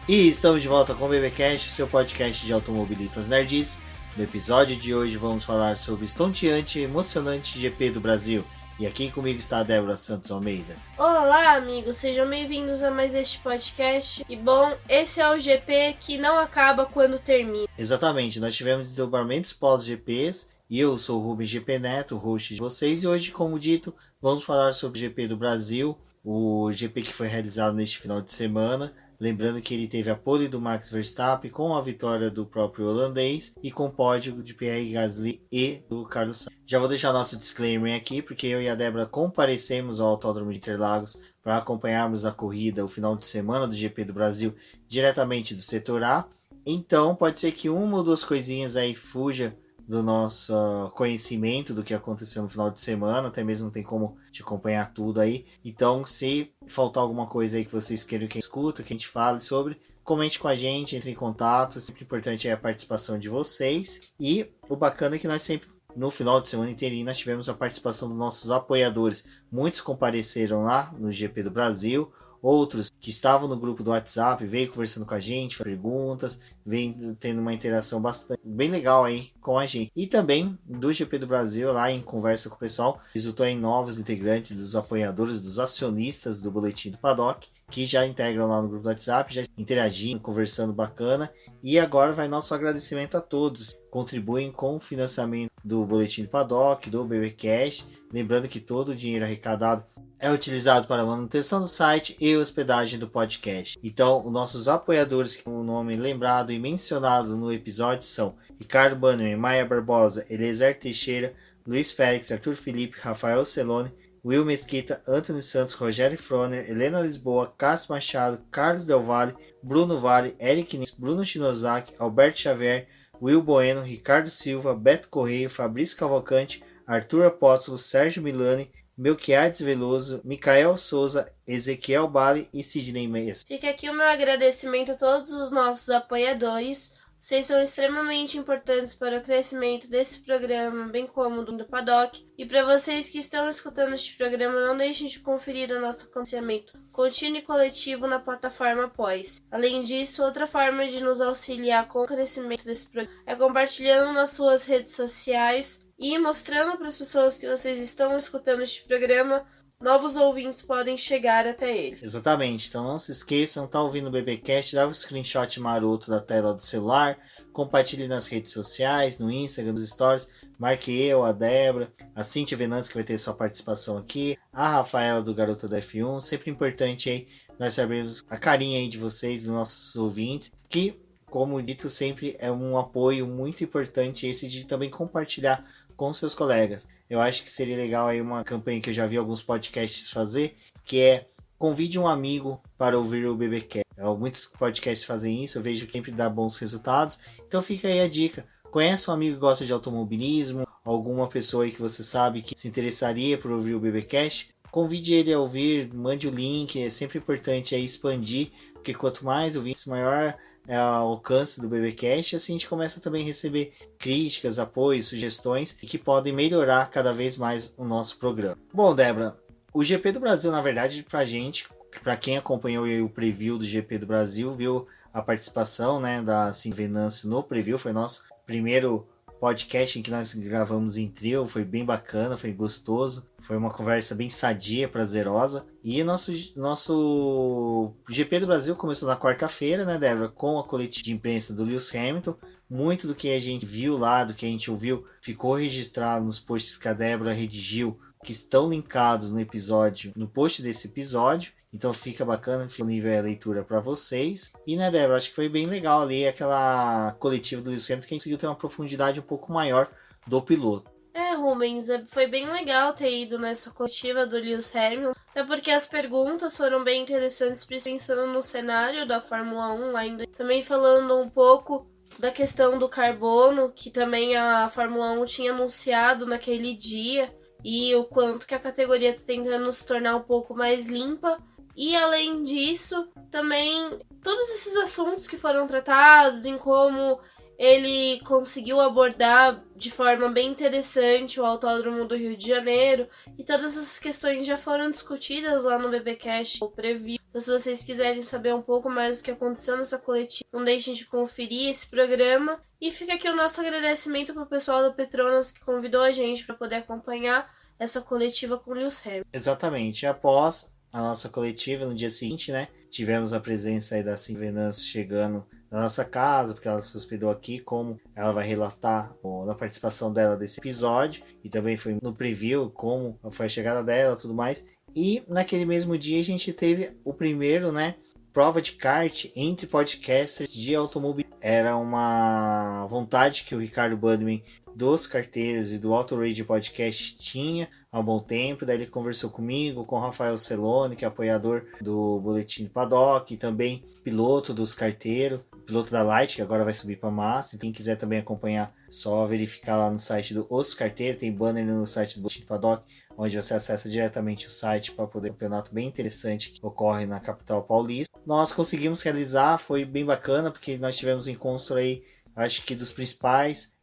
E estamos de volta com o BBcast, seu podcast de automobilistas nerds. No episódio de hoje vamos falar sobre o estonteante e emocionante GP do Brasil. E aqui comigo está a Débora Santos Almeida. Olá, amigos, sejam bem-vindos a mais este podcast. E bom, esse é o GP que não acaba quando termina. Exatamente, nós tivemos desdobramentos pós-GPs e eu sou o Rubens GP Neto, o host de vocês. E hoje, como dito, vamos falar sobre o GP do Brasil, o GP que foi realizado neste final de semana. Lembrando que ele teve a pole do Max Verstappen com a vitória do próprio holandês e com o pódio de Pierre Gasly e do Carlos Sainz. Já vou deixar nosso disclaimer aqui, porque eu e a Débora comparecemos ao Autódromo de Interlagos para acompanharmos a corrida, o final de semana do GP do Brasil, diretamente do setor A. Então pode ser que uma ou duas coisinhas aí fuja do nosso conhecimento do que aconteceu no final de semana, até mesmo não tem como te acompanhar tudo aí. Então, se faltar alguma coisa aí que vocês queiram que escuta, que a gente fale sobre, comente com a gente, entre em contato. Sempre importante é a participação de vocês. E o bacana é que nós sempre, no final de semana inteirinho, nós tivemos a participação dos nossos apoiadores. Muitos compareceram lá no GP do Brasil. Outros que estavam no grupo do WhatsApp veio conversando com a gente, perguntas, vem tendo uma interação bastante bem legal aí com a gente. E também do GP do Brasil, lá em conversa com o pessoal, resultou em novos integrantes dos apoiadores, dos acionistas do Boletim do Paddock, que já integram lá no grupo do WhatsApp, já interagindo, conversando bacana. E agora vai nosso agradecimento a todos que contribuem com o financiamento do Boletim do Paddock, do BBcast. Lembrando que todo o dinheiro arrecadado é utilizado para a manutenção do site e hospedagem do podcast. Então, os nossos apoiadores, com o nome lembrado e mencionado no episódio, são Ricardo Bannerman, Maia Barbosa, Eliezer Teixeira, Luiz Félix, Arthur Felipe, Rafael Celone, Will Mesquita, Antônio Santos, Rogério Froner, Helena Lisboa, Cássio Machado, Carlos Del Valle, Bruno Vale, Eric Nis, Bruno Shinozaki, Alberto Xavier, Will Bueno, Ricardo Silva, Beto Correia, Fabrício Cavalcante, Arthur Apóstolo, Sérgio Milani, Melquiades Veloso, Micael Souza, Ezequiel Bale e Sidney Meias. Fica aqui o meu agradecimento a todos os nossos apoiadores. Vocês são extremamente importantes para o crescimento desse programa, bem como do Paddock. E para vocês que estão escutando este programa, não deixem de conferir o nosso financiamento contínuo e coletivo na plataforma Apoies. Além disso, outra forma de nos auxiliar com o crescimento desse programa é compartilhando nas suas redes sociais e mostrando para as pessoas que vocês estão escutando este programa. Novos ouvintes podem chegar até ele. Exatamente, então não se esqueçam, tá ouvindo o BBcast, dá um screenshot maroto da tela do celular, compartilhe nas redes sociais, no Instagram, nos stories, marque eu, a Débora, a Cíntia Venantes que vai ter sua participação aqui, a Rafaela do Garota da F1, sempre importante aí nós sabermos a carinha aí de vocês, dos nossos ouvintes, que, como dito sempre, é um apoio muito importante esse de também compartilhar com seus colegas. Eu acho que seria legal aí uma campanha que eu já vi alguns podcasts fazer, que é convide um amigo para ouvir o BBcast. Muitos podcasts fazem isso, eu vejo que sempre dá bons resultados. Então fica aí a dica. Conhece um amigo que gosta de automobilismo, alguma pessoa aí que você sabe que se interessaria por ouvir o BBcast, convide ele a ouvir, mande o link. É sempre importante aí expandir, porque quanto mais ouvintes, maior é o alcance do BBcast, assim a gente começa também a receber críticas, apoios, sugestões que podem melhorar cada vez mais o nosso programa. Bom, Débora, o GP do Brasil, na verdade, pra gente, pra quem acompanhou o preview do GP do Brasil, viu a participação, né, da Venâncio no preview, foi nosso primeiro podcast em que nós gravamos em trio, foi bem bacana, foi gostoso, foi uma conversa bem sadia, prazerosa. E nosso GP do Brasil começou na quarta-feira, né, Débora, com a coletiva de imprensa do Lewis Hamilton. Muito do que a gente viu lá, do que a gente ouviu, ficou registrado nos posts que a Débora redigiu, que estão linkados no post desse episódio. Então fica bacana, fica nível a leitura para vocês. E, né, Débora, acho que foi bem legal ali aquela coletiva do Lewis Hamilton, que conseguiu ter uma profundidade um pouco maior do piloto. Rubens, foi bem legal ter ido nessa coletiva do Lewis Hamilton, até porque as perguntas foram bem interessantes, pensando no cenário da Fórmula 1 lá também falando um pouco da questão do carbono, que também a Fórmula 1 tinha anunciado naquele dia, e o quanto que a categoria está tentando se tornar um pouco mais limpa. E além disso, também todos esses assuntos que foram tratados, em como ele conseguiu abordar de forma bem interessante o Autódromo do Rio de Janeiro, e todas essas questões já foram discutidas lá no BBcast, o preview. Então, se vocês quiserem saber um pouco mais do que aconteceu nessa coletiva, não deixem de conferir esse programa. E fica aqui o nosso agradecimento para o pessoal da Petronas que convidou a gente para poder acompanhar essa coletiva com o Lewis Hamilton. Exatamente. Após a nossa coletiva, no dia seguinte, né, tivemos a presença aí da Cindy Venance chegando na nossa casa, porque ela se hospedou aqui, como ela vai relatar na participação dela desse episódio, e também foi no preview como foi a chegada dela e tudo mais. E naquele mesmo dia a gente teve o primeiro, né, prova de kart entre podcasters de automobilismo. Era uma vontade que o Ricardo Budman dos carteiros e do Auto Radio Podcast tinha há um bom tempo. Daí ele conversou comigo, com o Rafael Celone, que é apoiador do Boletim do Paddock, e também piloto dos carteiros, piloto da Light, que agora vai subir para Master. Quem quiser também acompanhar, só verificar lá no site do Os Carteiros, tem banner no site do Boletim do Paddock, onde você acessa diretamente o site para poder um campeonato bem interessante que ocorre na capital paulista. Nós conseguimos realizar, foi bem bacana, porque nós tivemos encontro aí, acho que dos principais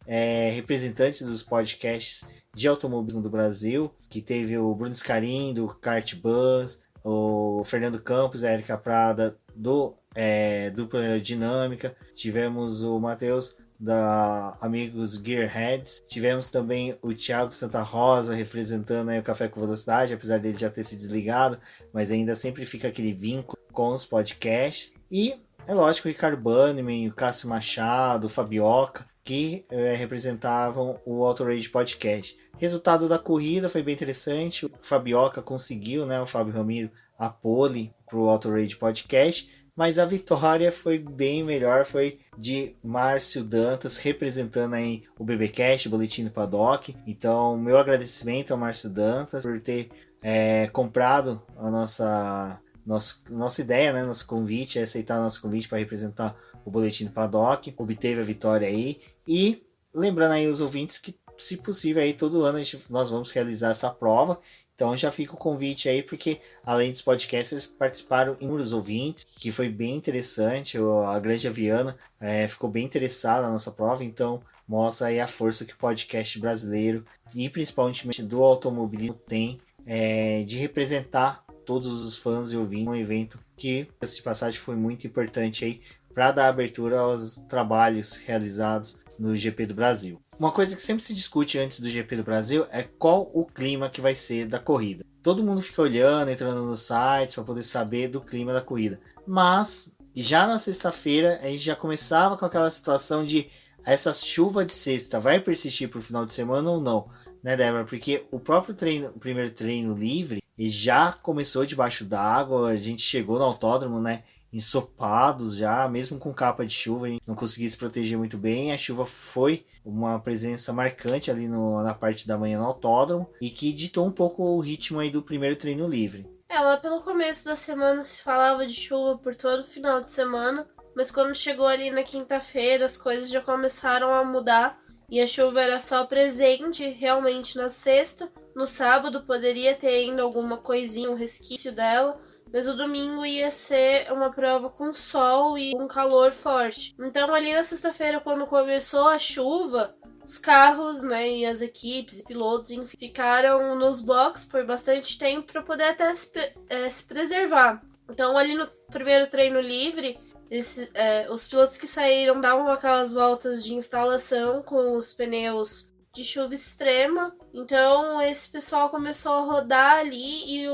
representantes dos podcasts de automobilismo do Brasil, que teve o Bruno Scarin do Kart Buzz, o Fernando Campos, a Erika Prada do Dupla Aerodinâmica, tivemos o Matheus da Amigos Gearheads, tivemos também o Thiago Santa Rosa representando aí o Café com Velocidade, apesar dele já ter se desligado, mas ainda sempre fica aquele vínculo com os podcasts. E é lógico, o Ricardo Bannerman, o Cássio Machado, o Fabioca, que representavam o Auto Rage Podcast. Resultado da corrida foi bem interessante. O Fabioca conseguiu, né, o Fábio Ramiro, a pole para o Auto Rage Podcast, mas a vitória foi bem melhor, foi de Márcio Dantas, representando aí o BBcast, o Boletim do Paddock. Então, meu agradecimento ao Márcio Dantas por ter comprado a nossa ideia, né, nosso convite, aceitar nosso convite para representar o Boletim do Paddock, obteve a vitória aí. E lembrando aí os ouvintes que, se possível, aí todo ano nós vamos realizar essa prova. Então já fica o convite aí, porque além dos podcasters, participaram inúmeros ouvintes, que foi bem interessante. A Grande Aviana ficou bem interessada na nossa prova, então mostra aí a força que o podcast brasileiro e principalmente do automobilismo tem de representar todos os fãs e ouvintes. Um evento que, de passagem, foi muito importante aí para dar abertura aos trabalhos realizados no GP do Brasil. Uma coisa que sempre se discute antes do GP do Brasil é qual o clima que vai ser da corrida. Todo mundo fica olhando, entrando nos sites para poder saber do clima da corrida. Mas já na sexta-feira a gente já começava com aquela situação de essa chuva de sexta vai persistir para o final de semana ou não, né, Débora? Porque o próprio o primeiro treino livre, ele já começou debaixo d'água, a gente chegou no autódromo, né, ensopados já, mesmo com capa de chuva, a gente não conseguia se proteger muito bem. A chuva foi uma presença marcante ali na parte da manhã no autódromo e que ditou um pouco o ritmo aí do primeiro treino livre. Lá pelo começo da semana se falava de chuva por todo o final de semana, mas quando chegou ali na quinta-feira as coisas já começaram a mudar e a chuva era só presente realmente na sexta. No sábado poderia ter ainda alguma coisinha, um resquício dela, mas o domingo ia ser uma prova com sol e um calor forte. Então ali na sexta-feira, quando começou a chuva, os carros, né, e as equipes e pilotos, enfim, ficaram nos boxes por bastante tempo para poder até se preservar. Então ali no primeiro treino livre, os pilotos que saíram davam aquelas voltas de instalação com os pneus de chuva extrema. Então esse pessoal começou a rodar ali e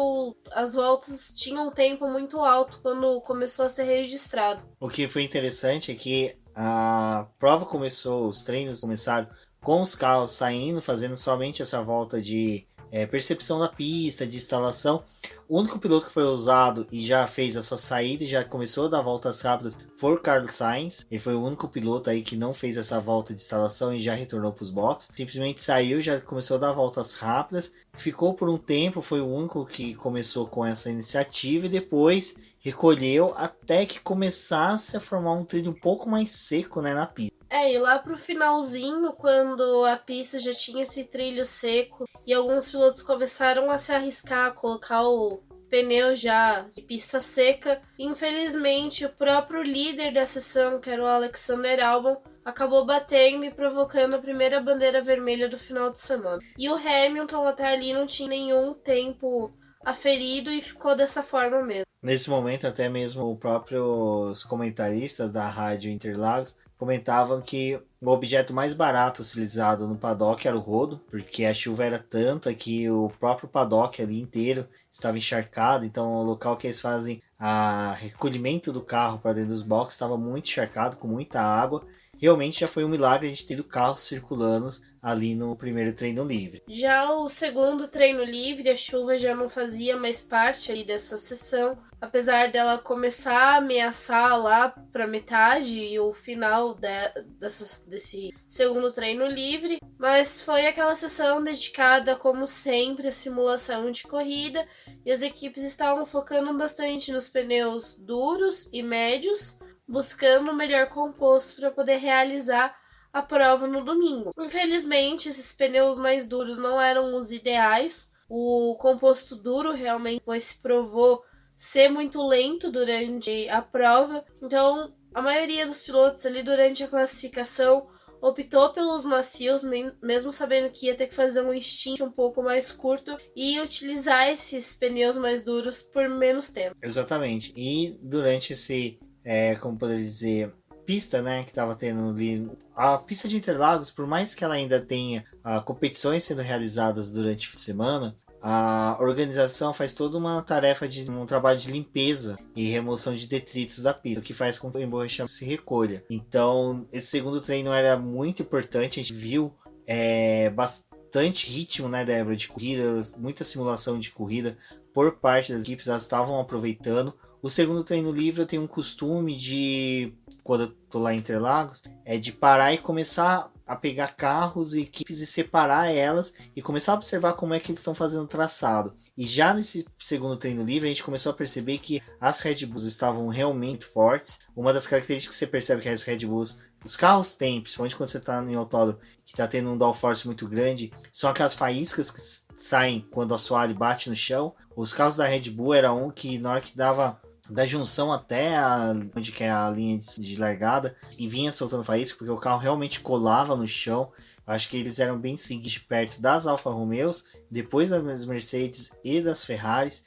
as voltas tinham um tempo muito alto quando começou a ser registrado. O que foi interessante é que a prova começou, os treinos começaram com os carros saindo, fazendo somente essa volta de percepção da pista, de instalação. O único piloto que foi ousado e já fez a sua saída e já começou a dar voltas rápidas foi o Carlos Sainz. Ele foi o único piloto aí que não fez essa volta de instalação e já retornou para os boxes. Simplesmente saiu, já começou a dar voltas rápidas. Ficou por um tempo, foi o único que começou com essa iniciativa e depois recolheu até que começasse a formar um trilho um pouco mais seco, né, na pista. E lá pro finalzinho, quando a pista já tinha esse trilho seco e alguns pilotos começaram a se arriscar a colocar o pneu já de pista seca. Infelizmente, o próprio líder da sessão, que era o Alexander Albon, acabou batendo e provocando a primeira bandeira vermelha do final de semana. E o Hamilton até ali não tinha nenhum tempo aferido e ficou dessa forma mesmo. Nesse momento, até mesmo os próprios comentaristas da Rádio Interlagos comentavam que o objeto mais barato utilizado no paddock era o rodo, porque a chuva era tanta que o próprio paddock ali inteiro estava encharcado, então o local que eles fazem a recolhimento do carro para dentro dos boxes estava muito encharcado, com muita água. Realmente já foi um milagre a gente ter carros circulando ali no primeiro treino livre. Já o segundo treino livre, a chuva já não fazia mais parte ali dessa sessão, apesar dela começar a ameaçar lá para metade e o final desse segundo treino livre, mas foi aquela sessão dedicada, como sempre, à simulação de corrida, e as equipes estavam focando bastante nos pneus duros e médios, buscando o melhor composto para poder realizar a prova no domingo. Infelizmente, esses pneus mais duros não eram os ideais. O composto duro realmente se provou ser muito lento durante a prova. Então, a maioria dos pilotos ali durante a classificação optou pelos macios, mesmo sabendo que ia ter que fazer um stint um pouco mais curto e utilizar esses pneus mais duros por menos tempo. Exatamente. E durante esse, como poderia dizer, pista, né, que estava tendo ali, a pista de Interlagos, por mais que ela ainda tenha competições sendo realizadas durante a semana, a organização faz toda uma tarefa de um trabalho de limpeza e remoção de detritos da pista, o que faz com que o emborrachamento se recolha. Então, esse segundo treino era muito importante, a gente viu bastante ritmo, né, Débora, de corrida, muita simulação de corrida por parte das equipes, elas estavam aproveitando. O segundo treino livre eu tenho um costume de, quando eu tô lá em Interlagos, de parar e começar a pegar carros e equipes e separar elas e começar a observar como é que eles estão fazendo o traçado. E já nesse segundo treino livre a gente começou a perceber que as Red Bulls estavam realmente fortes. Uma das características que você percebe que as Red Bulls, os carros têm, principalmente quando você está em autódromo, que está tendo um downforce muito grande, são aquelas faíscas que saem quando o assoalho bate no chão. Os carros da Red Bull era um que na hora que dava da junção até onde que é a linha de largada e vinha soltando faísca, porque o carro realmente colava no chão. Acho que eles eram bem seguidos de perto das Alfa Romeos, depois das Mercedes e das Ferraris,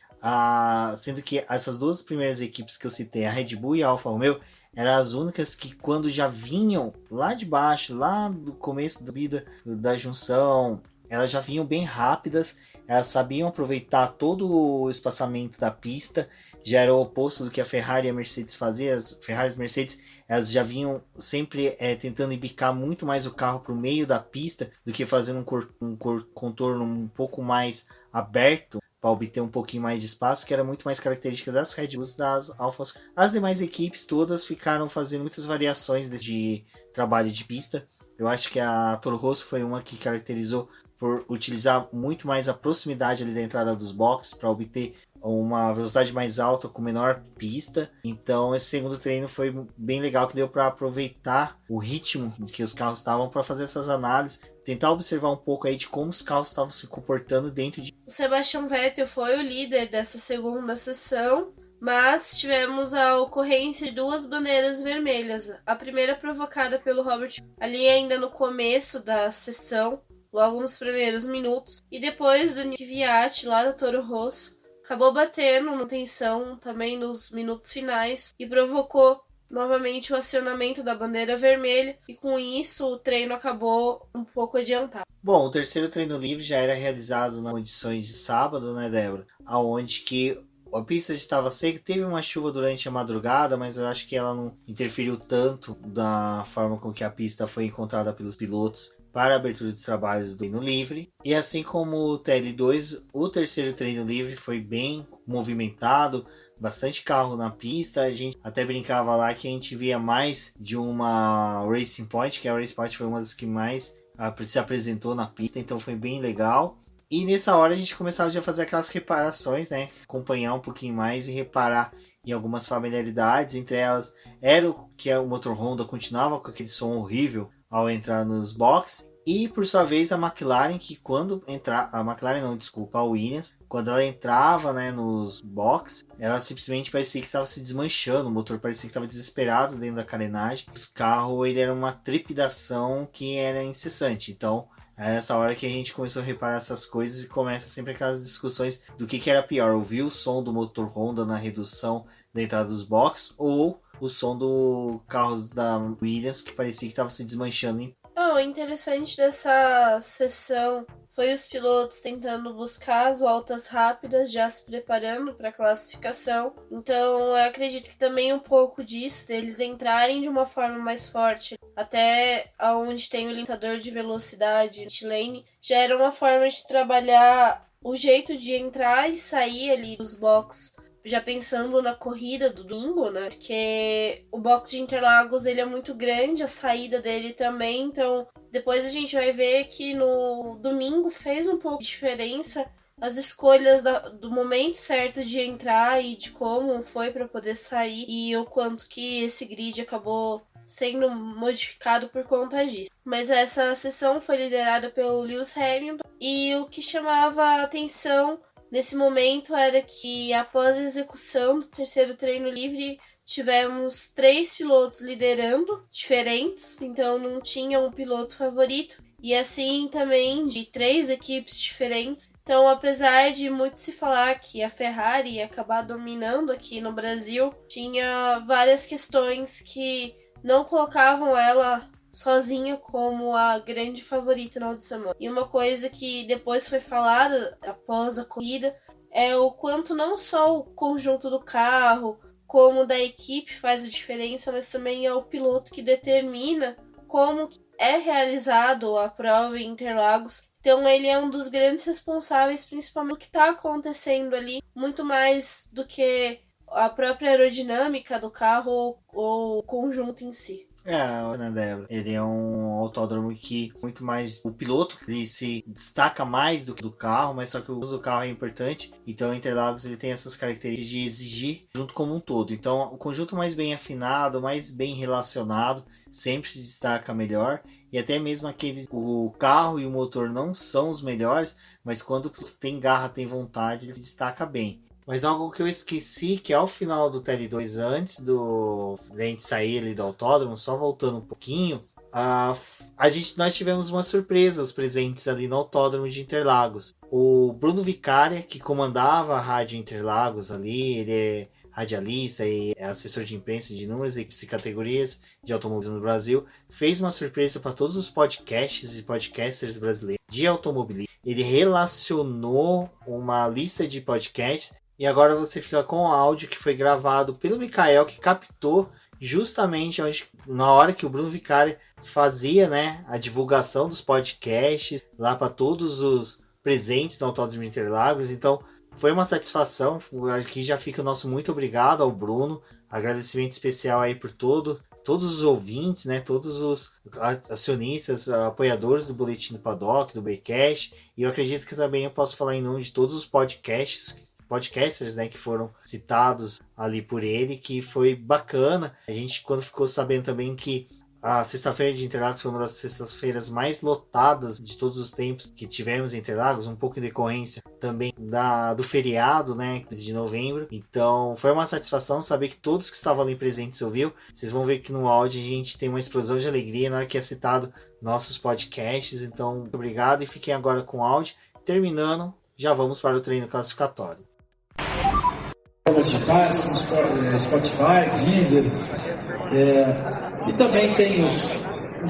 sendo que essas duas primeiras equipes que eu citei, a Red Bull e a Alfa Romeo, eram as únicas que quando já vinham lá de baixo, lá do começo da vida da junção, elas já vinham bem rápidas, elas sabiam aproveitar todo o espaçamento da pista. Já era o oposto do que a Ferrari e a Mercedes faziam. As Ferrari e Mercedes, elas já vinham sempre tentando embicar muito mais o carro para o meio da pista do que fazendo um contorno um pouco mais aberto para obter um pouquinho mais de espaço, que era muito mais característica das Red Bulls, das Alfas. As demais equipes todas ficaram fazendo muitas variações de trabalho de pista. Eu acho que a Toro Rosso foi uma que caracterizou por utilizar muito mais a proximidade ali da entrada dos boxes para obter uma velocidade mais alta com menor pista. Então esse segundo treino foi bem legal, que deu para aproveitar o ritmo que os carros estavam para fazer essas análises, tentar observar um pouco aí de como os carros estavam se comportando dentro de... O Sebastian Vettel foi o líder dessa segunda sessão, mas tivemos a ocorrência de duas bandeiras vermelhas. A primeira provocada pelo Robert ali ainda no começo da sessão, logo nos primeiros minutos, e depois do Nick Kvyat lá da Toro Rosso, acabou batendo na tensão também nos minutos finais e provocou novamente o acionamento da bandeira vermelha, e com isso o treino acabou um pouco adiantado. Bom, o terceiro treino livre já era realizado nas condições de sábado, né, Débora? Aonde que a pista estava seca, teve uma chuva durante a madrugada, mas eu acho que ela não interferiu tanto da forma com que a pista foi encontrada pelos pilotos para a abertura dos trabalhos do treino livre. E assim como o TL2, o terceiro treino livre foi bem movimentado, bastante carro na pista. A gente até brincava lá que a gente via mais de uma Racing Point, que a Racing Point foi uma das que mais se apresentou na pista, então foi bem legal. E nessa hora a gente começava já a fazer aquelas reparações, né? Acompanhar um pouquinho mais e reparar em algumas familiaridades. Entre elas, era o que o motor Honda continuava com aquele som horrível ao entrar nos boxes. E por sua vez a McLaren, que a Williams, quando ela entrava, né, nos boxes, ela simplesmente parecia que estava se desmanchando, o motor parecia que estava desesperado dentro da carenagem. O carro, ele era uma trepidação que era incessante. Então é essa hora que a gente começou a reparar essas coisas e começa sempre aquelas discussões do que era pior, ouvir o som do motor Honda na redução da entrada dos boxes ou o som do carro da Williams, que parecia que estava se desmanchando. O interessante dessa sessão foi os pilotos tentando buscar as voltas rápidas, já se preparando para a classificação. Então eu acredito que também um pouco disso, deles entrarem de uma forma mais forte, até onde tem o limitador de velocidade, lane, já era uma forma de trabalhar o jeito de entrar e sair ali dos boxes. Já pensando na corrida do domingo, né? Porque o box de Interlagos, ele é muito grande, a saída dele também. Então, depois a gente vai ver que no domingo fez um pouco de diferença as escolhas do momento certo de entrar e de como foi para poder sair. E o quanto que esse grid acabou sendo modificado por conta disso. Mas essa sessão foi liderada pelo Lewis Hamilton. E o que chamava a atenção nesse momento era que, após a execução do terceiro treino livre, tivemos 3 pilotos liderando, diferentes, então não tinha um piloto favorito, e assim também de 3 equipes diferentes. Então, apesar de muito se falar que a Ferrari ia acabar dominando aqui no Brasil, tinha várias questões que não colocavam ela sozinha como a grande favorita na semana. E uma coisa que depois foi falada após a corrida é o quanto não só o conjunto do carro, como da equipe faz a diferença, mas também é o piloto que determina como é realizado a prova em Interlagos. Então ele é um dos grandes responsáveis, principalmente do que está acontecendo ali, muito mais do que a própria aerodinâmica do carro ou o conjunto em si. Né, Débora? Ele é um autódromo que muito mais o piloto, ele se destaca mais do que do carro, mas só que o uso do carro é importante. Então o Interlagos, ele tem essas características de exigir junto como um todo. Então o conjunto mais bem afinado, mais bem relacionado, sempre se destaca melhor. E até mesmo o carro e o motor não são os melhores, mas quando tem garra, tem vontade, ele se destaca bem. Mas algo que eu esqueci, que ao final do TL2, antes da gente sair ali do autódromo, só voltando um pouquinho, nós tivemos uma surpresa, os presentes ali no autódromo de Interlagos. O Bruno Vicária, que comandava a Rádio Interlagos ali, ele é radialista e é assessor de imprensa de inúmeras categorias de automobilismo no Brasil, fez uma surpresa para todos os podcasts e podcasters brasileiros de automobilismo. Ele relacionou uma lista de podcasts. E agora você fica com o áudio que foi gravado pelo Mikael, que captou justamente na hora que o Bruno Vicária fazia, né, a divulgação dos podcasts lá para todos os presentes no Autódromo de Interlagos. Então foi uma satisfação. Aqui já fica o nosso muito obrigado ao Bruno. Agradecimento especial aí por todos os ouvintes, né, todos os acionistas, apoiadores do Boletim do Paddock, do Bcast. E eu acredito que também eu posso falar em nome de todos os podcasters, né, que foram citados ali por ele, que foi bacana. A gente, quando ficou sabendo também que a sexta-feira de Interlagos foi uma das sextas-feiras mais lotadas de todos os tempos que tivemos em Interlagos, um pouco em decorrência também do feriado, né, de novembro. Então foi uma satisfação saber que todos que estavam ali presentes ouviu. Vocês vão ver que no áudio a gente tem uma explosão de alegria na hora que é citado nossos podcasts. Então, muito obrigado e fiquem agora com o áudio. Terminando, já vamos para o treino classificatório. Spotify, Deezer, e também tem os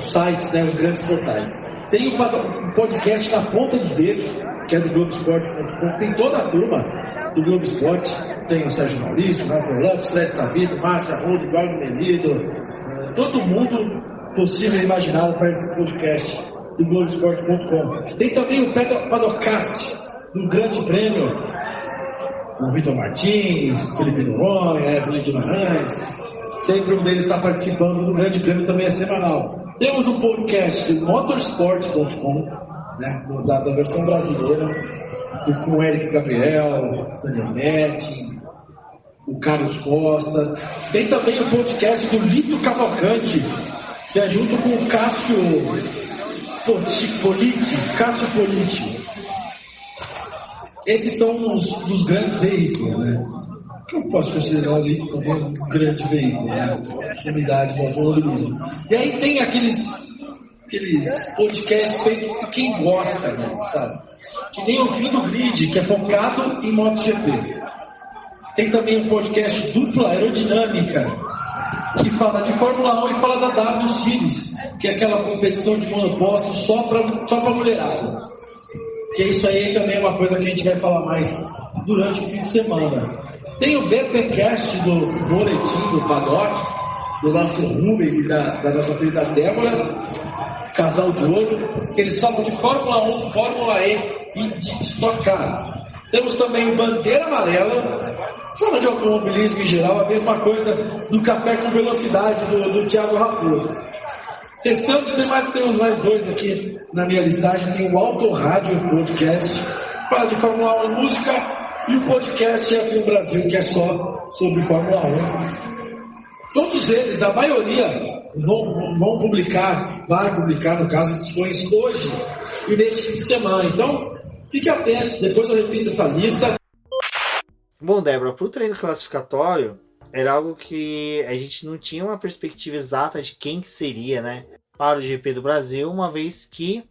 sites, né, os grandes portais. Tem um podcast na ponta dos dedos, que é do Globoesporte.com, tem toda a turma do Globo Esporte, tem o Sérgio Maurício, o Rafael Lopes, Fred Sabido, Márcio Arruda, Eduardo Melido, todo mundo possível e imaginável para esse podcast do Globoesporte.com. Tem também o Paddockcast do Grande Prêmio, o Vitor Martins, o Felipe Noronha, Evelyn Guimarães, sempre um deles está participando do Grande Prêmio, também é semanal. Temos um podcast do Motorsport.com, né, da versão brasileira, com o Eric Gabriel, o Daniel Metti, o Carlos Costa. Tem também o podcast do Lito Cavalcante, que é junto com o Cássio Politi, Cássio Politi. Esses são os grandes veículos, né? Que eu posso considerar ali também um grande veículo, né? Unidade do automobilismo. E aí tem aqueles podcasts feitos para quem gosta, né? Sabe? Que nem o Fim do Grid, que é focado em MotoGP. Tem também um podcast Dupla Aerodinâmica, que fala de Fórmula 1 e fala da W Series, que é aquela competição de monoposto só para mulherada. Que isso aí também é uma coisa que a gente vai falar mais durante o fim de semana. Tem o BPcast do Boletim do Paddock, do nosso Rubens e da nossa querida Débora, Casal de Ouro, que eles falam de Fórmula 1, Fórmula E e de Stock Car. Temos também o Bandeira Amarela, falando de automobilismo em geral, a mesma coisa do Café com Velocidade do Thiago Raposo. Testando, temos mais dois aqui na minha listagem. Tem o Auto Rádio Podcast, fala de Fórmula 1 e música, e o podcast F1 Brasil, que é só sobre Fórmula 1. Todos eles, a maioria, vai publicar, no caso, edições hoje e neste fim de semana. Então, fique atento, depois eu repito essa lista. Bom, Débora, para o treino classificatório, era algo que a gente não tinha uma perspectiva exata de quem que seria, né, para o GP do Brasil, uma vez que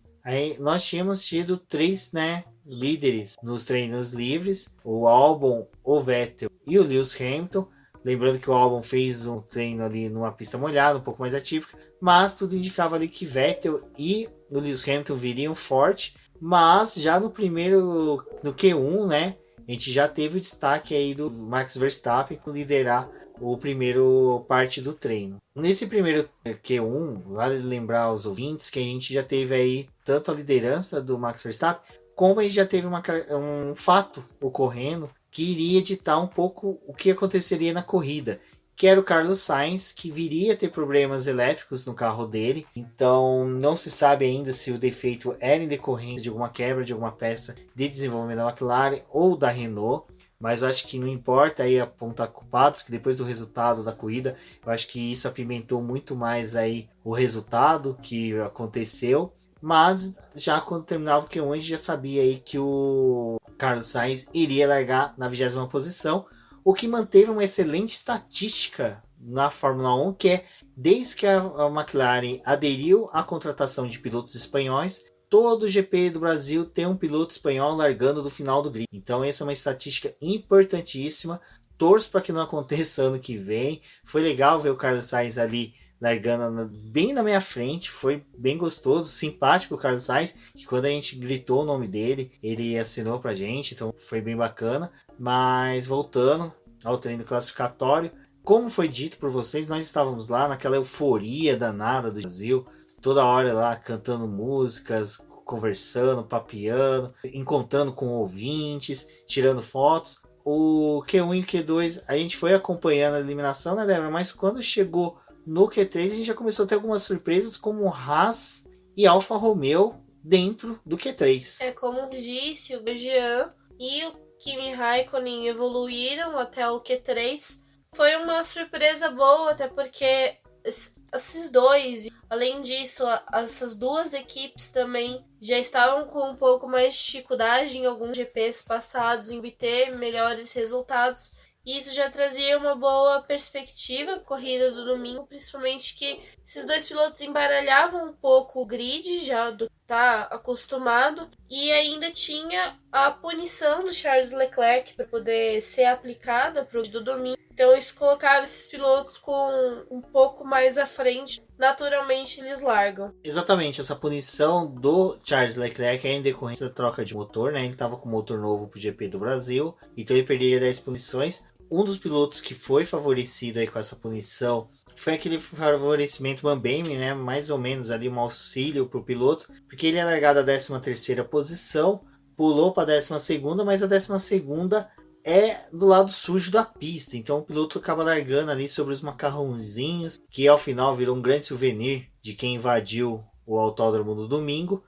nós tínhamos tido 3, né, líderes nos treinos livres, o Albon, o Vettel e o Lewis Hamilton. Lembrando que o Albon fez um treino ali numa pista molhada, um pouco mais atípica, mas tudo indicava ali que Vettel e o Lewis Hamilton viriam forte, mas já no Q1, né, a gente já teve o destaque aí do Max Verstappen com liderar o primeiro parte do treino. Nesse primeiro Q1, vale lembrar aos ouvintes que a gente já teve aí tanto a liderança do Max Verstappen, como a gente já teve um fato ocorrendo que iria ditar um pouco o que aconteceria na corrida, que era o Carlos Sainz, que viria a ter problemas elétricos no carro dele. Então não se sabe ainda se o defeito era em decorrência de alguma quebra de alguma peça de desenvolvimento da McLaren ou da Renault, mas eu acho que não importa aí apontar culpados, que depois do resultado da corrida, eu acho que isso apimentou muito mais aí o resultado que aconteceu. Mas já quando terminava o Q1, a gente já sabia aí que o Carlos Sainz iria largar na 20ª posição, o que manteve uma excelente estatística na Fórmula 1, que é desde que a McLaren aderiu à contratação de pilotos espanhóis, todo o GP do Brasil tem um piloto espanhol largando do final do grid. Então essa é uma estatística importantíssima. Torço para que não aconteça ano que vem. Foi legal ver o Carlos Sainz ali largando bem na minha frente, foi bem gostoso, simpático o Carlos Sainz, que quando a gente gritou o nome dele, ele assinou pra gente, então foi bem bacana. Mas voltando ao treino classificatório, como foi dito por vocês, nós estávamos lá naquela euforia danada do Brasil, toda hora lá cantando músicas, conversando, papeando, encontrando com ouvintes, tirando fotos. O Q1 e o Q2 a gente foi acompanhando a eliminação, né, Débora? Mas quando chegou no Q3 a gente já começou a ter algumas surpresas, como Haas e Alfa Romeo dentro do Q3. Como disse, o Jean e o Kimi Raikkonen evoluíram até o Q3. Foi uma surpresa boa, até porque esses dois, além disso, essas duas equipes também já estavam com um pouco mais de dificuldade em alguns GPs passados em obter melhores resultados. E isso já trazia uma boa perspectiva para a corrida do domingo, principalmente que esses dois pilotos embaralhavam um pouco o grid, já do que está acostumado, e ainda tinha a punição do Charles Leclerc para poder ser aplicada para o do domingo. Então isso colocava esses pilotos com um pouco mais à frente. Naturalmente eles largam. Exatamente, essa punição do Charles Leclerc é em decorrência da troca de motor, né? Ele estava com motor novo para o GP do Brasil, então ele perderia 10 punições. Um dos pilotos que foi favorecido aí com essa punição foi aquele favorecimento Mambembe, né? Mais ou menos ali um auxílio para o piloto, porque ele é largado da 13ª posição, pulou para a 12ª, mas a 12ª é do lado sujo da pista, então o piloto acaba largando ali sobre os macarrãozinhos, que ao final virou um grande souvenir de quem invadiu o autódromo no domingo.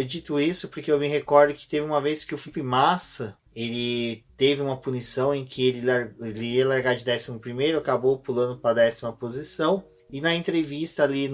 Dito isso, porque eu me recordo que teve uma vez que o Felipe Massa ele teve uma punição em que ele ia largar de 11º, acabou pulando para a 10ª posição, e na entrevista ali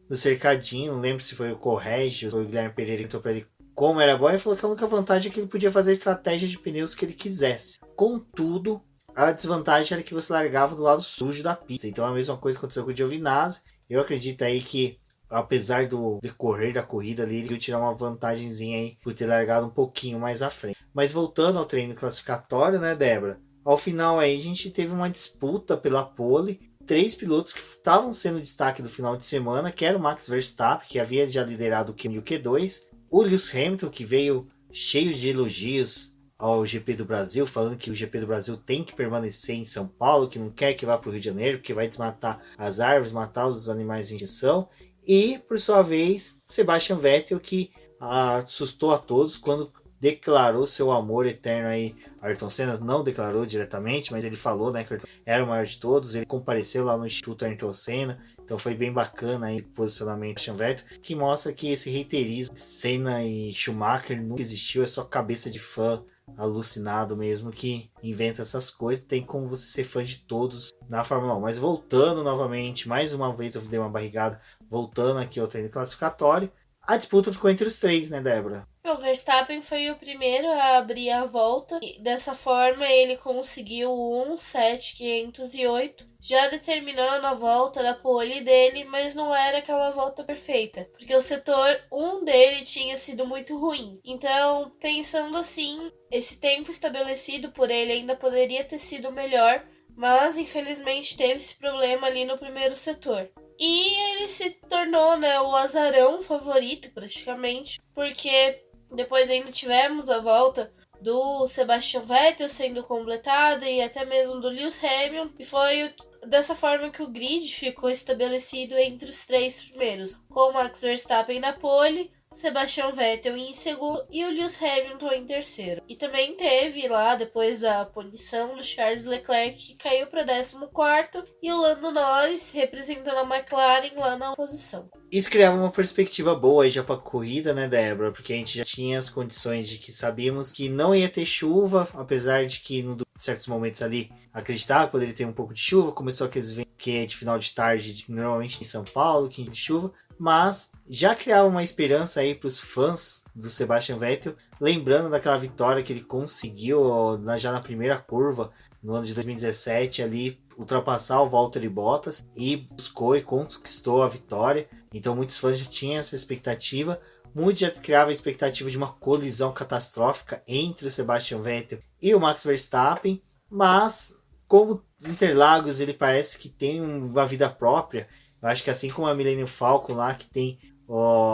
no cercadinho, não lembro se foi o Corrégio ou o Guilherme Pereira que entrou pra ele como era bom, ele falou que a única vantagem é que ele podia fazer a estratégia de pneus que ele quisesse. Contudo, a desvantagem era que você largava do lado sujo da pista. Então a mesma coisa aconteceu com o Giovinazzi. Eu acredito aí que, apesar do decorrer da corrida ali, ele ia tirar uma vantagenzinha aí por ter largado um pouquinho mais à frente. Mas voltando ao treino classificatório, né, Débora? Ao final aí a gente teve uma disputa pela pole. 3 pilotos que estavam sendo destaque do final de semana, que era o Max Verstappen, que havia já liderado o Q1 e o Q2. O Lewis Hamilton, que veio cheio de elogios ao GP do Brasil, falando que o GP do Brasil tem que permanecer em São Paulo, que não quer que vá para o Rio de Janeiro, porque vai desmatar as árvores, matar os animais em extinção. E, por sua vez, Sebastian Vettel, que assustou a todos quando declarou seu amor eterno aí. Ayrton Senna não declarou diretamente, mas ele falou, né, que era o maior de todos. Ele compareceu lá no Instituto Ayrton Senna, então foi bem bacana aí o posicionamento do Sebastian Vettel, que mostra que esse reiterismo Senna e Schumacher nunca existiu, é só cabeça de fã alucinado mesmo que inventa essas coisas. Tem como você ser fã de todos na Fórmula 1. Mas voltando novamente, mais uma vez eu dei uma barrigada, voltando aqui ao treino classificatório, a disputa ficou entre os 3, né, Débora? O Verstappen foi o primeiro a abrir a volta e dessa forma ele conseguiu o 1.7.508, já determinando a volta da pole dele, mas não era aquela volta perfeita, porque o setor 1 dele tinha sido muito ruim. Então, pensando assim, esse tempo estabelecido por ele ainda poderia ter sido melhor, mas infelizmente teve esse problema ali no primeiro setor. E ele se tornou, né, o azarão favorito praticamente, porque depois ainda tivemos a volta do Sebastian Vettel sendo completada e até mesmo do Lewis Hamilton, e foi dessa forma que o grid ficou estabelecido entre os 3 primeiros, com o Max Verstappen na pole, Sebastian Vettel em segundo e o Lewis Hamilton em terceiro. E também teve lá depois a punição do Charles Leclerc, que caiu para 14º, e o Lando Norris representando a McLaren lá na oposição. Isso criava uma perspectiva boa aí já para a corrida, né, Débora? Porque a gente já tinha as condições de que sabíamos que não ia ter chuva, apesar de que em certos momentos ali acreditava que poderia ter um pouco de chuva. Começou aqueles ventos que é de final de tarde, normalmente em São Paulo, que de chuva, mas já criava uma esperança aí para os fãs do Sebastian Vettel, lembrando daquela vitória que ele conseguiu já na primeira curva no ano de 2017 ali, ultrapassar o Valtteri Bottas e buscou e conquistou a vitória. Então muitos fãs já tinham essa expectativa, muitos já criavam a expectativa de uma colisão catastrófica entre o Sebastian Vettel e o Max Verstappen, mas como Interlagos ele parece que tem uma vida própria. Eu acho que assim como a Millennium Falcon lá, que tem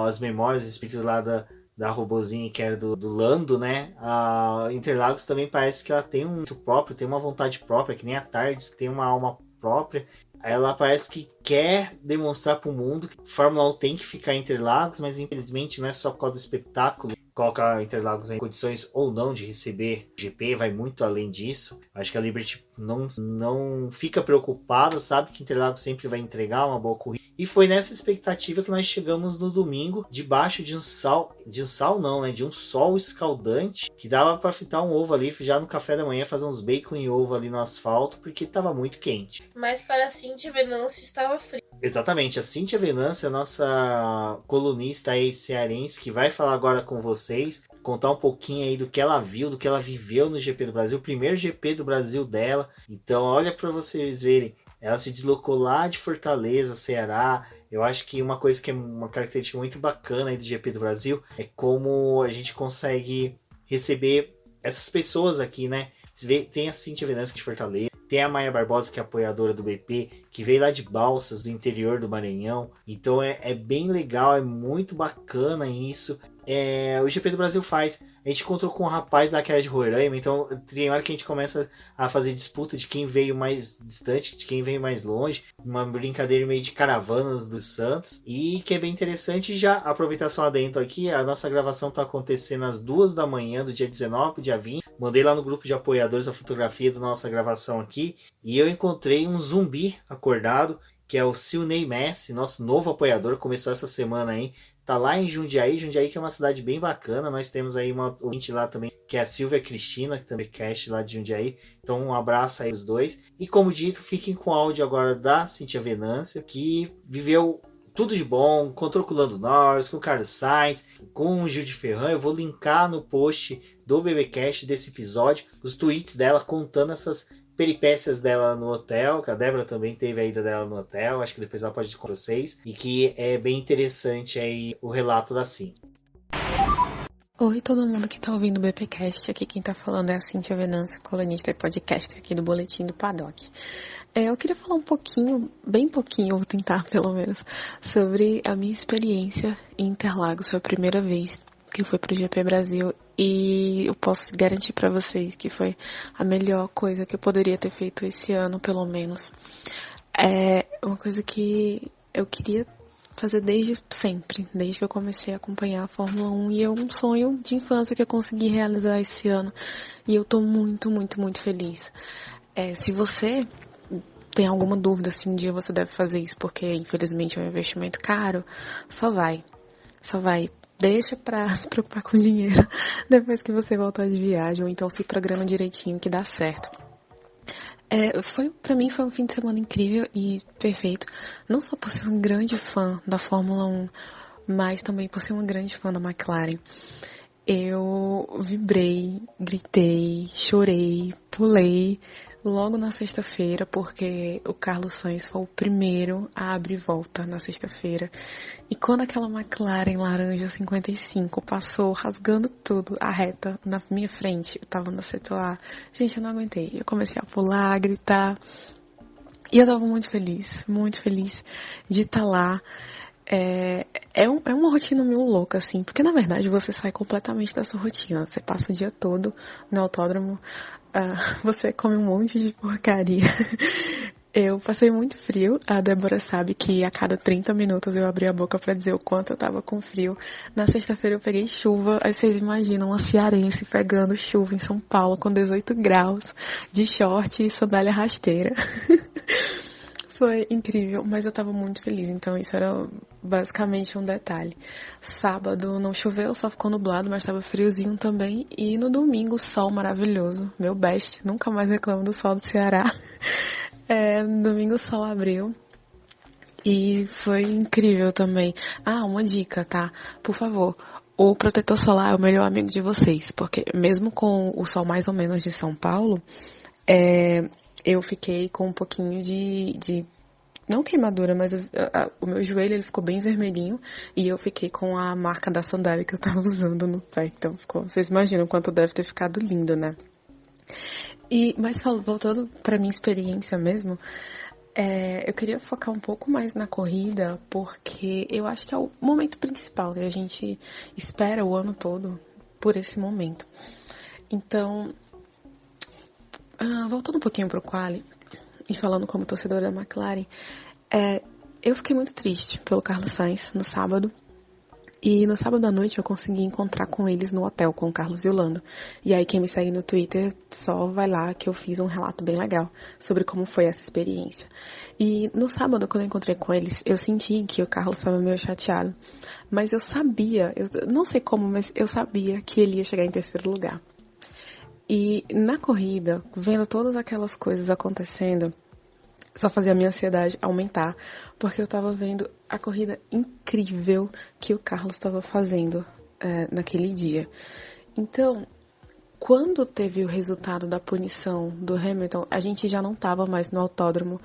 as memórias, os espíritos lá da robozinha que era do Lando, né? A Interlagos também parece que ela tem um muito próprio, tem uma vontade própria, que nem a Tardes, que tem uma alma própria. Ela parece que quer demonstrar para o mundo que a Fórmula 1 tem que ficar em Interlagos, mas infelizmente não é só por causa do espetáculo. Colocar Interlagos em condições ou não de receber o GP, vai muito além disso. Acho que a Liberty não fica preocupada, sabe que Interlagos sempre vai entregar uma boa corrida. E foi nessa expectativa que nós chegamos no domingo, debaixo de um sol escaldante, que dava para fritar um ovo ali já no café da manhã, fazer uns bacon e ovo ali no asfalto, porque estava muito quente. Mas para a Cíntia Venâncio estava frio. Exatamente, a Cíntia Venâncio, a nossa colunista aí cearense, que vai falar agora com vocês, contar um pouquinho aí do que ela viu, do que ela viveu no GP do Brasil, o primeiro GP do Brasil dela. Então olha para vocês verem, ela se deslocou lá de Fortaleza, Ceará. Eu acho que uma coisa que é uma característica muito bacana aí do GP do Brasil é como a gente consegue receber essas pessoas aqui, né? Tem a Cíntia Venâncio de Fortaleza, tem a Maia Barbosa, que é apoiadora do BP, que veio lá de Balsas, do interior do Maranhão. Então é bem legal, é muito bacana isso. O GP do Brasil faz. A gente encontrou com um rapaz lá que era de Roraima, então tem hora que a gente começa a fazer disputa de quem veio mais distante, de quem veio mais longe, uma brincadeira meio de caravanas dos Santos, e que é bem interessante. Já aproveitar só adentro aqui, a nossa gravação está acontecendo às 2 da manhã do dia 19 pro dia 20, mandei lá no grupo de apoiadores a fotografia da nossa gravação aqui, e eu encontrei um zumbi acordado, que é o Silney Messi, nosso novo apoiador, começou essa semana aí. Tá lá em Jundiaí que é uma cidade bem bacana. Nós temos aí uma ouvinte lá também, que é a Silvia Cristina, que também é cast lá de Jundiaí. Então um abraço aí os dois. E como dito, fiquem com o áudio agora da Cíntia Venâncio, que viveu tudo de bom, contou com o Lando Norris, com o Carlos Sainz, com o Gil de Ferran. Eu vou linkar no post do BBcast desse episódio os tweets dela contando essas peripécias dela no hotel, que a Débora também teve a ida dela no hotel, acho que depois ela pode ir com vocês, e que é bem interessante aí o relato da Sim. Oi, todo mundo que tá ouvindo o BPcast, aqui quem tá falando é a Cíntia Venâncio, colunista e podcaster aqui do Boletim do Paddock. Eu queria falar um pouquinho, bem pouquinho, vou tentar pelo menos, sobre a minha experiência em Interlagos. Foi a primeira vez que eu fui pro GP Brasil e eu posso garantir pra vocês que foi a melhor coisa que eu poderia ter feito esse ano, pelo menos. É uma coisa que eu queria fazer desde sempre, desde que eu comecei a acompanhar a Fórmula 1, e é um sonho de infância que eu consegui realizar esse ano, e eu tô muito, muito, muito feliz. Se você tem alguma dúvida se um dia você deve fazer isso, porque infelizmente é um investimento caro, só vai, deixa pra se preocupar com dinheiro depois que você voltar de viagem, ou então se programa direitinho que dá certo. Pra mim foi um fim de semana incrível e perfeito, não só por ser um grande fã da Fórmula 1, mas também por ser uma grande fã da McLaren. Eu vibrei, gritei, chorei, pulei logo na sexta-feira, porque o Carlos Sainz foi o primeiro a abrir volta na sexta-feira. E quando aquela McLaren laranja 55 passou rasgando tudo, a reta na minha frente, eu tava no setor A, gente, eu não aguentei. Eu comecei a pular, a gritar, e eu tava muito feliz de estar lá. É uma rotina meio louca, assim, porque na verdade você sai completamente da sua rotina. Você passa o dia todo no autódromo, você come um monte de porcaria. Eu passei muito frio, a Débora sabe que a cada 30 minutos eu abri a boca pra dizer o quanto eu tava com frio. Na sexta-feira eu peguei chuva, aí vocês imaginam uma cearense pegando chuva em São Paulo com 18 graus, de short e sandália rasteira. Foi incrível, mas eu tava muito feliz, então isso era basicamente um detalhe. Sábado não choveu, só ficou nublado, mas tava friozinho também. E no domingo, sol maravilhoso, meu best, nunca mais reclamo do sol do Ceará. No domingo o sol abriu e foi incrível também. Uma dica, tá? Por favor, o protetor solar é o melhor amigo de vocês, porque mesmo com o sol mais ou menos de São Paulo, eu fiquei com um pouquinho de não queimadura, mas o meu joelho ele ficou bem vermelhinho e eu fiquei com a marca da sandália que eu tava usando no pé. Então vocês imaginam quanto deve ter ficado lindo, né? Mas voltando pra minha experiência mesmo, eu queria focar um pouco mais na corrida, porque eu acho que é o momento principal, né? A gente espera o ano todo por esse momento. Então, voltando um pouquinho pro quali e falando como torcedora da McLaren, eu fiquei muito triste pelo Carlos Sainz no sábado. E no sábado à noite eu consegui encontrar com eles no hotel, com o Carlos e o Lando. E aí quem me segue no Twitter, só vai lá que eu fiz um relato bem legal sobre como foi essa experiência. E no sábado, quando eu encontrei com eles, eu senti que o Carlos estava meio chateado. Mas eu sabia, eu não sei como, mas eu sabia que ele ia chegar em terceiro lugar. E na corrida, vendo todas aquelas coisas acontecendo, só fazia a minha ansiedade aumentar, porque eu tava vendo a corrida incrível que o Carlos estava fazendo naquele dia. Então, quando teve o resultado da punição do Hamilton, a gente já não tava mais no autódromo,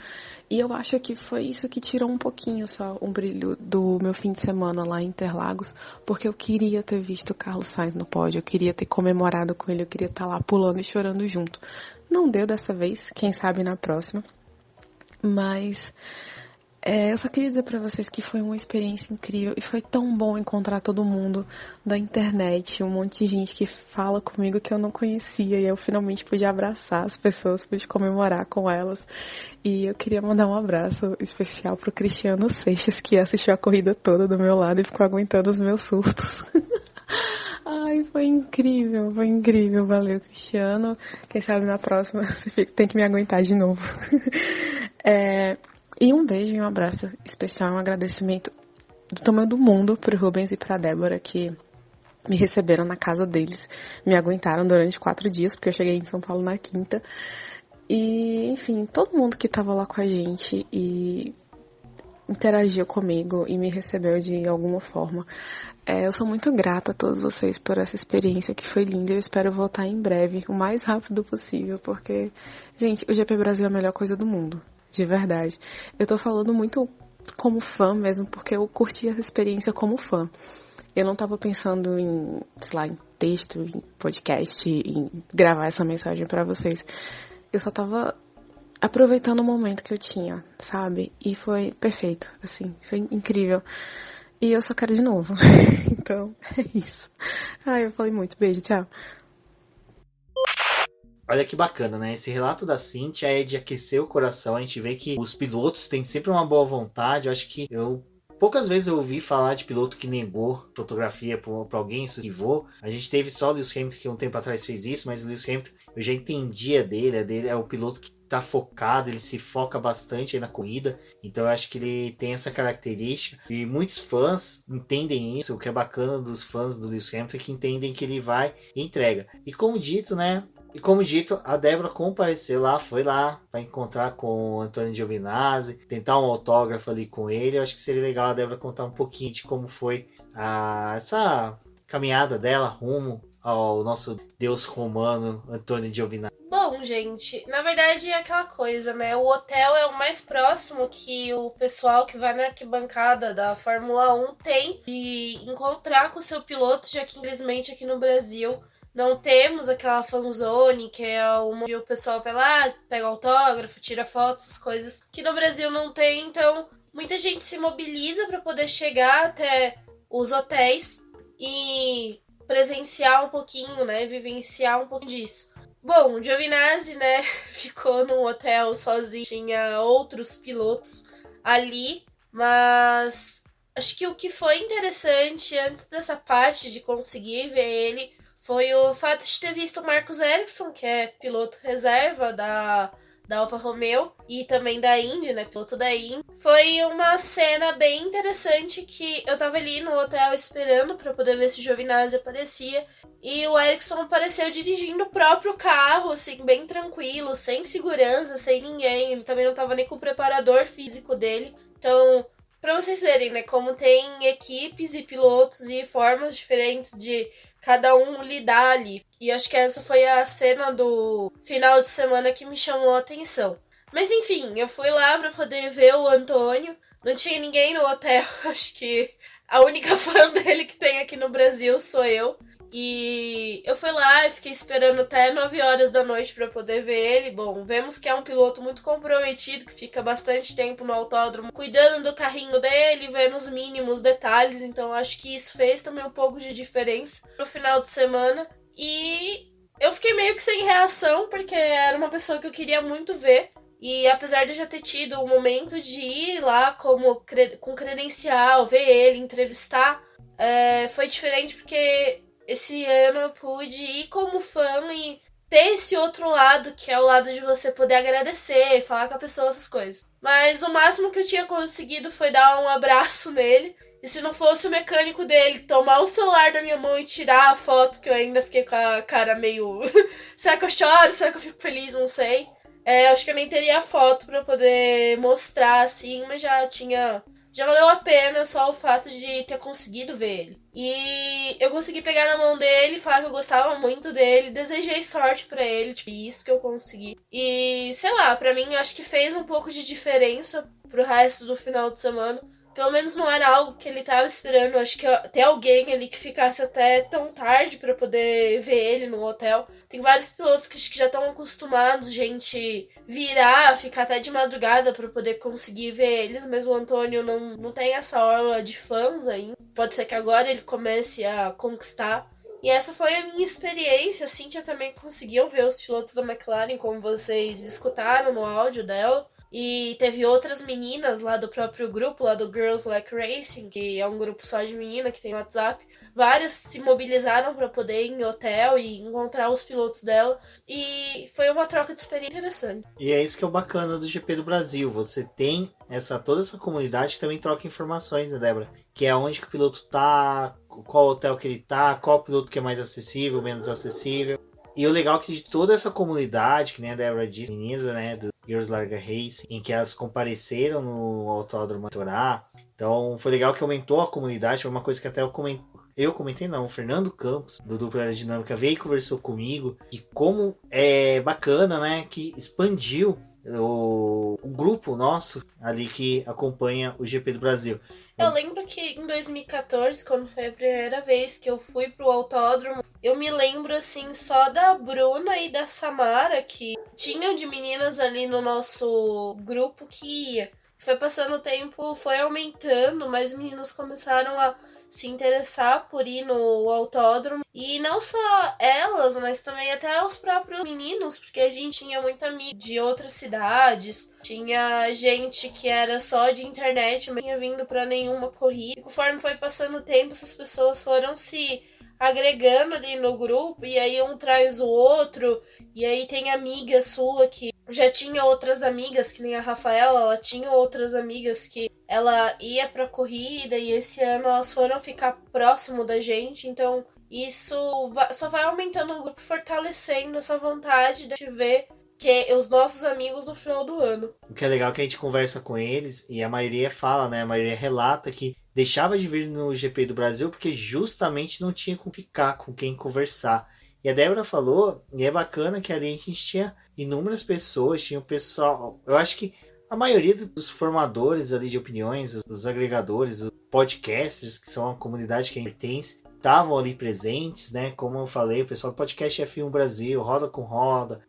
e eu acho que foi isso que tirou um pouquinho só um brilho do meu fim de semana lá em Interlagos, porque eu queria ter visto o Carlos Sainz no pódio, eu queria ter comemorado com ele, eu queria estar lá pulando e chorando junto. Não deu dessa vez, quem sabe na próxima. Mas eu só queria dizer pra vocês que foi uma experiência incrível e foi tão bom encontrar todo mundo da internet, um monte de gente que fala comigo que eu não conhecia, e eu finalmente pude abraçar as pessoas, pude comemorar com elas. E eu queria mandar um abraço especial pro Cristiano Seixas, que assistiu a corrida toda do meu lado e ficou aguentando os meus surtos. Ai, foi incrível, valeu, Cristiano. Quem sabe na próxima você tem que me aguentar de novo. E um beijo e um abraço especial, um agradecimento do tamanho do mundo pro Rubens e pra Débora, que me receberam na casa deles, me aguentaram durante 4 dias, porque eu cheguei em São Paulo na quinta. E, enfim, todo mundo que tava lá com a gente, e interagiu comigo e me recebeu de alguma forma. Eu sou muito grata a todos vocês por essa experiência que foi linda. Eu espero voltar em breve, o mais rápido possível, porque, gente, o GP Brasil é a melhor coisa do mundo, de verdade. Eu tô falando muito como fã mesmo, porque eu curti essa experiência como fã. Eu não tava pensando em, sei lá, em texto, em podcast, em gravar essa mensagem pra vocês. Eu só tava aproveitando o momento que eu tinha, sabe? E foi perfeito, assim, foi incrível. E eu só quero de novo. Então, é isso. Ai, eu falei muito. Beijo, tchau. Olha que bacana, né? Esse relato da Cíntia é de aquecer o coração. A gente vê que os pilotos têm sempre uma boa vontade. Eu acho que poucas vezes eu ouvi falar de piloto que negou fotografia pra alguém, esquivou. A gente teve só o Lewis Hamilton que um tempo atrás fez isso, mas o Lewis Hamilton eu já entendia dele é o piloto que tá focado, ele se foca bastante aí na corrida, então eu acho que ele tem essa característica e muitos fãs entendem isso. O que é bacana dos fãs do Lewis Hamilton é que entendem que ele vai e entrega. E como dito, a Débora compareceu lá, foi lá para encontrar com o Antônio Giovinazzi, tentar um autógrafo ali com ele. Eu acho que seria legal a Débora contar um pouquinho de como foi essa caminhada dela rumo ao nosso deus romano Antônio Giovinazzi. Bom, gente, na verdade é aquela coisa, né? O hotel é o mais próximo que o pessoal que vai na arquibancada da Fórmula 1 tem de encontrar com o seu piloto, já que infelizmente aqui no Brasil não temos aquela fanzone, que é onde o pessoal vai lá, pega autógrafo, tira fotos, coisas que no Brasil não tem. Então, muita gente se mobiliza para poder chegar até os hotéis e presenciar um pouquinho, né? Vivenciar um pouco disso. Bom, o Giovinazzi, né, ficou num hotel sozinho, tinha outros pilotos ali, mas acho que o que foi interessante antes dessa parte de conseguir ver ele foi o fato de ter visto o Marcus Ericsson, que é piloto reserva da Alfa Romeo e também da Indy, né, piloto da Indy. Foi uma cena bem interessante que eu tava ali no hotel esperando pra poder ver se o Giovinazzi aparecia e o Ericsson apareceu dirigindo o próprio carro, assim, bem tranquilo, sem segurança, sem ninguém. Ele também não tava nem com o preparador físico dele. Então, pra vocês verem, né, como tem equipes e pilotos e formas diferentes de cada um lidar ali. E acho que essa foi a cena do final de semana que me chamou a atenção. Mas enfim, eu fui lá pra poder ver o Antônio. Não tinha ninguém no hotel. Acho que a única fã dele que tem aqui no Brasil sou eu. E eu fui lá e fiquei esperando até 9 horas da noite pra poder ver ele. Bom, vemos que é um piloto muito comprometido, que fica bastante tempo no autódromo, cuidando do carrinho dele, vendo os mínimos detalhes. Então acho que isso fez também um pouco de diferença pro final de semana. E eu fiquei meio que sem reação, porque era uma pessoa que eu queria muito ver. E apesar de eu já ter tido o momento de ir lá com credencial, ver ele, entrevistar, foi diferente porque esse ano eu pude ir como fã e ter esse outro lado, que é o lado de você poder agradecer, falar com a pessoa, essas coisas. Mas o máximo que eu tinha conseguido foi dar um abraço nele. E se não fosse o mecânico dele tomar o celular da minha mão e tirar a foto, que eu ainda fiquei com a cara meio... será que eu choro? Será que eu fico feliz? Não sei. Acho que eu nem teria a foto pra poder mostrar, assim, mas já valeu a pena só o fato de ter conseguido ver ele. E eu consegui pegar na mão dele, falar que eu gostava muito dele, desejei sorte pra ele, tipo, isso que eu consegui. E, sei lá, pra mim acho que fez um pouco de diferença pro resto do final de semana. Pelo menos não era algo que ele tava esperando. Acho que ter alguém ali que ficasse até tão tarde pra poder ver ele no hotel. Tem vários pilotos que acho que já estão acostumados, gente, virar, ficar até de madrugada pra poder conseguir ver eles. Mas o Antônio não tem essa orla de fãs ainda. Pode ser que agora ele comece a conquistar. E essa foi a minha experiência. A Cíntia também conseguiu ver os pilotos da McLaren, como vocês escutaram no áudio dela. E teve outras meninas lá do próprio grupo, lá do Girls Like Racing, que é um grupo só de menina que tem WhatsApp. Várias se mobilizaram para poder ir em hotel e encontrar os pilotos dela. E foi uma troca de experiência interessante. E é isso que é o bacana do GP do Brasil. Você tem toda essa comunidade que também troca informações, né, Débora? Que é onde que o piloto tá, qual hotel que ele tá, qual piloto que é mais acessível, menos acessível. E o legal é que de toda essa comunidade, que nem a Débora disse, meninas, né, Girls Larga Race, em que elas compareceram no Autódromo Torá. Então foi legal que aumentou a comunidade, foi uma coisa que até eu comentei não, o Fernando Campos, do Dupla Aerodinâmica, veio e conversou comigo, e como é bacana, né, que expandiu o grupo nosso ali que acompanha o GP do Brasil. Eu lembro que em 2014, quando foi a primeira vez que eu fui pro autódromo, eu me lembro assim só da Bruna e da Samara, que tinham de meninas ali no nosso grupo que ia. Foi passando o tempo, foi aumentando, mais meninos começaram a se interessar por ir no autódromo. E não só elas, mas também até os próprios meninos, porque a gente tinha muita amiga de outras cidades. Tinha gente que era só de internet, mas não tinha vindo pra nenhuma corrida. E conforme foi passando o tempo, essas pessoas foram se agregando ali no grupo, e aí um traz o outro, e aí tem amiga sua que já tinha outras amigas, que nem a Rafaela, ela tinha outras amigas que ela ia pra corrida, e esse ano elas foram ficar próximo da gente, então isso só vai aumentando o grupo, fortalecendo essa vontade de ver que os nossos amigos no final do ano. O que é legal é que a gente conversa com eles e a maioria fala, né? A maioria relata que deixava de vir no GP do Brasil porque justamente não tinha com ficar, com quem conversar. E a Débora falou, e é bacana que ali a gente tinha inúmeras pessoas, tinha o pessoal, eu acho que a maioria dos formadores ali de opiniões, os agregadores, os podcasters, que são a comunidade que a gente pertence, estavam ali presentes, né? Como eu falei, o pessoal do podcast F1 Brasil, Roda com Roda,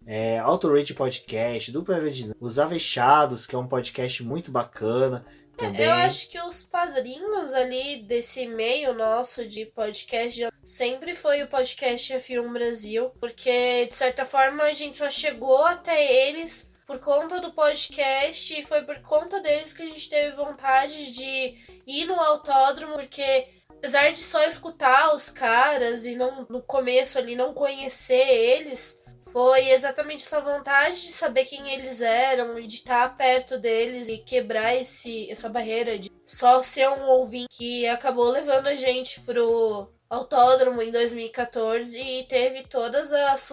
Autorate Podcast, Dupla Aerodinâmica, Os Avechados, que é um podcast muito bacana. Também. Eu acho que os padrinhos ali desse meio nosso de podcast sempre foi o podcast F1 Brasil, porque de certa forma a gente só chegou até eles por conta do podcast, e foi por conta deles que a gente teve vontade de ir no autódromo, porque apesar de só escutar os caras e não, no começo ali não conhecer eles, foi exatamente essa vontade de saber quem eles eram e de estar perto deles e quebrar essa barreira de só ser um ouvinte, que acabou levando a gente pro autódromo em 2014 e teve todas as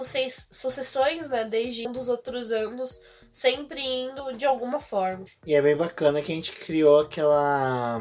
sucessões, né, desde um dos outros anos, sempre indo de alguma forma. E é bem bacana que a gente criou aquela,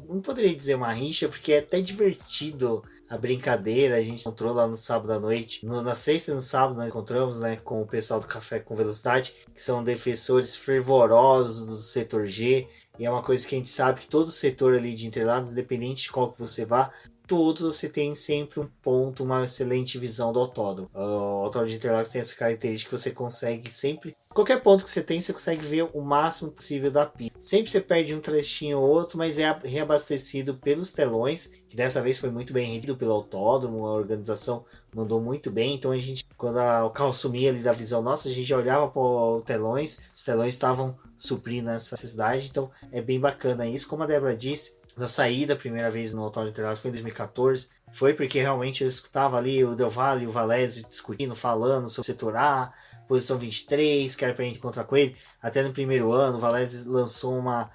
não poderia dizer uma rixa, porque é até divertido a brincadeira. A gente encontrou lá no sábado à noite, na sexta e no sábado nós encontramos, né, com o pessoal do Café com Velocidade, que são defensores fervorosos do setor G, e é uma coisa que a gente sabe que todo setor ali de Interlagos, independente de qual que você vá, todos você tem sempre um ponto, uma excelente visão do autódromo. O autódromo de Interlagos tem essa característica que você consegue sempre, qualquer ponto que você tem, você consegue ver o máximo possível da pista. Sempre você perde um trechinho ou outro, mas é reabastecido pelos telões, que dessa vez foi muito bem rendido pelo autódromo, a organização mandou muito bem. Então a gente, quando o carro sumia ali da visão nossa, a gente já olhava para os telões estavam suprindo essa necessidade, então é bem bacana isso. Como a Débora disse, na saída, a primeira vez no Autódromo Interlagos foi em 2014, foi porque realmente eu escutava ali o Del Valle e o Valese discutindo, falando sobre o setor A, posição 23, que era pra gente encontrar com ele. Até no primeiro ano, o Valese lançou uma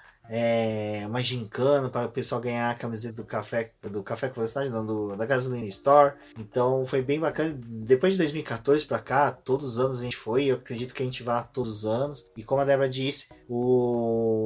gincana para o pessoal ganhar a camiseta do Café com Velocidade, não, da Gasolina Store. Então foi bem bacana. Depois de 2014 para cá, todos os anos a gente foi, eu acredito que a gente vá todos os anos. E como a Débora disse,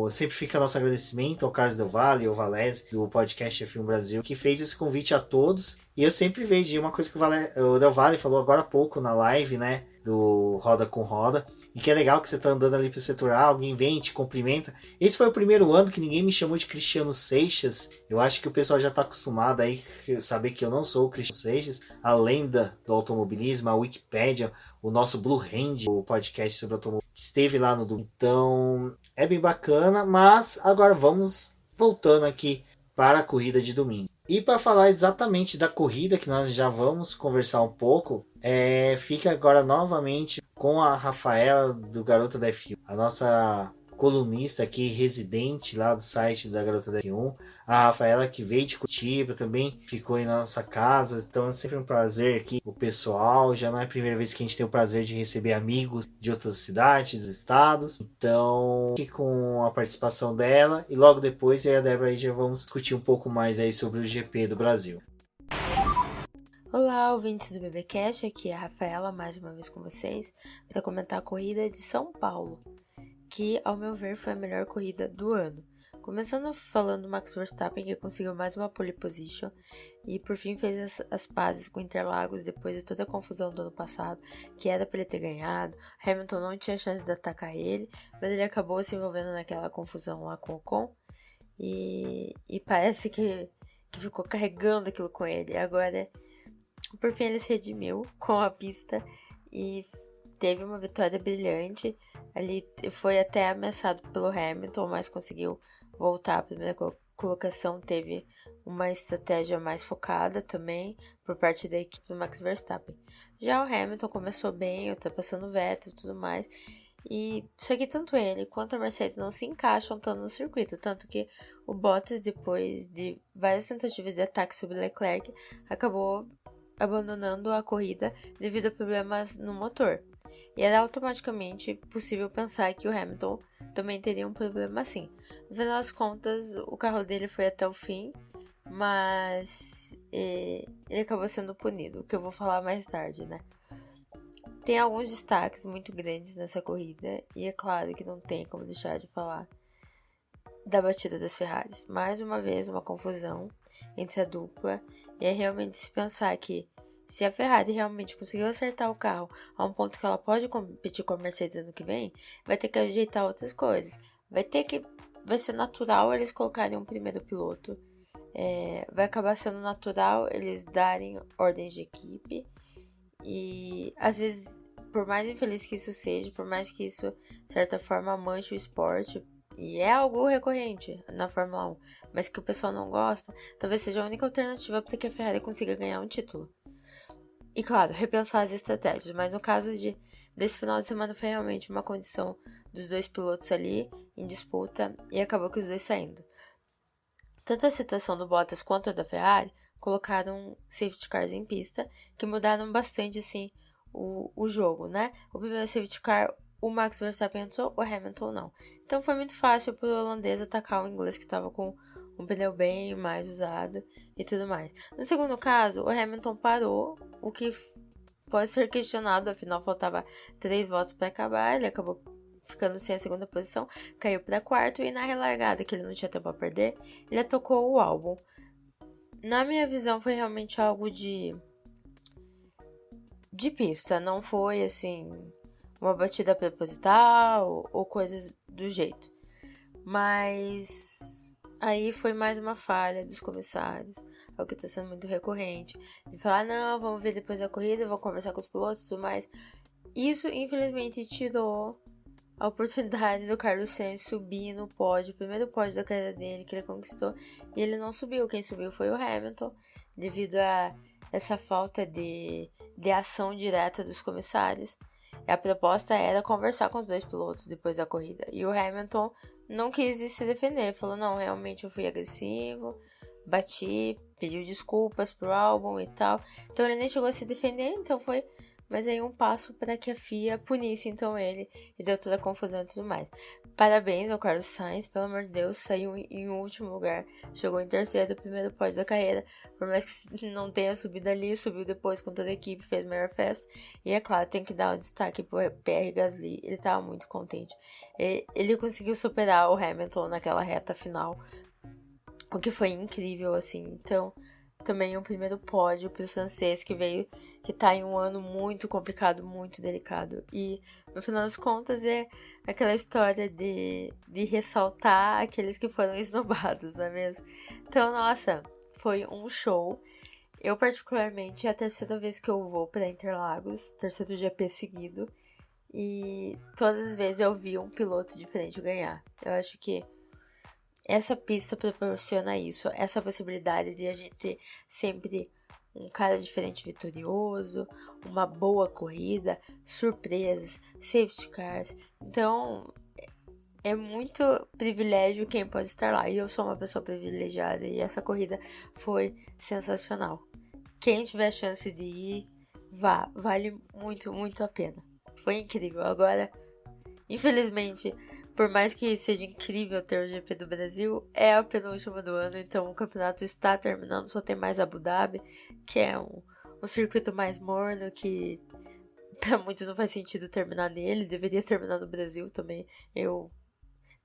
sempre fica nosso agradecimento ao Carlos Del Valle e ao Valese do podcast F1 Brasil, que fez esse convite a todos. E eu sempre vejo uma coisa que o Del Valle falou agora há pouco na live, né, do Roda com Roda, e que é legal que você tá andando ali pro setor A, alguém vem e te cumprimenta. Esse foi o primeiro ano que ninguém me chamou de Cristiano Seixas. Eu acho que o pessoal já tá acostumado aí saber que eu não sou o Cristiano Seixas, a lenda do automobilismo, a Wikipédia, o nosso Blue Hand, o podcast sobre automobilismo, que esteve lá no domingo. Então é bem bacana, mas agora vamos voltando aqui para a corrida de domingo. E para falar exatamente da corrida, que nós já vamos conversar um pouco, fica agora novamente com a Rafaela do Garota da F1, a nossa colunista aqui, residente lá do site da Garota da F1, a Rafaela que veio de Curitiba, também ficou em nossa casa, então é sempre um prazer aqui, o pessoal, já não é a primeira vez que a gente tem o prazer de receber amigos de outras cidades, dos estados, então aqui com a participação dela, e logo depois eu e a Débora aí já vamos discutir um pouco mais aí sobre o GP do Brasil. Olá, ouvintes do BBcast, aqui é a Rafaela, mais uma vez com vocês, para comentar a corrida de São Paulo, que, ao meu ver, foi a melhor corrida do ano. Começando falando do Max Verstappen, que conseguiu mais uma pole position e por fim fez as pazes com Interlagos depois de toda a confusão do ano passado, que era para ele ter ganhado. Hamilton não tinha chance de atacar ele, mas ele acabou se envolvendo naquela confusão lá com o Ocon e parece que ficou carregando aquilo com ele. Agora, por fim, ele se redimiu com a pista e teve uma vitória brilhante. Ali foi até ameaçado pelo Hamilton, mas conseguiu voltar à primeira colocação. Teve uma estratégia mais focada também por parte da equipe do Max Verstappen. Já o Hamilton começou bem, ultrapassando o Vettel e tudo mais. Só que tanto ele quanto a Mercedes não se encaixam tanto no circuito. Tanto que o Bottas, depois de várias tentativas de ataque sobre Leclerc, acabou abandonando a corrida devido a problemas no motor. E era automaticamente possível pensar que o Hamilton também teria um problema assim. No final das contas, o carro dele foi até o fim, mas ele acabou sendo punido, o que eu vou falar mais tarde, né? Tem alguns destaques muito grandes nessa corrida, e é claro que não tem como deixar de falar da batida das Ferraris. Mais uma vez, uma confusão entre a dupla, e é realmente se pensar que se a Ferrari realmente conseguiu acertar o carro a um ponto que ela pode competir com a Mercedes ano que vem, vai ter que ajeitar outras coisas. Vai ser natural eles colocarem um primeiro piloto. Vai acabar sendo natural eles darem ordens de equipe. E às vezes, por mais infeliz que isso seja, por mais que isso, de certa forma, manche o esporte, e é algo recorrente na Fórmula 1, mas que o pessoal não gosta, talvez seja a única alternativa para que a Ferrari consiga ganhar um título. E claro, repensar as estratégias, mas no caso desse final de semana foi realmente uma condição dos dois pilotos ali em disputa e acabou que os dois saindo. Tanto a situação do Bottas quanto a da Ferrari colocaram safety cars em pista que mudaram bastante assim o jogo, né? O primeiro safety car, o Max Verstappen entrou, o Hamilton não. Então foi muito fácil para o holandês atacar o inglês que estava com um pneu bem mais usado e tudo mais. No segundo caso, o Hamilton parou, o que pode ser questionado, afinal faltava 3 voltas para acabar, ele acabou ficando sem a segunda posição, caiu para quarto e na relargada, que ele não tinha tempo a perder, ele tocou o álbum. Na minha visão foi realmente algo de pista, não foi assim uma batida proposital ou coisas do jeito. Mas aí foi mais uma falha dos comissários, é o que está sendo muito recorrente, de falar, não, vamos ver depois da corrida, vamos conversar com os pilotos e tudo mais. Isso, infelizmente, tirou a oportunidade do Carlos Sainz subir no pódio, o primeiro pódio da carreira dele, que ele conquistou, e ele não subiu. Quem subiu foi o Hamilton, devido a essa falta de ação direta dos comissários. E a proposta era conversar com os dois pilotos depois da corrida, e o Hamilton não quis se defender, falou, não, realmente eu fui agressivo, bati, pediu desculpas pro álbum e tal. Então ele nem chegou a se defender, então foi mas aí um passo para que a FIA punisse então ele e deu toda a confusão e tudo mais. Parabéns ao Carlos Sainz, pelo amor de Deus, saiu em último lugar, chegou em terceiro, primeiro pódio da carreira, por mais que não tenha subido ali, subiu depois com toda a equipe, fez a maior festa, e é claro, tem que dar um destaque pro Pierre Gasly, ele estava muito contente, ele conseguiu superar o Hamilton naquela reta final, o que foi incrível, assim, então também o primeiro pódio pro francês que tá em um ano muito complicado, muito delicado. E no final das contas é aquela história de ressaltar aqueles que foram esnobados, não é mesmo? Então, nossa, foi um show. Eu particularmente é a terceira vez que eu vou para Interlagos, terceiro GP seguido. E todas as vezes eu vi um piloto diferente ganhar. Eu acho que essa pista proporciona isso, essa possibilidade de a gente ter sempre um cara diferente vitorioso, uma boa corrida, surpresas, safety cars. Então, é muito privilégio quem pode estar lá. E eu sou uma pessoa privilegiada e essa corrida foi sensacional. Quem tiver a chance de ir, vá. Vale muito, muito a pena. Foi incrível. Agora, infelizmente, por mais que seja incrível ter o GP do Brasil, é a penúltima do ano, então o campeonato está terminando, só tem mais Abu Dhabi, que é um circuito mais morno que pra muitos não faz sentido terminar nele, deveria terminar no Brasil também. Eu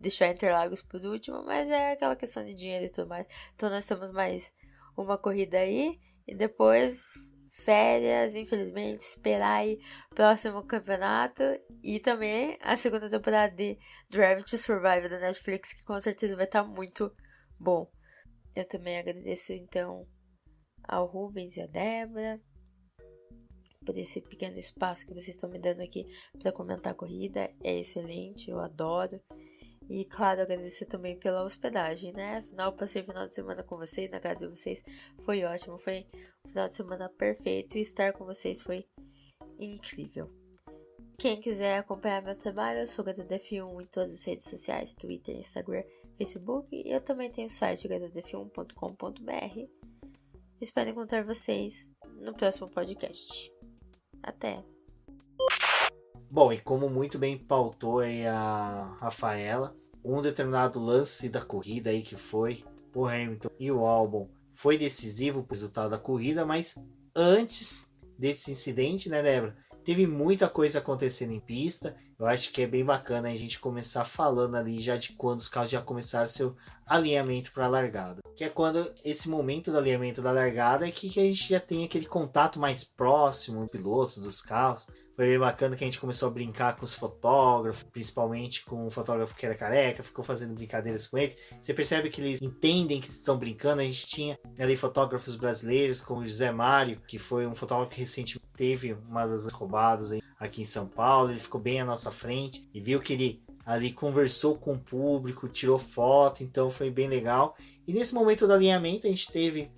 deixar Interlagos por último, mas é aquela questão de dinheiro e tudo mais. Então nós temos mais uma corrida aí e depois férias, infelizmente, esperar aí próximo campeonato e também a segunda temporada de Drive to Survive da Netflix, que com certeza vai estar muito bom. Eu também agradeço então ao Rubens e à Débora por esse pequeno espaço que vocês estão me dando aqui para comentar a corrida. É excelente, eu adoro. E claro, agradecer também pela hospedagem, né? Afinal, passei o final de semana com vocês, na casa de vocês. Foi ótimo, foi um final de semana perfeito. E estar com vocês foi incrível. Quem quiser acompanhar meu trabalho, eu sou GarotaF1 em todas as redes sociais, Twitter, Instagram, Facebook. E eu também tenho o site garotaf1.com.br. Espero encontrar vocês no próximo podcast. Até! Bom, e como muito bem pautou aí a Rafaela, um determinado lance da corrida aí que foi o Hamilton e o Albon foi decisivo para o resultado da corrida, mas antes desse incidente, né, Débora, teve muita coisa acontecendo em pista. Eu acho que é bem bacana a gente começar falando ali já de quando os carros já começaram seu alinhamento para a largada. Que é quando esse momento do alinhamento da largada é que a gente já tem aquele contato mais próximo do piloto, dos carros. Foi bem bacana que a gente começou a brincar com os fotógrafos, principalmente com um fotógrafo que era careca, ficou fazendo brincadeiras com eles. Você percebe que eles entendem que estão brincando. A gente tinha ali fotógrafos brasileiros, como o José Mário, que foi um fotógrafo que recentemente teve uma das roubadas aqui em São Paulo. Ele ficou bem à nossa frente e viu que ele ali conversou com o público, tirou foto, então foi bem legal. E nesse momento do alinhamento a gente teve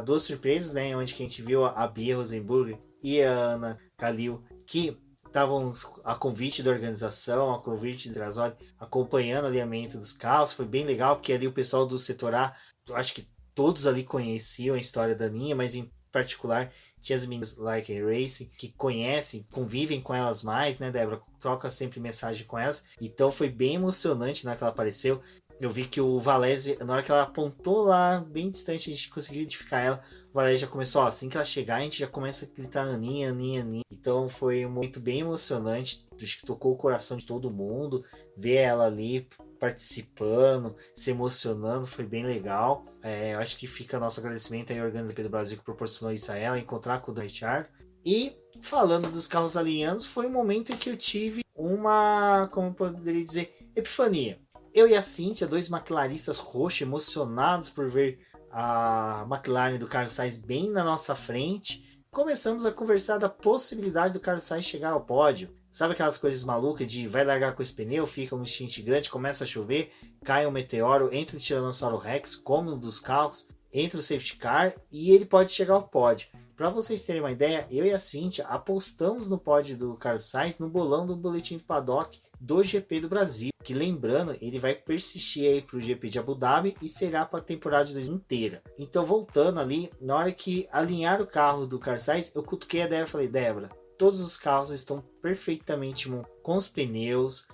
duas surpresas, né? Onde que a gente viu a Bia Rosenburg e a Ana Kalil, que estavam a convite da organização, a convite do Trasoli, acompanhando o alinhamento dos carros. Foi bem legal, porque ali o pessoal do setor A, eu acho que todos ali conheciam a história da Aninha, mas em particular tinha as meninas Like a Racing, que conhecem, convivem com elas mais, né, Débora? Troca sempre mensagem com elas. Então foi bem emocionante na hora que ela apareceu. Eu vi que o Valese, na hora que ela apontou lá, bem distante, a gente conseguiu identificar ela. O Valese já começou, assim que ela chegar, a gente já começa a gritar Aninha, Aninha, Aninha. Então foi um momento bem emocionante, acho que tocou o coração de todo mundo. Ver ela ali participando, se emocionando, foi bem legal. Eu acho que fica nosso agradecimento aí ao Organização do Brasil que proporcionou isso a ela, encontrar com o Richard. E falando dos carros alinhados, foi um momento em que eu tive uma, como eu poderia dizer, epifania. Eu e a Cíntia, dois McLaristas roxos, emocionados por ver a McLaren do Carlos Sainz bem na nossa frente, começamos a conversar da possibilidade do Carlos Sainz chegar ao pódio. Sabe aquelas coisas malucas de vai largar com esse pneu, fica um stint grande, começa a chover, cai um meteoro, entra um Tiranossauro Rex, come um dos carros, entra o safety car e ele pode chegar ao pódio. Para vocês terem uma ideia, eu e a Cíntia apostamos no pódio do Carlos Sainz no bolão do Boletim do Paddock do GP do Brasil, que lembrando, ele vai persistir aí para o GP de Abu Dhabi e será para a temporada de 2020 inteira. Então voltando ali, na hora que alinhar o carro do Carlos Sainz, eu cutuquei a Débora e falei, Débora, todos os carros estão perfeitamente com os pneus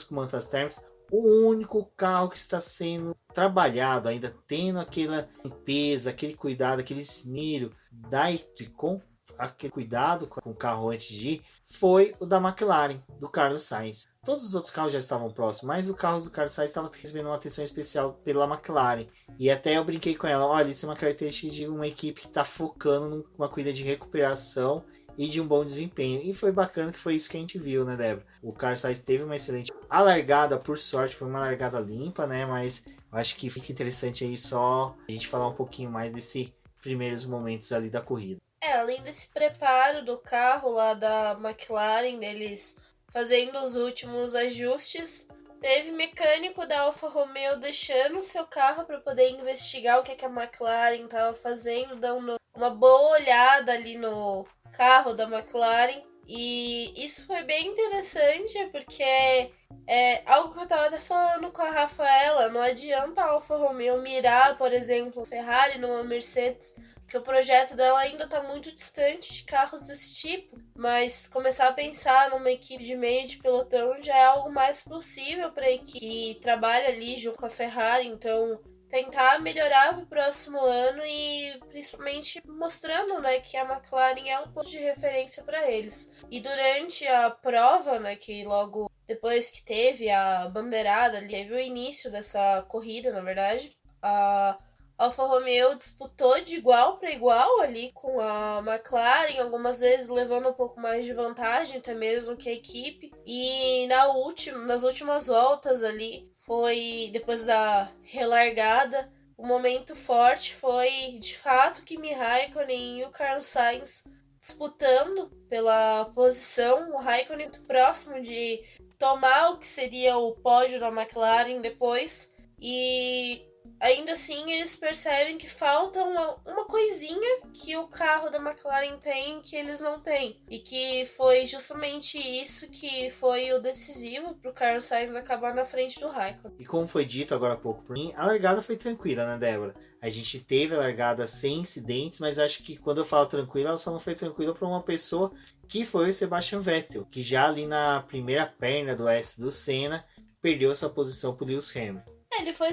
com mantas térmicas. O único carro que está sendo trabalhado, ainda tendo aquela limpeza, aquele cuidado, aquele esmero da equipe, com aquele cuidado com o carro antes de ir, foi o da McLaren, do Carlos Sainz. Todos os outros carros já estavam próximos, mas o carro do Carlos Sainz estava recebendo uma atenção especial pela McLaren. E até eu brinquei com ela, olha, isso é uma característica de uma equipe que está focando numa corrida de recuperação e de um bom desempenho. E foi bacana que foi isso que a gente viu, né, Débora? O Carlos Sainz teve uma excelente... A largada, por sorte, foi uma largada limpa, né? Mas eu acho que fica interessante aí só a gente falar um pouquinho mais desses primeiros momentos ali da corrida. Além desse preparo do carro lá da McLaren, deles fazendo os últimos ajustes, teve mecânico da Alfa Romeo deixando seu carro para poder investigar o que a McLaren estava fazendo, dando uma boa olhada ali no carro da McLaren. E isso foi bem interessante, porque é algo que eu estava até falando com a Rafaela. Não adianta a Alfa Romeo mirar, por exemplo, Ferrari numa Mercedes, porque o projeto dela ainda está muito distante de carros desse tipo. Mas começar a pensar numa equipe de meio de pelotão já é algo mais possível para a equipe que trabalha ali junto com a Ferrari. Então tentar melhorar pro próximo ano e principalmente mostrando, né, que a McLaren é um ponto de referência para eles. E durante a prova, né, que logo depois que teve a bandeirada, teve o início dessa corrida, na verdade, a Alfa Romeo disputou de igual para igual ali com a McLaren, algumas vezes levando um pouco mais de vantagem até mesmo que a equipe. E nas últimas voltas ali, foi depois da relargada, o momento forte foi de fato Kimi Raikkonen e o Carlos Sainz disputando pela posição, o Raikkonen muito próximo de tomar o que seria o pódio da McLaren depois. E ainda assim, eles percebem que falta uma coisinha que o carro da McLaren tem que eles não têm. E que foi justamente isso que foi o decisivo para o Carlos Sainz acabar na frente do Raikkonen. E como foi dito agora há pouco por mim, a largada foi tranquila, né, Débora? A gente teve a largada sem incidentes, mas acho que quando eu falo tranquila, ela só não foi tranquila para uma pessoa que foi o Sebastian Vettel, que já ali na primeira perna do S do Senna, perdeu essa posição para o Lewis Hamilton. Ele foi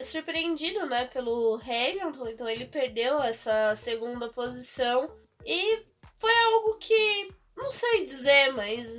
surpreendido, né, pelo Hamilton, então ele perdeu essa segunda posição e foi algo que não sei dizer, mas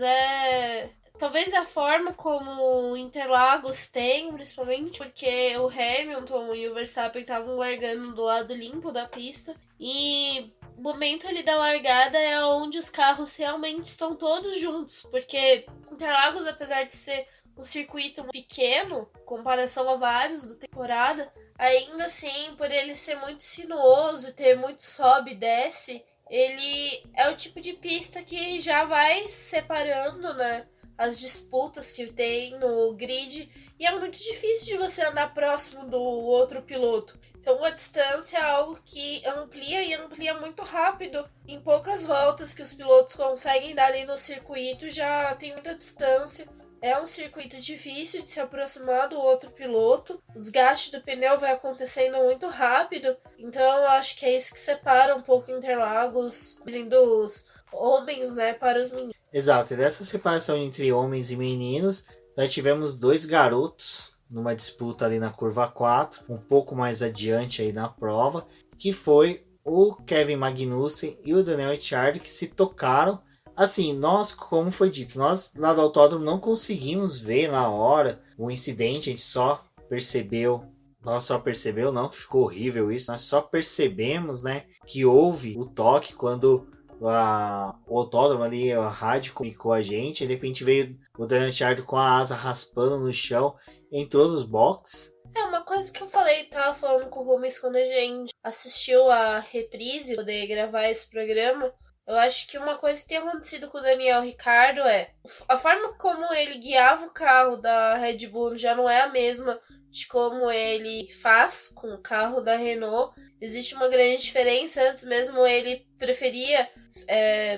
talvez a forma como o Interlagos tem, principalmente porque o Hamilton e o Verstappen estavam largando do lado limpo da pista e o momento ali da largada é onde os carros realmente estão todos juntos, porque Interlagos, apesar de ser um circuito pequeno, em comparação a vários da temporada, ainda assim, por ele ser muito sinuoso, ter muito sobe e desce, ele é o tipo de pista que já vai separando, né, as disputas que tem no grid, e é muito difícil de você andar próximo do outro piloto. Então a distância é algo que amplia e amplia muito rápido. Em poucas voltas que os pilotos conseguem dar ali no circuito, já tem muita distância. É um circuito difícil de se aproximar do outro piloto. O desgaste do pneu vai acontecendo muito rápido. Então eu acho que é isso que separa um pouco Interlagos dos homens, né, para os meninos. Exato, e dessa separação entre homens e meninos, nós tivemos dois garotos numa disputa ali na curva 4, um pouco mais adiante aí na prova, que foi o Kevin Magnussen e o Daniel Ricciardo, que se tocaram. Assim, nós, como foi dito, nós lá do autódromo não conseguimos ver na hora o incidente, a gente só percebeu, não, que ficou horrível isso, nós só percebemos, né, que houve o toque quando o autódromo ali, a rádio comunicou a gente, e de repente veio o Daniel Ricciardo com a asa raspando no chão, entrou nos boxes. É uma coisa que eu tava falando com o Rubens quando a gente assistiu a reprise, poder gravar esse programa. Eu acho que uma coisa que tem acontecido com o Daniel Ricciardo é a forma como ele guiava o carro da Red Bull já não é a mesma de como ele faz com o carro da Renault. Existe uma grande diferença. Antes mesmo ele preferia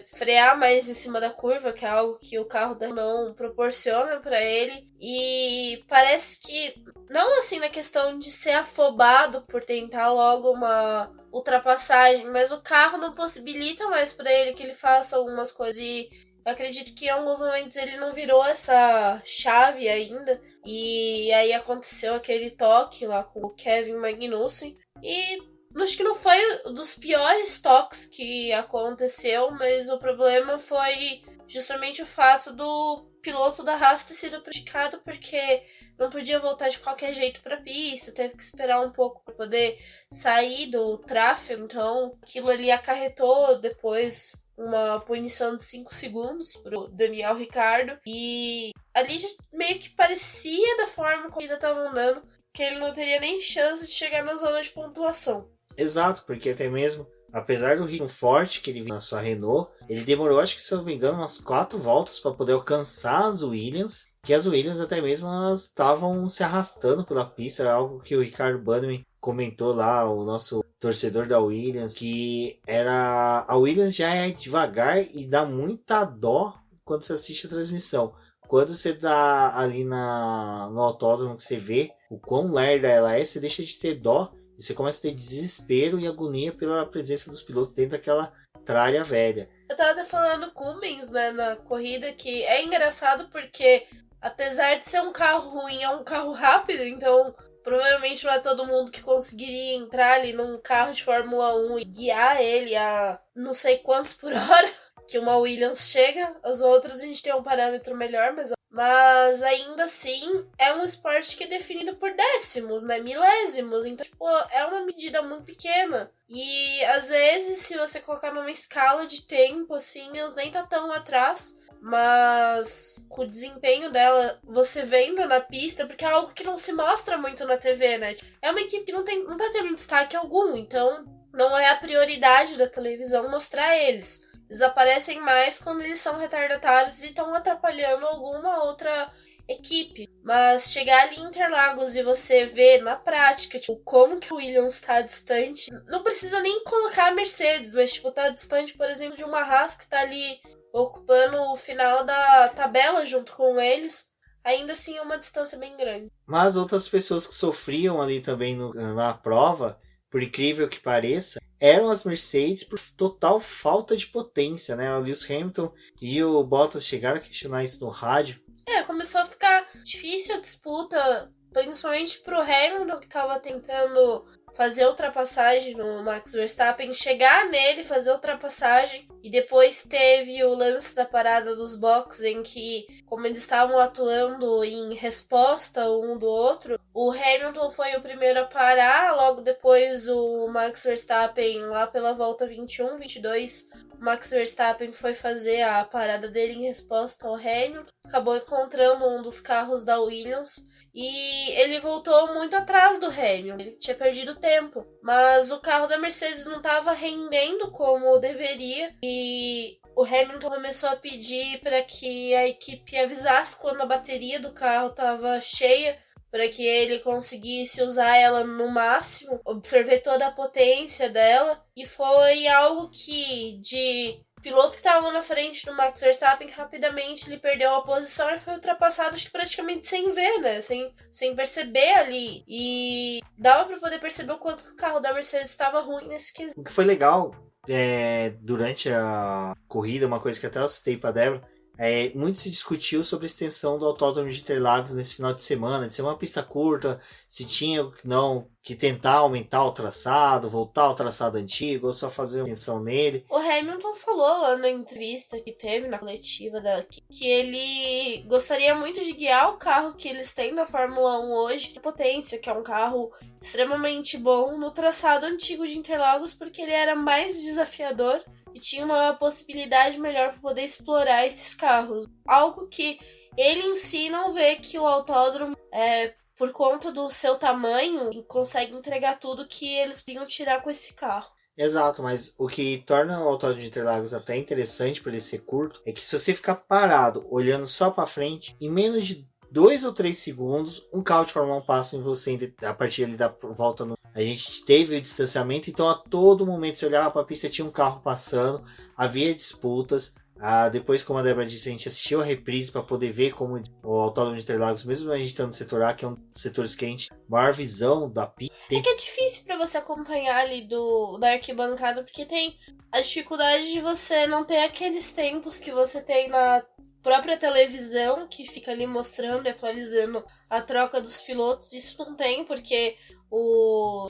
frear mais em cima da curva, que é algo que o carro da Renault proporciona para ele. E parece que, não assim na questão de ser afobado por tentar logo uma ultrapassagem, mas o carro não possibilita mais para ele que ele faça algumas coisas. E eu acredito que em alguns momentos ele não virou essa chave ainda. E aí aconteceu aquele toque lá com o Kevin Magnussen. E acho que não foi um dos piores toques que aconteceu, mas o problema foi justamente o fato do piloto da Haas ter sido prejudicado, porque não podia voltar de qualquer jeito para a pista, teve que esperar um pouco para poder sair do tráfego, então aquilo ali acarretou depois uma punição de 5 segundos pro Daniel Ricciardo, e ali já meio que parecia, da forma como a corrida estava andando, que ele não teria nem chance de chegar na zona de pontuação. Exato, porque até mesmo, apesar do ritmo forte que ele vinha na sua Renault, ele demorou, acho que se eu não me engano, umas 4 voltas para poder alcançar as Williams, que as Williams até mesmo elas estavam se arrastando pela pista, era algo que o Ricardo Bannerman comentou lá, o nosso torcedor da Williams, que a Williams já é devagar e dá muita dó quando você assiste a transmissão. Quando você dá ali no autódromo que você vê o quão lerda ela é, você deixa de ter dó e você começa a ter desespero e agonia pela presença dos pilotos dentro daquela tralha velha. Eu tava até falando com o Rubens, né, na corrida, que é engraçado porque, apesar de ser um carro ruim, é um carro rápido, então provavelmente não é todo mundo que conseguiria entrar ali num carro de Fórmula 1 e guiar ele a não sei quantos por hora que uma Williams chega. As outras a gente tem um parâmetro melhor, mas ainda assim é um esporte que é definido por décimos, né? Milésimos. Então, tipo, é uma medida muito pequena. E às vezes, se você colocar numa escala de tempo, assim, Williams nem tá tão atrás. Mas com o desempenho dela, você vendo na pista, porque é algo que não se mostra muito na TV, né? É uma equipe que não tá tendo destaque algum, então não é a prioridade da televisão mostrar eles. Eles aparecem mais quando eles são retardatários e estão atrapalhando alguma outra equipe. Mas chegar ali em Interlagos e você ver na prática, tipo, como que o Williams tá distante, não precisa nem colocar a Mercedes, mas tipo, tá distante, por exemplo, de uma Haas que tá ali ocupando o final da tabela junto com eles, ainda assim é uma distância bem grande. Mas outras pessoas que sofriam ali também na prova, por incrível que pareça, eram as Mercedes por total falta de potência, né? O Lewis Hamilton e o Bottas chegaram a questionar isso no rádio. Começou a ficar difícil a disputa, principalmente pro Hamilton, que tava tentando fazer ultrapassagem no Max Verstappen, chegar nele, fazer ultrapassagem, e depois teve o lance da parada dos boxes, em que, como eles estavam atuando em resposta um do outro, o Hamilton foi o primeiro a parar, logo depois o Max Verstappen, lá pela volta 21, 22, Max Verstappen foi fazer a parada dele em resposta ao Hamilton, acabou encontrando um dos carros da Williams, e ele voltou muito atrás do Hamilton, ele tinha perdido tempo. Mas o carro da Mercedes não estava rendendo como deveria. E o Hamilton começou a pedir para que a equipe avisasse quando a bateria do carro estava cheia, para que ele conseguisse usar ela no máximo, absorver toda a potência dela. E foi algo que piloto que estava na frente do Max Verstappen, que rapidamente ele perdeu a posição e foi ultrapassado, acho que praticamente sem ver, né? Sem perceber ali. E dava para poder perceber o quanto que o carro da Mercedes estava ruim nesse quesito. O que foi legal durante a corrida, uma coisa que até eu citei para Débora, muito se discutiu sobre a extensão do Autódromo de Interlagos nesse final de semana, de ser uma pista curta, se tinha que tentar aumentar o traçado, voltar ao traçado antigo, ou só fazer uma extensão nele. O Hamilton falou lá na entrevista que teve na coletiva que ele gostaria muito de guiar o carro que eles têm na Fórmula 1 hoje, que é potência, que é um carro extremamente bom, no traçado antigo de Interlagos, porque ele era mais desafiador e tinha uma possibilidade melhor para poder explorar esses carros. Algo que ele em si não vê que o autódromo, por conta do seu tamanho, consegue entregar tudo que eles podiam tirar com esse carro. Exato, mas o que torna o Autódromo de Interlagos até interessante por ele ser curto é que se você ficar parado olhando só para frente, em menos de 2 ou 3 segundos, um carro de Fórmula 1 passa em você a partir ali da volta. A gente teve o distanciamento, então a todo momento você olhava para a pista, tinha um carro passando, havia disputas. Depois, como a Débora disse, a gente assistiu a reprise para poder ver como o Autódromo de Interlagos, mesmo a gente estando no setor A, que é um dos setores que a gente tem maior visão da pista. É que é difícil para você acompanhar ali da arquibancada, porque tem a dificuldade de você não ter aqueles tempos que você tem na própria televisão, que fica ali mostrando e atualizando a troca dos pilotos. Isso não tem, porque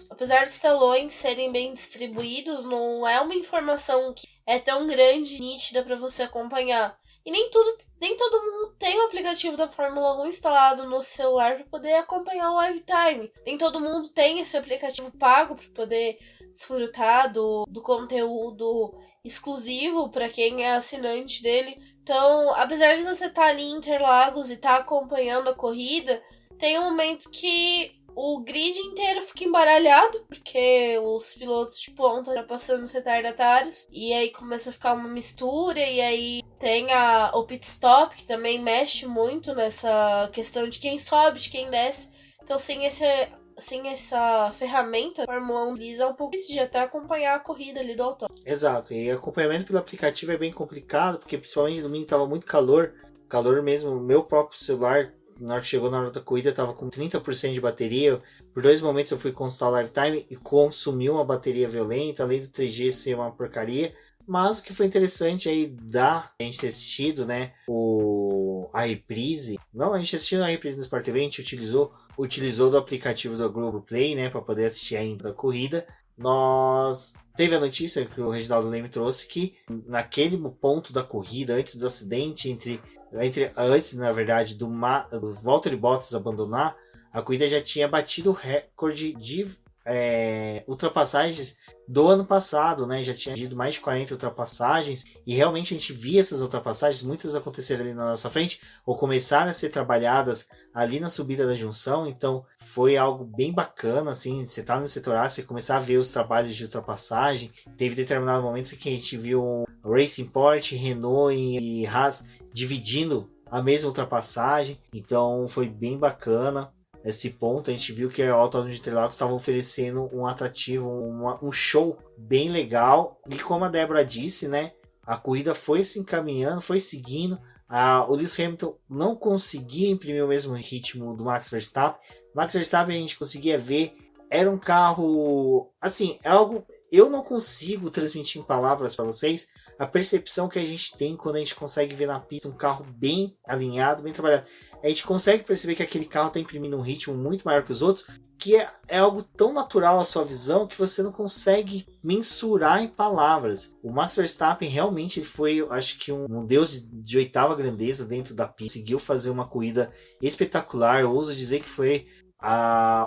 apesar dos telões serem bem distribuídos, não é uma informação que é tão grande e nítida para você acompanhar. E nem todo mundo tem o aplicativo da Fórmula 1 instalado no celular para poder acompanhar o live time. Nem todo mundo tem esse aplicativo pago para poder desfrutar do conteúdo exclusivo para quem é assinante dele. Então, apesar de você estar ali em Interlagos e estar acompanhando a corrida, tem um momento que o grid inteiro fica embaralhado, porque os pilotos de ponta já passando os retardatários, e aí começa a ficar uma mistura, e aí tem o pit stop, que também mexe muito nessa questão de quem sobe, de quem desce. Então, sem essa ferramenta, a Fórmula 1 é um pouco difícil de até acompanhar a corrida ali do autódromo. Exato, e acompanhamento pelo aplicativo é bem complicado, porque principalmente domingo estava muito calor mesmo, o meu próprio celular, na hora que chegou na hora da corrida, estava com 30% de bateria. Por 2 momentos eu fui consultar o live time e consumiu uma bateria violenta, além do 3G ser uma porcaria. Mas o que foi interessante aí a gente ter assistido, né, a reprise. Não, a gente assistiu a reprise no Sport TV, a gente utilizou utilizou do aplicativo do Globoplay, né, para poder assistir ainda a corrida, nós teve a notícia que o Reginaldo Leme trouxe que naquele ponto da corrida, antes do acidente, antes, na verdade, do Valtteri Bottas abandonar, a corrida já tinha batido o recorde de ultrapassagens do ano passado, né? Já tinha tido mais de 40 ultrapassagens e realmente a gente via essas ultrapassagens, muitas aconteceram ali na nossa frente ou começaram a ser trabalhadas ali na subida da junção, então foi algo bem bacana, assim, você tá no setor A, você começar a ver os trabalhos de ultrapassagem. Teve determinados momentos que a gente viu Racing Point, Renault e Haas dividindo a mesma ultrapassagem, então foi bem bacana. Esse ponto, a gente viu que a Autódromo de Interlagos estava oferecendo um atrativo, um show bem legal. E como a Débora disse, né, a corrida foi se encaminhando, foi seguindo. O Lewis Hamilton não conseguia imprimir o mesmo ritmo do Max Verstappen. Max Verstappen a gente conseguia ver, era um carro, assim, é algo, eu não consigo transmitir em palavras para vocês a percepção que a gente tem quando a gente consegue ver na pista um carro bem alinhado, bem trabalhado. A gente consegue perceber que aquele carro está imprimindo um ritmo muito maior que os outros, que é algo tão natural à sua visão que você não consegue mensurar em palavras. O Max Verstappen realmente foi, acho que um deus de oitava grandeza dentro da pista, conseguiu fazer uma corrida espetacular. Eu ouso dizer que foi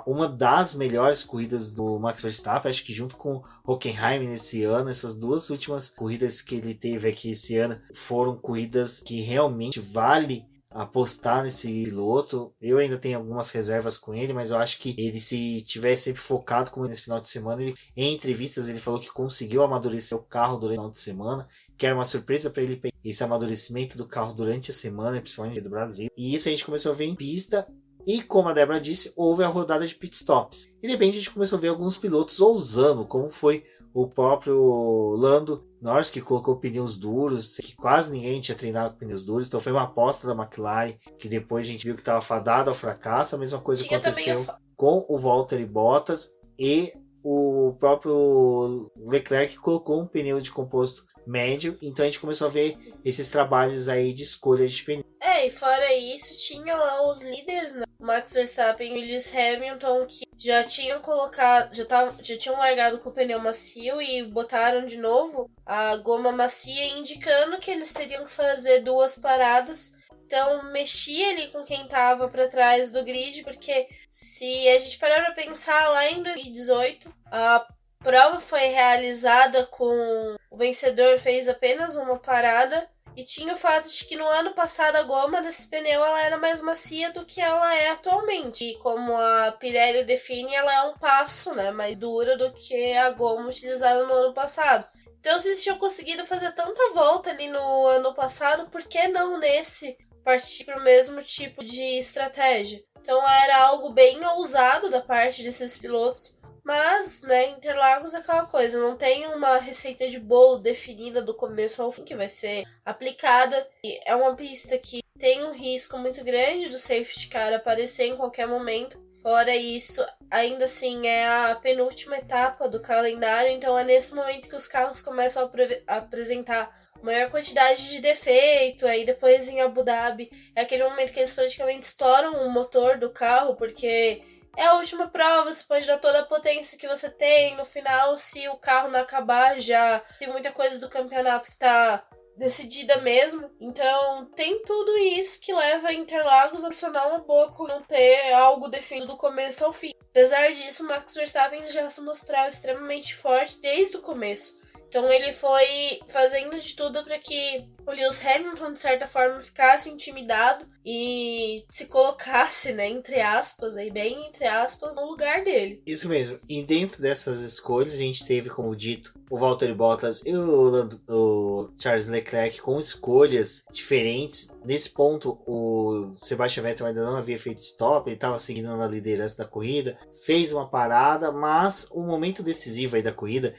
uma das melhores corridas do Max Verstappen, acho que junto com Hockenheim nesse ano, essas duas últimas corridas que ele teve aqui esse ano foram corridas que realmente vale apostar nesse piloto. Eu ainda tenho algumas reservas com ele, mas eu acho que ele, se tivesse sempre focado como nesse final de semana, em entrevistas ele falou que conseguiu amadurecer o carro durante o final de semana, que era uma surpresa para ele esse amadurecimento do carro durante a semana, principalmente do Brasil. E isso a gente começou a ver em pista. E como a Débora disse, houve a rodada de pitstops. E de repente a gente começou a ver alguns pilotos ousando, como foi o próprio Lando Norris, que colocou pneus duros, que quase ninguém tinha treinado com pneus duros. Então foi uma aposta da McLaren, que depois a gente viu que estava fadado ao fracasso. A mesma coisa aconteceu com o Valtteri Bottas e o próprio Leclerc, que colocou um pneu de composto médio. Então a gente começou a ver esses trabalhos aí de escolha de pneu. E fora isso, tinha lá os líderes, né? Max Verstappen e Lewis Hamilton, que já tinham colocado, já tinham largado com o pneu macio e botaram de novo a goma macia, indicando que eles teriam que fazer 2 paradas. Então mexia ali com quem tava para trás do grid, porque se a gente parar para pensar, lá em 2018 a prova foi realizada com o vencedor fez apenas uma parada. E tinha o fato de que no ano passado a goma desse pneu ela era mais macia do que ela é atualmente. E como a Pirelli define, ela é um passo, né, mais dura do que a goma utilizada no ano passado. Então, se eles tinham conseguido fazer tanta volta ali no ano passado, por que não nesse partir para o mesmo tipo de estratégia? Então, era algo bem ousado da parte desses pilotos. Mas, né, Interlagos é aquela coisa, não tem uma receita de bolo definida do começo ao fim que vai ser aplicada. E é uma pista que tem um risco muito grande do safety car aparecer em qualquer momento. Fora isso, ainda assim, é a penúltima etapa do calendário, então é nesse momento que os carros começam a apresentar maior quantidade de defeito. Aí depois em Abu Dhabi é aquele momento que eles praticamente estouram o motor do carro, porque é a última prova, você pode dar toda a potência que você tem. No final, se o carro não acabar, já tem muita coisa do campeonato que tá decidida mesmo. Então, tem tudo isso que leva a Interlagos a funcionar uma boa, não ter algo definido do começo ao fim. Apesar disso, Max Verstappen já se mostrava extremamente forte desde o começo. Então ele foi fazendo de tudo para que o Lewis Hamilton, de certa forma, ficasse intimidado e se colocasse, né, entre aspas, aí bem entre aspas, no lugar dele. Isso mesmo. E dentro dessas escolhas, a gente teve, como dito, o Valtteri Bottas e o Charles Leclerc com escolhas diferentes. Nesse ponto, o Sebastian Vettel ainda não havia feito stop, ele estava seguindo na liderança da corrida, fez uma parada, mas o momento decisivo aí da corrida,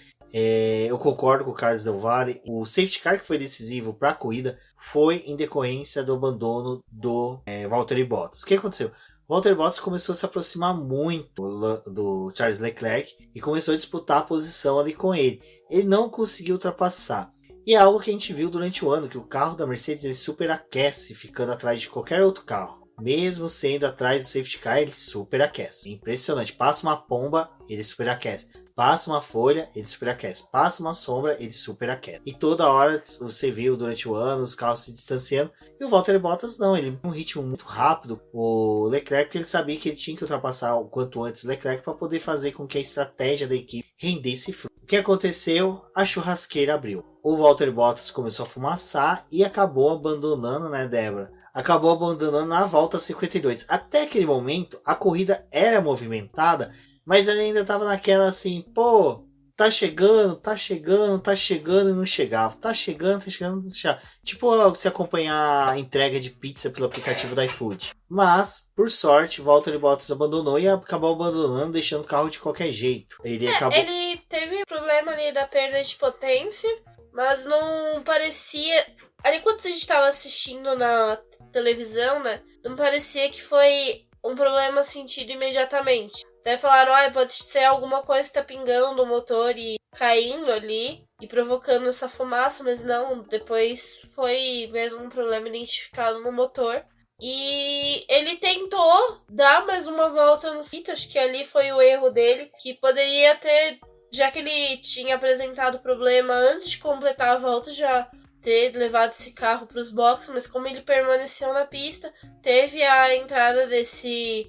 eu concordo com o Carlos Del Valle, o safety car que foi decisivo para a corrida foi em decorrência do abandono do Valtteri Bottas. O que aconteceu? O Valtteri Bottas começou a se aproximar muito do Charles Leclerc e começou a disputar a posição ali com ele. Ele não conseguiu ultrapassar. E é algo que a gente viu durante o ano, que o carro da Mercedes ele superaquece ficando atrás de qualquer outro carro. mesmo sendo atrás do safety car, ele superaquece. Impressionante. Passa uma pomba, ele superaquece. Passa uma folha, ele superaquece. Passa uma sombra, ele superaquece. E toda hora você viu durante o ano os carros se distanciando. E o Valtteri Bottas não, ele um ritmo muito rápido. O Leclerc, porque ele sabia que ele tinha que ultrapassar o quanto antes o Leclerc para poder fazer com que a estratégia da equipe rendesse fruto. O que aconteceu? A churrasqueira abriu. O Valtteri Bottas começou a fumaçar e acabou abandonando, né, Débora? Acabou abandonando na volta 52. Até aquele momento, a corrida era movimentada, mas ele ainda estava naquela assim, pô, tá chegando e não chegava. Tá chegando, não chegava. Tipo você acompanhar a entrega de pizza pelo aplicativo da iFood. Mas, por sorte, Valtteri Bottas abandonou e acabou abandonando, deixando o carro de qualquer jeito. Ele teve problema ali da perda de potência, mas não parecia... Ali quando a gente estava assistindo na televisão, né, não parecia que foi um problema sentido imediatamente. Até falaram, pode ser alguma coisa que tá pingando no motor e caindo ali e provocando essa fumaça, mas não, depois foi mesmo um problema identificado no motor. E ele tentou dar mais uma volta no sítio, acho que ali foi o erro dele, que poderia ter, já que ele tinha apresentado o problema antes de completar a volta, já ter levado esse carro para os boxes, mas como ele permaneceu na pista, teve a entrada desse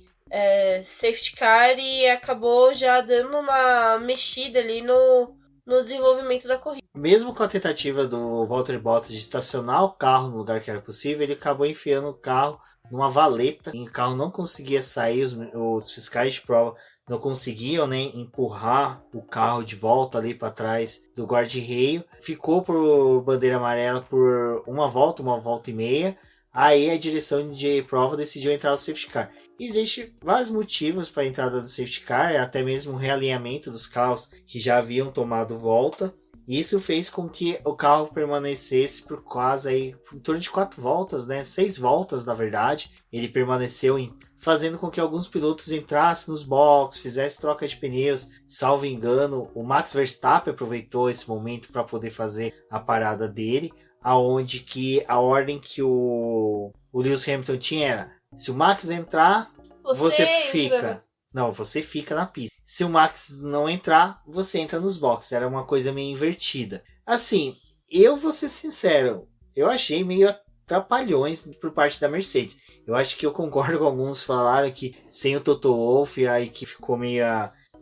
safety car e acabou já dando uma mexida ali no desenvolvimento da corrida. Mesmo com a tentativa do Valtteri Bottas de estacionar o carro no lugar que era possível, ele acabou enfiando o carro numa valeta e o carro não conseguia sair, os fiscais de prova não conseguiam, né, empurrar o carro de volta ali para trás do guarda-reio. Ficou por bandeira amarela por uma volta e meia. Aí a direção de prova decidiu entrar o safety car. Existem vários motivos para a entrada do safety car, até mesmo o realinhamento dos carros que já haviam tomado volta. Isso fez com que o carro permanecesse por quase aí, em torno de 4 voltas, né? 6 voltas, na verdade. Ele permaneceu fazendo com que alguns pilotos entrassem nos boxes, fizessem troca de pneus. Salvo engano, o Max Verstappen aproveitou esse momento para poder fazer a parada dele, aonde que a ordem que o Lewis Hamilton tinha era: se o Max entrar, você fica. Não, você fica na pista. Se o Max não entrar, você entra nos boxes. Era uma coisa meio invertida. Assim, eu vou ser sincero, eu achei meio trapalhões por parte da Mercedes. Eu acho que eu concordo com alguns que falaram que sem o Toto Wolff, a equipe ficou meio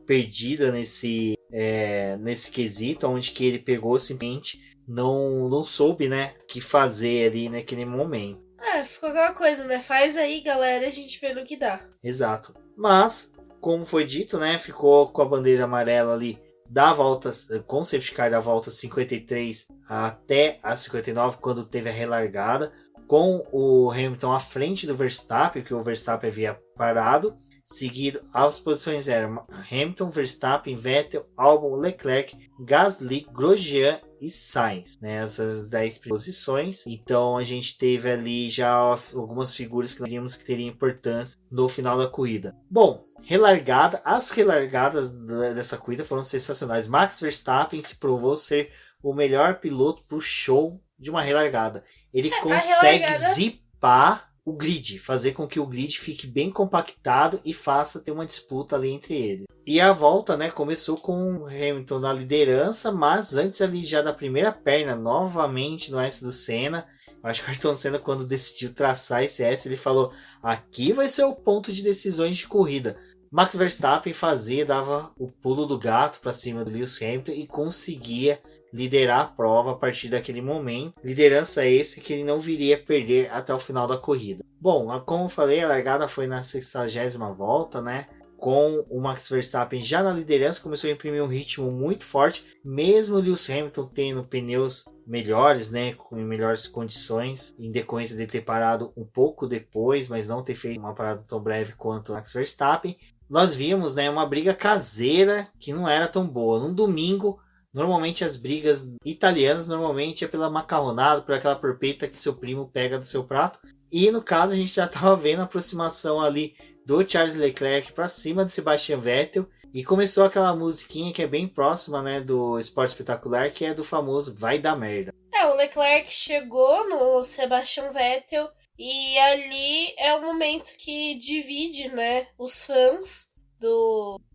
perdida nesse quesito, onde que ele pegou simplesmente não soube, né, o que fazer ali naquele momento. Ficou aquela coisa, né? Faz aí, galera, a gente vê no que dá. Exato. Mas, como foi dito, né, ficou com a bandeira amarela ali da volta, com o safety car da volta 53 até a 59, quando teve a relargada, com o Hamilton à frente do Verstappen, que o Verstappen havia parado. Seguido, as posições eram Hamilton, Verstappen, Vettel, Albon, Leclerc, Gasly, Grosjean e Sainz, né? Essas 10 posições. Então a gente teve ali já algumas figuras que nós vimos que teriam importância no final da corrida. Bom, as relargadas dessa corrida foram sensacionais. Max Verstappen se provou ser o melhor piloto para o show de uma relargada. Ele consegue zipar o grid, fazer com que o grid fique bem compactado e faça ter uma disputa ali entre eles. E a volta, né, começou com o Hamilton na liderança, mas antes ali já da primeira perna, novamente no S do Senna. Eu acho que o Ayrton Senna, quando decidiu traçar esse S, ele falou: aqui vai ser o ponto de decisões de corrida. Max Verstappen dava o pulo do gato para cima do Lewis Hamilton e conseguia liderar a prova a partir daquele momento. Liderança esse que ele não viria a perder até o final da corrida. Bom, como eu falei, a largada foi na 60ª volta, né? Com o Max Verstappen já na liderança, começou a imprimir um ritmo muito forte, mesmo o Lewis Hamilton tendo pneus melhores, né, com melhores condições, em decorrência de ter parado um pouco depois, mas não ter feito uma parada tão breve quanto o Max Verstappen. Nós vimos, né, uma briga caseira que não era tão boa. Num domingo, normalmente as brigas italianas é pela macarronada, por aquela porpeta que seu primo pega do seu prato. E no caso a gente já estava vendo a aproximação ali do Charles Leclerc para cima do Sebastian Vettel. E começou aquela musiquinha que é bem próxima, né, do Esporte Espetacular, que é do famoso Vai Dar Merda. O Leclerc chegou no Sebastian Vettel E ali é o momento que divide, né, os fãs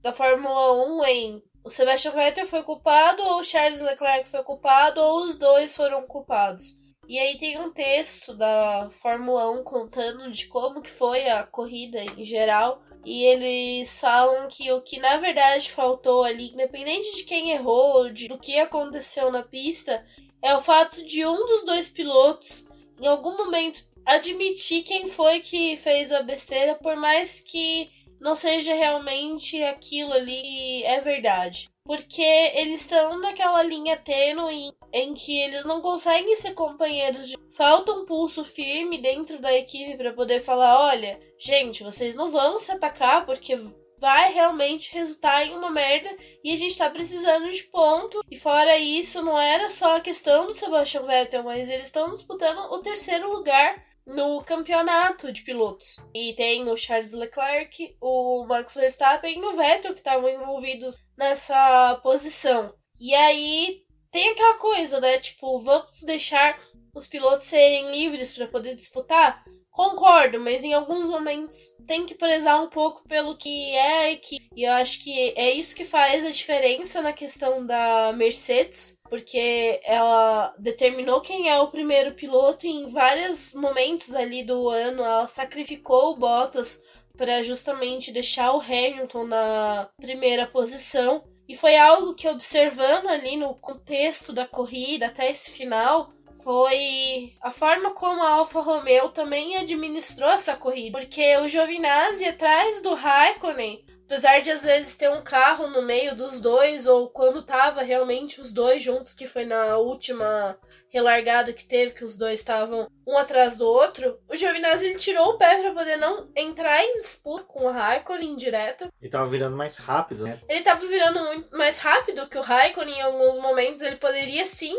da Fórmula 1 em o Sebastian Vettel foi culpado, ou o Charles Leclerc foi culpado, ou os dois foram culpados. E aí tem um texto da Fórmula 1 contando de como que foi a corrida em geral. E eles falam que o que na verdade faltou ali, independente de quem errou, do que aconteceu na pista, é o fato de um dos dois pilotos, em algum momento, admitir quem foi que fez a besteira, por mais que não seja realmente aquilo ali é verdade. Porque eles estão naquela linha tênue em que eles não conseguem ser companheiros. Falta um pulso firme dentro da equipe para poder falar, olha, gente, vocês não vão se atacar porque vai realmente resultar em uma merda e a gente tá precisando de ponto. E fora isso, não era só a questão do Sebastian Vettel, mas eles estão disputando o terceiro lugar no campeonato de pilotos. E tem o Charles Leclerc, o Max Verstappen e o Vettel que estavam envolvidos nessa posição. E aí tem aquela coisa, né? Tipo, vamos deixar os pilotos serem livres para poder disputar? Concordo, mas em alguns momentos tem que prezar um pouco pelo que é a equipe. E eu acho que é isso que faz a diferença na questão da Mercedes, porque ela determinou quem é o primeiro piloto e em vários momentos ali do ano ela sacrificou o Bottas para justamente deixar o Hamilton na primeira posição. E foi algo que, observando ali no contexto da corrida até esse final, foi a forma como a Alfa Romeo também administrou essa corrida. Porque o Giovinazzi atrás do Raikkonen, apesar de às vezes ter um carro no meio dos dois, ou quando tava realmente os dois juntos, que foi na última relargada que teve, que os dois estavam um atrás do outro, o Giovinazzi ele tirou o pé para poder não entrar em disputa com o Raikkonen direto. Ele tava virando mais rápido, né? Ele tava virando muito mais rápido que o Raikkonen em alguns momentos. Ele poderia sim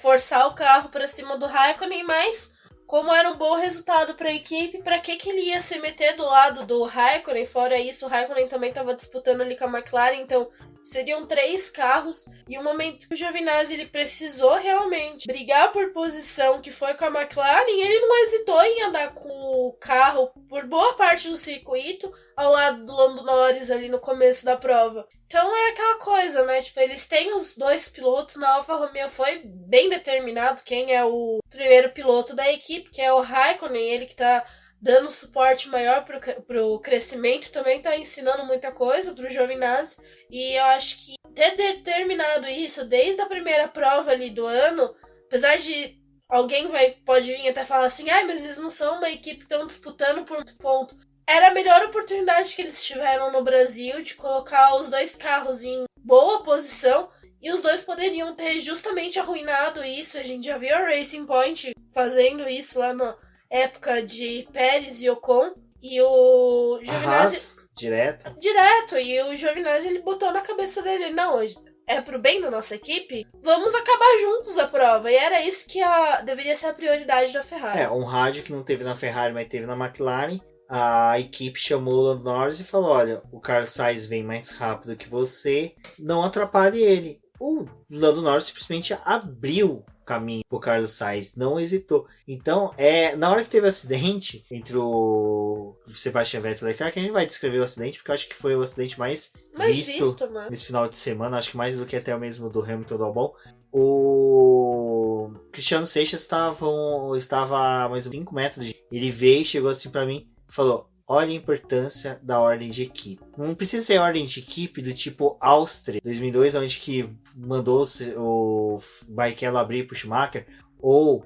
forçar o carro para cima do Raikkonen, mas como era um bom resultado para a equipe, para que ele ia se meter do lado do Raikkonen? Fora isso, o Raikkonen também estava disputando ali com a McLaren, então seriam 3 carros. E o momento que o Giovinazzi ele precisou realmente brigar por posição, que foi com a McLaren, ele não hesitou em andar com o carro por boa parte do circuito, ao lado do Lando Norris ali no começo da prova. Então é aquela coisa, né? Tipo, eles têm os dois pilotos. Na Alfa Romeo foi bem determinado quem é o primeiro piloto da equipe, que é o Raikkonen, ele que tá dando suporte maior pro crescimento, também tá ensinando muita coisa pro Giovinazzi. E eu acho que ter determinado isso desde a primeira prova ali do ano, apesar de alguém pode vir até falar assim, mas eles não são uma equipe que estão disputando por muito ponto. Era a melhor oportunidade que eles tiveram no Brasil de colocar os dois carros em boa posição e os dois poderiam ter justamente arruinado isso. A gente já viu a Racing Point fazendo isso lá na época de Pérez e Ocon. E o Giovinazzi... Direto. E o Giovinazzi ele botou na cabeça dele, não, é pro bem da nossa equipe, vamos acabar juntos a prova. E era isso que deveria ser a prioridade da Ferrari. Um rádio que não teve na Ferrari, mas teve na McLaren. A equipe chamou o Lando Norris e falou, olha, o Carlos Sainz vem mais rápido que você, não atrapalhe ele. O Lando Norris simplesmente abriu o caminho pro Carlos Sainz, não hesitou. Então, na hora que teve o acidente entre o Sebastian Vettel e Leclerc, a gente vai descrever o acidente, porque eu acho que foi o acidente mais visto nesse final de semana, acho que mais do que até o mesmo do Hamilton do Albon. O Cristiano Seixas estava a mais de 5 metros. Ele veio e chegou assim pra mim, falou, olha a importância da ordem de equipe. Não precisa ser ordem de equipe do tipo Áustria 2002, onde que mandou o Barrichello abrir pro Schumacher, ou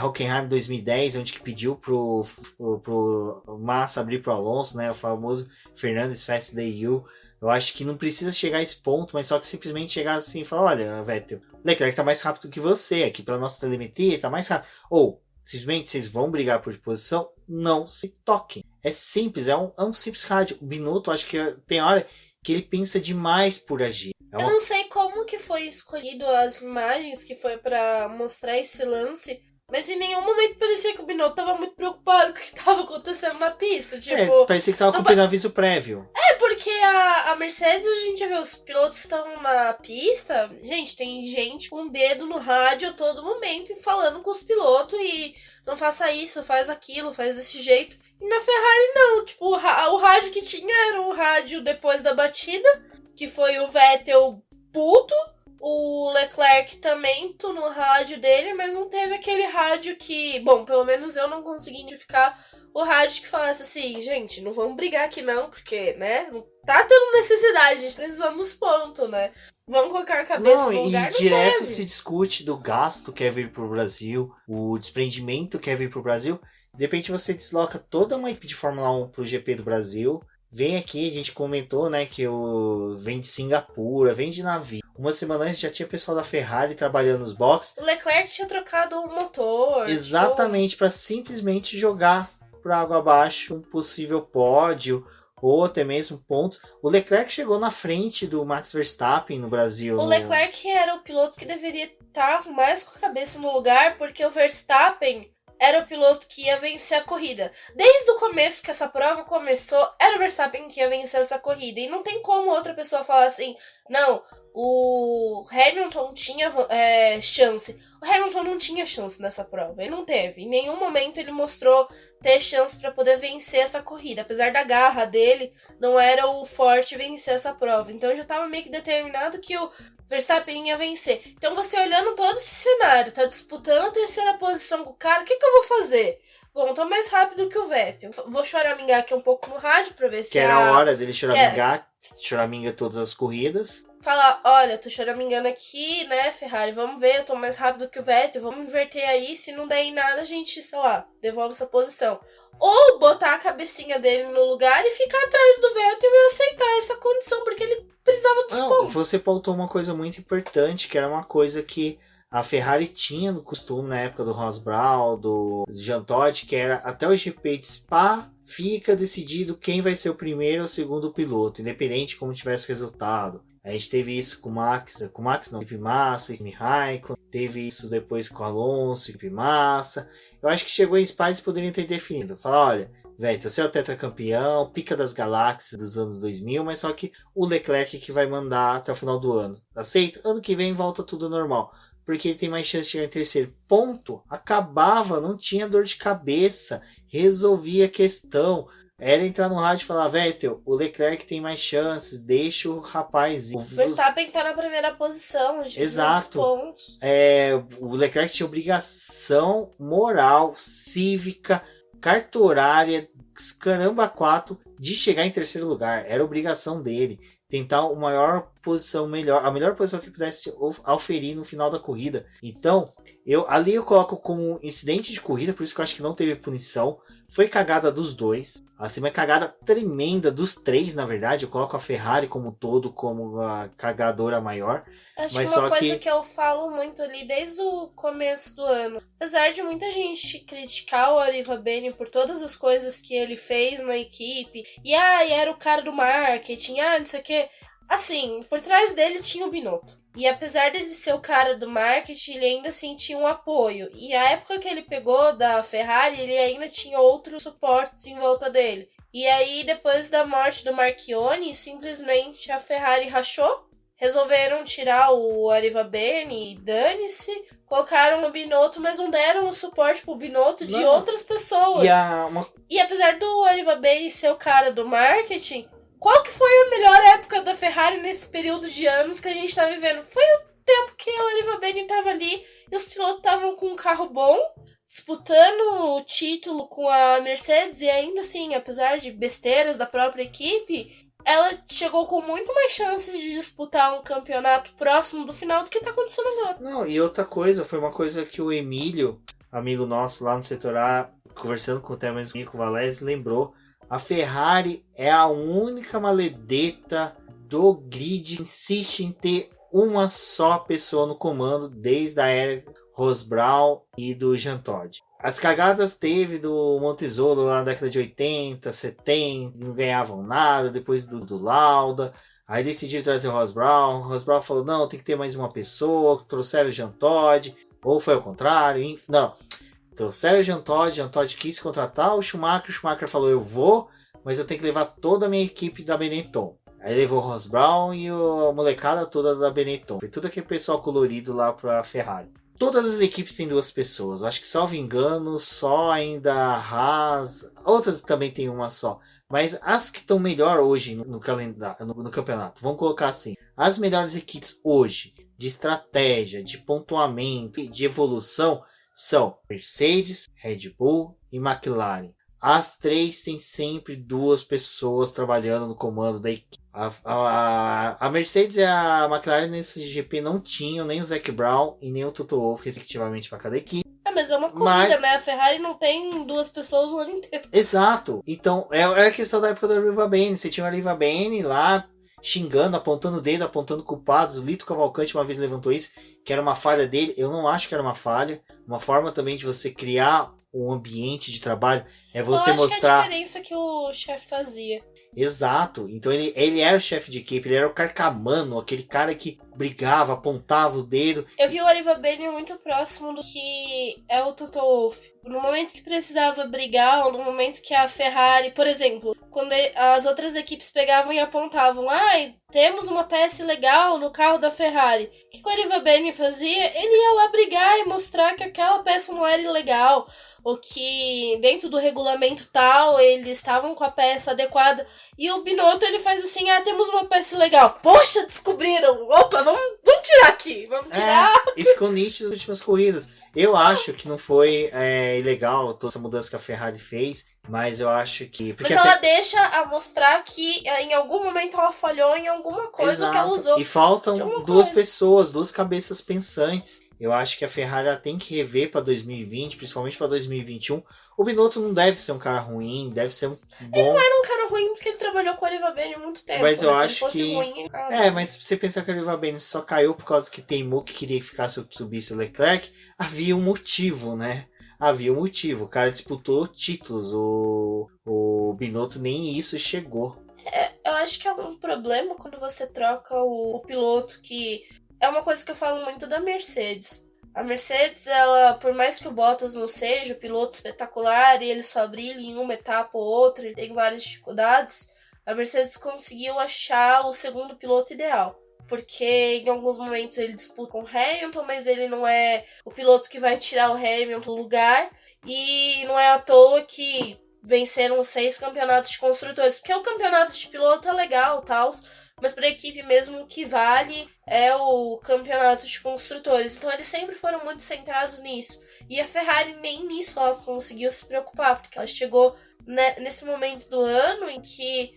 Hockenheim 2010, onde que pediu pro Massa abrir pro Alonso, né, o famoso Fernandes Fast Day You. Eu acho que não precisa chegar a esse ponto, mas só que simplesmente chegar assim e falar, olha, Vettel, Leclerc tá mais rápido que você, aqui pela nossa telemetria tá mais rápido. Ou, simplesmente, vocês vão brigar por posição, não se toquem. É simples, é um simples rádio. O Binotto, acho que tem hora que ele pensa demais por agir. Eu não sei como que foi escolhido as imagens que foi pra mostrar esse lance, Mas em nenhum momento parecia que o Binotto tava muito preocupado com o que tava acontecendo na pista. Tipo, parecia que tava cumprindo aviso prévio. porque a Mercedes, a gente vê, os pilotos estão na pista. Gente, tem gente com o dedo no rádio a todo momento e falando com os pilotos e não faça isso, faz aquilo, faz desse jeito. E na Ferrari não, tipo, o rádio que tinha era o rádio depois da batida, que foi o Vettel puto. O Leclerc também no rádio dele, mas não teve aquele rádio que... Bom, pelo menos eu não consegui identificar o rádio que falasse assim, gente, não vamos brigar aqui não, porque, né, não tá tendo necessidade, a gente tá precisando dos pontos, né? Vamos colocar a cabeça no lugar, e direto se discute do gasto que é vir pro Brasil, o desprendimento que é vir pro Brasil. De repente você desloca toda uma equipe de Fórmula 1 pro GP do Brasil. Vem aqui, a gente comentou, né, que vem de Singapura, vem de navio. Uma semana antes já tinha pessoal da Ferrari trabalhando nos boxes. O Leclerc tinha trocado o motor. Exatamente, para simplesmente jogar por água abaixo um possível pódio ou até mesmo pontos. O Leclerc chegou na frente do Max Verstappen no Brasil. O Leclerc era o piloto que deveria estar mais com a cabeça no lugar, porque o Verstappen era o piloto que ia vencer a corrida. Desde o começo que essa prova começou, era o Verstappen que ia vencer essa corrida. E não tem como outra pessoa falar assim, não, o Hamilton tinha chance. O Hamilton não tinha chance nessa prova, ele não teve. Em nenhum momento ele mostrou ter chance para poder vencer essa corrida. Apesar da garra dele, não era o forte vencer essa prova. Então já estava meio que determinado que o Verstappen ia vencer. Então você olhando todo esse cenário, tá disputando a terceira posição com o cara, o que eu vou fazer? Bom, tô mais rápido que o Vettel. Vou choramingar aqui um pouco no rádio pra ver se que era a hora dele choramingar, choraminga todas as corridas. Falar, olha, tô choramingando aqui, né, Ferrari, vamos ver, eu tô mais rápido que o Vettel, vamos inverter aí, se não der em nada, a gente, sei lá, devolve essa posição. Ou botar a cabecinha dele no lugar e ficar atrás do Vettel e aceitar essa condição, porque ele precisava dos pontos. Você pautou uma coisa muito importante, que era uma coisa que a Ferrari tinha no costume na época do Ross Brawn, do Jean Todt, que era até o GP de Spa fica decidido quem vai ser o primeiro ou o segundo piloto, independente de como tivesse resultado. A gente teve isso com o Max não, Felipe Massa, Kimi Raikkonen, teve isso depois com o Alonso, Felipe Massa. Eu acho que chegou em Spa eles poderiam ter definido, falar, olha, Vettel, você é o tetracampeão, pica das galáxias dos anos 2000, mas só que o Leclerc que vai mandar até o final do ano. Aceita? Ano que vem volta tudo normal. Porque ele tem mais chance de chegar em terceiro. Ponto. Acabava, não tinha dor de cabeça. Resolvia a questão. Era entrar no rádio e falar, Vettel, o Leclerc tem mais chances, deixa o rapaz ir. O Verstappen tá na primeira posição, gente. Exato. Pontos. O Leclerc tinha obrigação moral, cívica, cartorária, caramba 4, de chegar em terceiro lugar. Era obrigação dele. Tentar a melhor posição que pudesse auferir no final da corrida. Então, eu coloco como incidente de corrida, por isso que eu acho que não teve punição. Foi cagada dos dois, assim, uma cagada tremenda dos três, na verdade. Eu coloco a Ferrari como um todo como a cagadora maior. Acho mas que uma coisa que eu falo muito ali desde o começo do ano, apesar de muita gente criticar o Arriva-Bene por todas as coisas que ele fez na equipe, e era o cara do marketing, não sei o que, assim, por trás dele tinha o Binotto. E apesar dele ser o cara do marketing, ele ainda assim tinha um apoio. E a época que ele pegou da Ferrari, ele ainda tinha outros suportes em volta dele. E aí, depois da morte do Marchione, simplesmente a Ferrari rachou. Resolveram tirar o Arriva-Bene e dane-se. Colocaram o Binotto, mas não deram o suporte pro Binotto de outras pessoas. E apesar do Arriva-Bene ser o cara do marketing, qual que foi a melhor época da Ferrari nesse período de anos que a gente tá vivendo? Foi o tempo que o Arriva-Bene tava ali e os pilotos estavam com um carro bom, disputando o título com a Mercedes, e ainda assim, apesar de besteiras da própria equipe, ela chegou com muito mais chances de disputar um campeonato próximo do final do que tá acontecendo agora. Não, e outra coisa, foi uma coisa que o Emílio, amigo nosso lá no setor A, conversando com o Temas e com o Valese, lembrou. A Ferrari é a única maledeta do grid que insiste em ter uma só pessoa no comando desde a era Ross Brawn e do Jean Todt. As cagadas teve do Montezolo lá na década de 80, 70, não ganhavam nada, depois do Lauda. Aí decidiram trazer o Ross Brawn. O Ross Brawn falou, não, tem que ter mais uma pessoa. Trouxeram o Jean Todt. Ou foi ao contrário. Não. Trouxeram o Jean Todt quis contratar o Schumacher falou, eu vou, mas eu tenho que levar toda a minha equipe da Benetton. Aí levou o Ross Brown e a molecada toda da Benetton. Foi tudo aquele pessoal colorido lá pra Ferrari. Todas as equipes têm 2 pessoas. Acho que, salvo engano, só ainda a Haas. Outras também tem uma só. Mas as que estão melhor hoje no calendário, no campeonato, vamos colocar assim. As melhores equipes hoje, de estratégia, de pontuamento, de evolução, são Mercedes, Red Bull e McLaren. As 3 têm sempre 2 pessoas trabalhando no comando da equipe. A Mercedes e a McLaren nesse GP não tinham nem o Zac Brown e nem o Toto Wolff, respectivamente, para cada equipe. Mas é uma corrida, né? A Ferrari não tem 2 pessoas o ano inteiro. Exato. Então, era a questão da época da Riva Bene. Você tinha a Riva Bene lá xingando, apontando o dedo, apontando culpados. O Lito Cavalcante uma vez levantou isso, que era uma falha dele. Eu não acho que era uma falha. Uma forma também de você criar um ambiente de trabalho é você mostrar... que a diferença que o chefe fazia. Exato. Então ele era o chefe de equipe, ele era o carcamano, aquele cara que brigava, apontava o dedo. Eu vi o Arriva Bene muito próximo do que é o Toto Wolff. No momento que precisava brigar, ou no momento que a Ferrari, por exemplo, quando as outras equipes pegavam e apontavam, temos uma peça legal no carro da Ferrari. O que o Arriva Bene fazia? Ele ia lá brigar e mostrar que aquela peça não era ilegal, ou que dentro do regulamento tal, eles estavam com a peça adequada. E o Binotto, ele faz assim, temos uma peça legal. Poxa, descobriram! Opa, vamos tirar aqui, vamos tirar. E ficou nítido nas últimas corridas. Eu acho que não foi ilegal toda essa mudança que a Ferrari fez, mas eu acho que... Mas ela deixa a mostrar que em algum momento ela falhou em alguma coisa. Exato. Que ela usou. E faltam 2 pessoas, 2 cabeças pensantes. Eu acho que a Ferrari tem que rever para 2020, principalmente para 2021. O Binotto não deve ser um cara ruim, deve ser um bom... Ele não era um cara ruim porque ele trabalhou com a Arriva Bene há muito tempo. Mas eu acho se ele fosse que... ruim, mas se você pensar que a Arriva Bene só caiu por causa que teimou que queria que subisse o Leclerc, havia um motivo, né? Havia um motivo. O cara disputou títulos, o Binotto nem isso chegou. Eu acho que é um problema quando você troca o piloto, que é uma coisa que eu falo muito da Mercedes. A Mercedes, ela, por mais que o Bottas não seja o piloto espetacular e ele só brilha em uma etapa ou outra, ele tem várias dificuldades, a Mercedes conseguiu achar o segundo piloto ideal. Porque em alguns momentos ele disputa com o Hamilton, mas ele não é o piloto que vai tirar o Hamilton do lugar. E não é à toa que venceram 6 campeonatos de construtores. Porque o campeonato de piloto é legal, tal, mas para a equipe mesmo o que vale é o campeonato de construtores. Então eles sempre foram muito centrados nisso. E a Ferrari nem nisso ela conseguiu se preocupar, porque ela chegou nesse momento do ano em que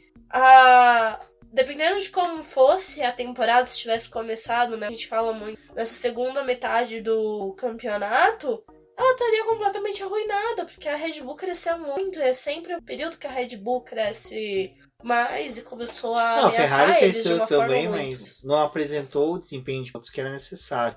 dependendo de como fosse a temporada, se tivesse começado, né? A gente fala muito nessa segunda metade do campeonato, ela estaria completamente arruinada, porque a Red Bull cresceu muito. É sempre o período que a Red Bull cresce mais e começou a ameaçar Ferrari eles cresceu de uma também, forma mas não apresentou o desempenho de outros que era necessário.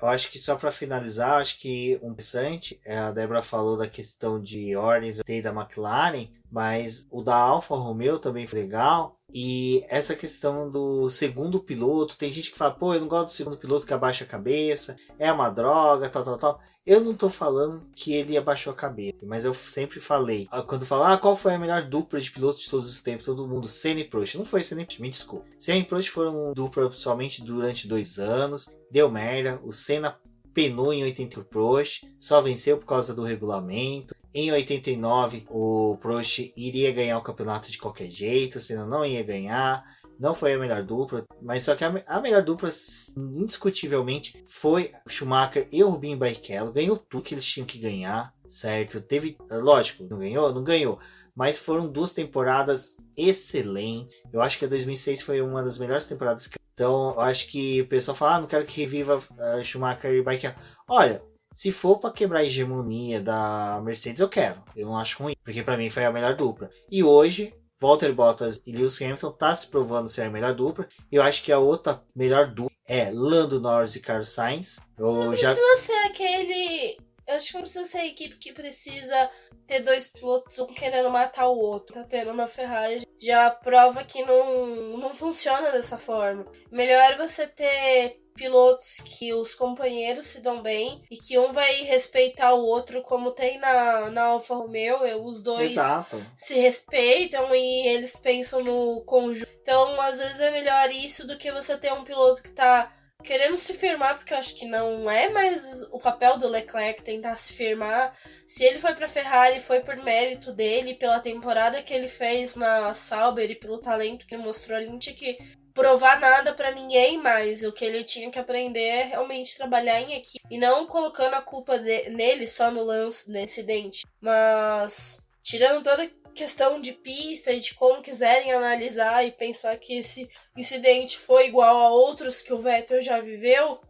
Eu acho que só para finalizar, acho que um interessante, a Débora falou da questão de ordens da McLaren, mas o da Alfa Romeo também foi legal. E essa questão do segundo piloto, tem gente que fala, eu não gosto do segundo piloto que abaixa a cabeça, é uma droga, tal. Eu não tô falando que ele abaixou a cabeça, mas eu sempre falei, quando falar qual foi a melhor dupla de pilotos de todos os tempos, todo mundo, Senna e Prost. Não foi Senna e Prost, me desculpa. Senna e Prost foram dupla somente durante 2 anos, deu merda, o Senna penou em 80 o Prost, só venceu por causa do regulamento. Em 89, o Prost iria ganhar o campeonato de qualquer jeito, o Senna não ia ganhar. Não foi a melhor dupla, mas só que a melhor dupla, indiscutivelmente, foi o Schumacher e o Rubinho Barrichello. Ganhou tudo que eles tinham que ganhar, certo? Lógico, não ganhou, mas foram 2 temporadas excelentes. Eu acho que a 2006 foi uma das melhores temporadas. Então, eu acho que o pessoal fala, não quero que reviva Schumacher e Barrichello. Olha, se for para quebrar a hegemonia da Mercedes, eu quero. Eu não acho ruim, porque para mim foi a melhor dupla. E hoje, Valtteri Bottas e Lewis Hamilton tá se provando ser a melhor dupla. Eu acho que a outra melhor dupla é Lando Norris e Carlos Sainz. Não precisa ser aquele Eu acho que não precisa ser a equipe que precisa ter dois pilotos, um querendo matar o outro. Tá tendo na Ferrari já prova que não funciona dessa forma. Melhor você ter pilotos que os companheiros se dão bem e que um vai respeitar o outro, como tem na Alfa Romeo. Os dois Exato. se respeitam e eles pensam no conjunto. Então, às vezes é melhor isso do que você ter um piloto que tá querendo se firmar, porque eu acho que não é mais o papel do Leclerc tentar se firmar. Se ele foi pra Ferrari, foi por mérito dele, pela temporada que ele fez na Sauber e pelo talento que ele mostrou. Ele não tinha que provar nada pra ninguém mais. O que ele tinha que aprender é realmente trabalhar em equipe e não colocando a culpa nele só no lance, no incidente. Mas, tirando toda a questão de pista e de como quiserem analisar e pensar que esse incidente foi igual a outros que o Vettel já viveu,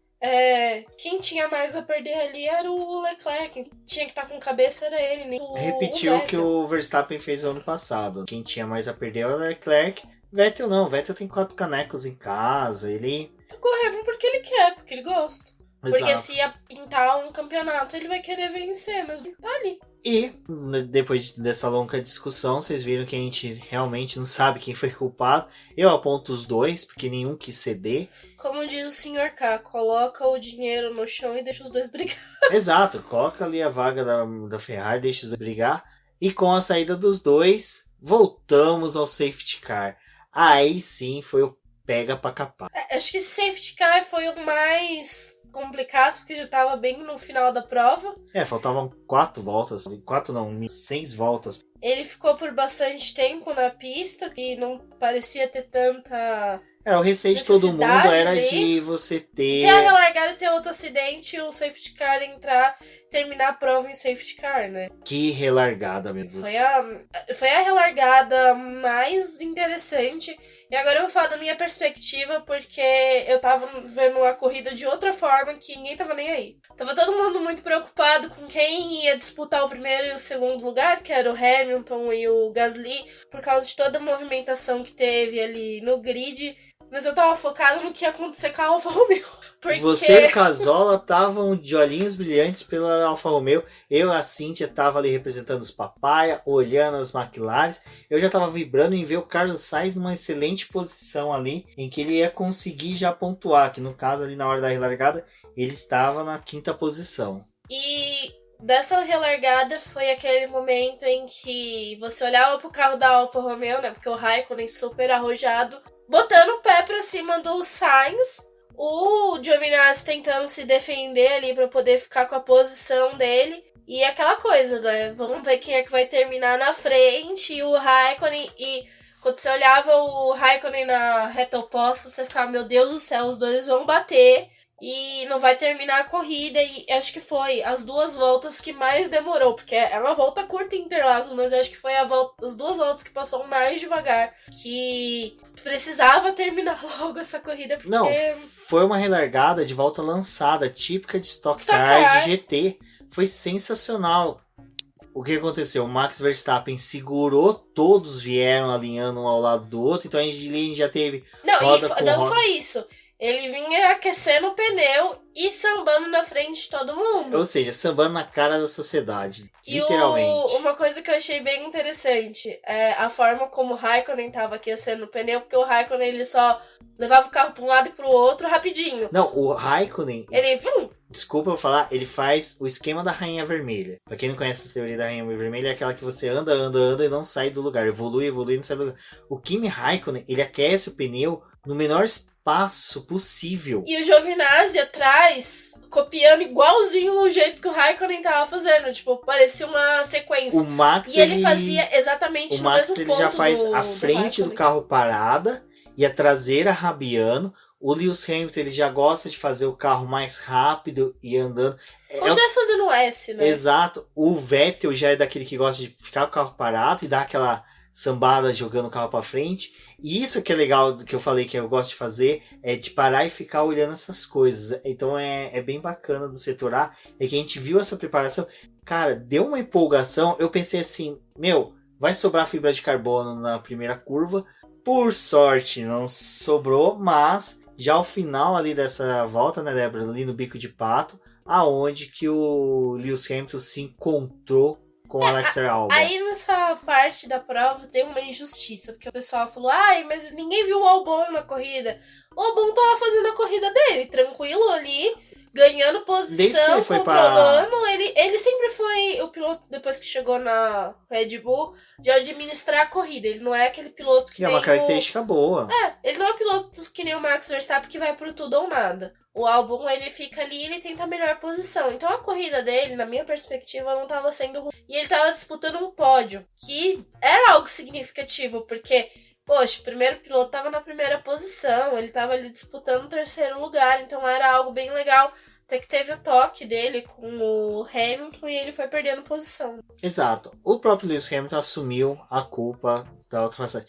quem tinha mais a perder ali era o Leclerc. Quem tinha que estar com cabeça era ele, nem Repetiu o que o Verstappen fez no ano passado. Quem tinha mais a perder era o Leclerc. Vettel não, Vettel tem 4 canecos em casa, ele... Tá correndo porque ele quer, porque ele gosta. Exato. Porque se ia pintar um campeonato, ele vai querer vencer, mas ele tá ali. E, depois dessa longa discussão, vocês viram que a gente realmente não sabe quem foi culpado. Eu aponto os dois, porque nenhum quis ceder. Como diz o Sr. K, coloca o dinheiro no chão e deixa os dois brigar. Exato, coloca ali a vaga da Ferrari, deixa os dois brigar. E com a saída dos dois, voltamos ao safety car. Aí sim foi o pega pra capar. Acho que esse safety car foi o mais complicado, porque já tava bem no final da prova. Faltavam 4 voltas. 4 não, 6 voltas. Ele ficou por bastante tempo na pista, que não parecia ter tanta... O receio de todo mundo era ali de você ter... Ter a relargada e ter outro acidente e o safety car entrar, terminar a prova em safety car, né? Que relargada, meu Deus. Foi a relargada mais interessante. E agora eu vou falar da minha perspectiva, porque eu tava vendo a corrida de outra forma que ninguém tava nem aí. Tava todo mundo muito preocupado com quem ia disputar o primeiro e o segundo lugar, que era o Hamilton e o Gasly, por causa de toda a movimentação que teve ali no grid. Mas eu tava focada no que ia acontecer com a Alfa Romeo. Porque... Você e o Casola estavam de olhinhos brilhantes pela Alfa Romeo. Eu e a Cíntia tava ali representando os papaya, olhando as McLarens. Eu já tava vibrando em ver o Carlos Sainz numa excelente posição ali, em que ele ia conseguir já pontuar, que no caso ali na hora da relargada, ele estava na 5ª posição. E dessa relargada foi aquele momento em que você olhava pro carro da Alfa Romeo, né? Porque o Raikkonen super arrojado, botando o pé pra cima do Sainz, o Giovinazzi tentando se defender ali pra poder ficar com a posição dele. E aquela coisa, né? Vamos ver quem é que vai terminar na frente. E o Raikkonen... E quando você olhava o Raikkonen na reta oposta, você ficava, meu Deus do céu, os dois vão bater e não vai terminar a corrida. E acho que foi as 2 voltas que mais demorou, porque é uma volta curta em Interlagos, mas acho que foi as 2 voltas que passou mais devagar, que precisava terminar logo essa corrida, porque... Não, foi uma relargada de volta lançada, típica de Stock Car de GT. Foi sensacional. O que aconteceu? O Max Verstappen segurou, todos vieram alinhando um ao lado do outro, então a gente já teve não só isso. Ele vinha aquecendo o pneu e sambando na frente de todo mundo. Ou seja, sambando na cara da sociedade. Literalmente. Uma coisa que eu achei bem interessante é a forma como o Raikkonen tava aquecendo o pneu, porque o Raikkonen ele só levava o carro para um lado e para o outro rapidinho. Não, o Raikkonen... Ele... Desculpa eu falar, ele faz o esquema da Rainha Vermelha. Pra quem não conhece essa teoria da Rainha Vermelha, é aquela que você anda e não sai do lugar. Evolui e não sai do lugar. O Kimi Raikkonen, ele aquece o pneu no menor espaço possível. E o Giovinazzi atrás, copiando igualzinho o jeito que o Raikkonen tava fazendo. Tipo, parecia uma sequência. O Max, e ele fazia exatamente no mesmo ponto. O Max, ele já faz a frente do carro parada e a traseira rabiando. O Lewis Hamilton, ele já gosta de fazer o carro mais rápido e andando. Como se estivesse fazendo o S, né? Exato. O Vettel já é daquele que gosta de ficar com o carro parado e dar aquela sambada jogando o carro pra frente. E isso que é legal, que eu falei que eu gosto de fazer, é de parar e ficar olhando essas coisas. Então é bem bacana do setor A, é que a gente viu essa preparação. Cara, deu uma empolgação. Eu pensei assim, vai sobrar fibra de carbono na primeira curva. Por sorte, não sobrou, mas... Já ao final ali dessa volta, né, Débora, ali no bico de pato, aonde que o Lewis Hamilton se encontrou com o Alexander Albon. Aí nessa parte da prova tem uma injustiça, porque o pessoal falou, ai, mas ninguém viu o Albon na corrida. O Albon tava fazendo a corrida dele, tranquilo ali, ganhando posição, controlando. Ele sempre foi o piloto, depois que chegou na Red Bull, de administrar a corrida. Ele não é aquele piloto que é uma característica boa. Ele não é um piloto que nem o Max Verstappen que vai pro tudo ou nada. O Albon, ele fica ali e ele tenta a melhor posição. Então a corrida dele, na minha perspectiva, não estava sendo ruim. E ele estava disputando um pódio, que era algo significativo, porque, poxa, o primeiro piloto estava na primeira posição, ele estava ali disputando o terceiro lugar, então era algo bem legal. Até que teve o toque dele com o Hamilton e ele foi perdendo posição. Exato. O próprio Lewis Hamilton assumiu a culpa da ultrapassagem.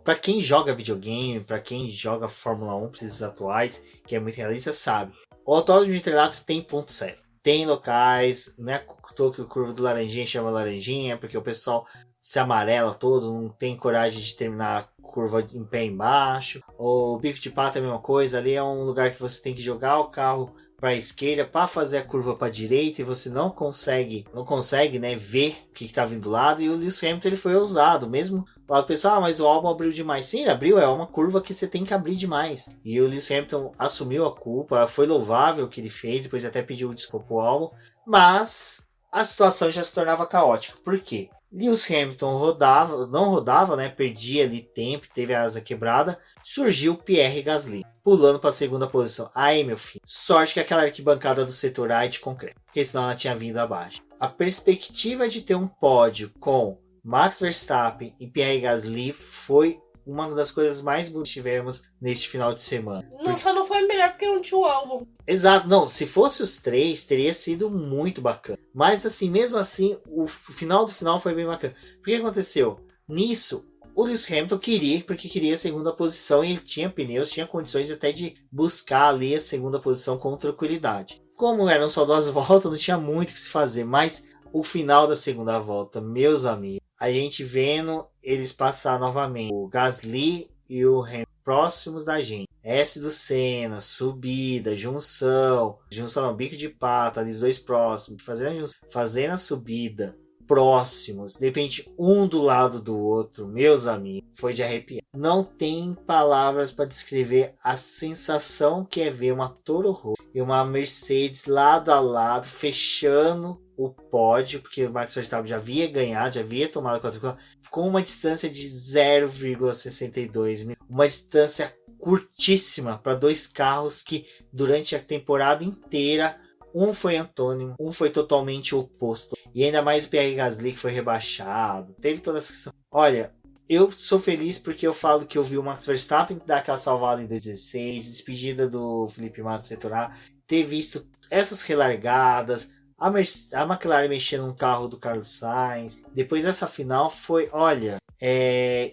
Pra quem joga videogame, pra quem joga Fórmula 1 para esses atuais, que é muito realista, sabe. O autódromo de Interlagos tem ponto cego. Tem locais, né? Que o curva do Laranjinha chama Laranjinha, porque o pessoal se amarela todo, não tem coragem de terminar a curva em pé embaixo. O Bico de Pato é a mesma coisa, ali é um lugar que você tem que jogar o carro para a esquerda para fazer a curva para a direita e você não consegue, né, ver o que está vindo do lado. E o Lewis Hamilton ele foi ousado, mesmo o pessoal, mas o Albon abriu demais. Sim, ele abriu, é uma curva que você tem que abrir demais. E o Lewis Hamilton assumiu a culpa, foi louvável o que ele fez, depois até pediu desculpa pro Albon, mas a situação já se tornava caótica. Por quê? Lewis Hamilton não rodava, né? Perdia ali tempo, teve a asa quebrada. Surgiu Pierre Gasly, pulando para a segunda posição. Aí, meu filho, sorte que aquela arquibancada do setor A é de concreto, porque senão ela tinha vindo abaixo. A perspectiva de ter um pódio com Max Verstappen e Pierre Gasly foi uma das coisas mais bonitas que tivemos neste final de semana. Só não foi melhor porque não tinha o Albon. Exato, não, se fosse os três, teria sido muito bacana. Mas assim, mesmo assim, o final do final foi bem bacana. O que aconteceu? Nisso, o Lewis Hamilton queria a segunda posição e ele tinha pneus, tinha condições até de buscar ali a segunda posição com tranquilidade. Como eram só 2 voltas, não tinha muito o que se fazer, mas o final da segunda volta, meus amigos, a gente vendo eles passar novamente, o Gasly e o Hamilton próximos da gente. S do Senna, subida, junção não, bico de pato, ali os dois próximos, fazendo a subida, próximos, de repente um do lado do outro, meus amigos, foi de arrepiar. Não tem palavras para descrever a sensação que é ver uma Toro Rosso e uma Mercedes lado a lado, fechando o pódio, porque o Max Verstappen já havia ganhado, já havia tomado a 4 com uma distância de 0,62, uma distância curtíssima para 2 carros que durante a temporada inteira um foi antônimo, um foi totalmente oposto, e ainda mais o Pierre Gasly que foi rebaixado, teve toda essa questão. Olha, eu sou feliz porque eu falo que eu vi o Max Verstappen dar aquela salvada em 2016, despedida do Felipe Massa setor A, ter visto essas relargadas, a McLaren mexendo no carro do Carlos Sainz. Depois dessa final foi, olha,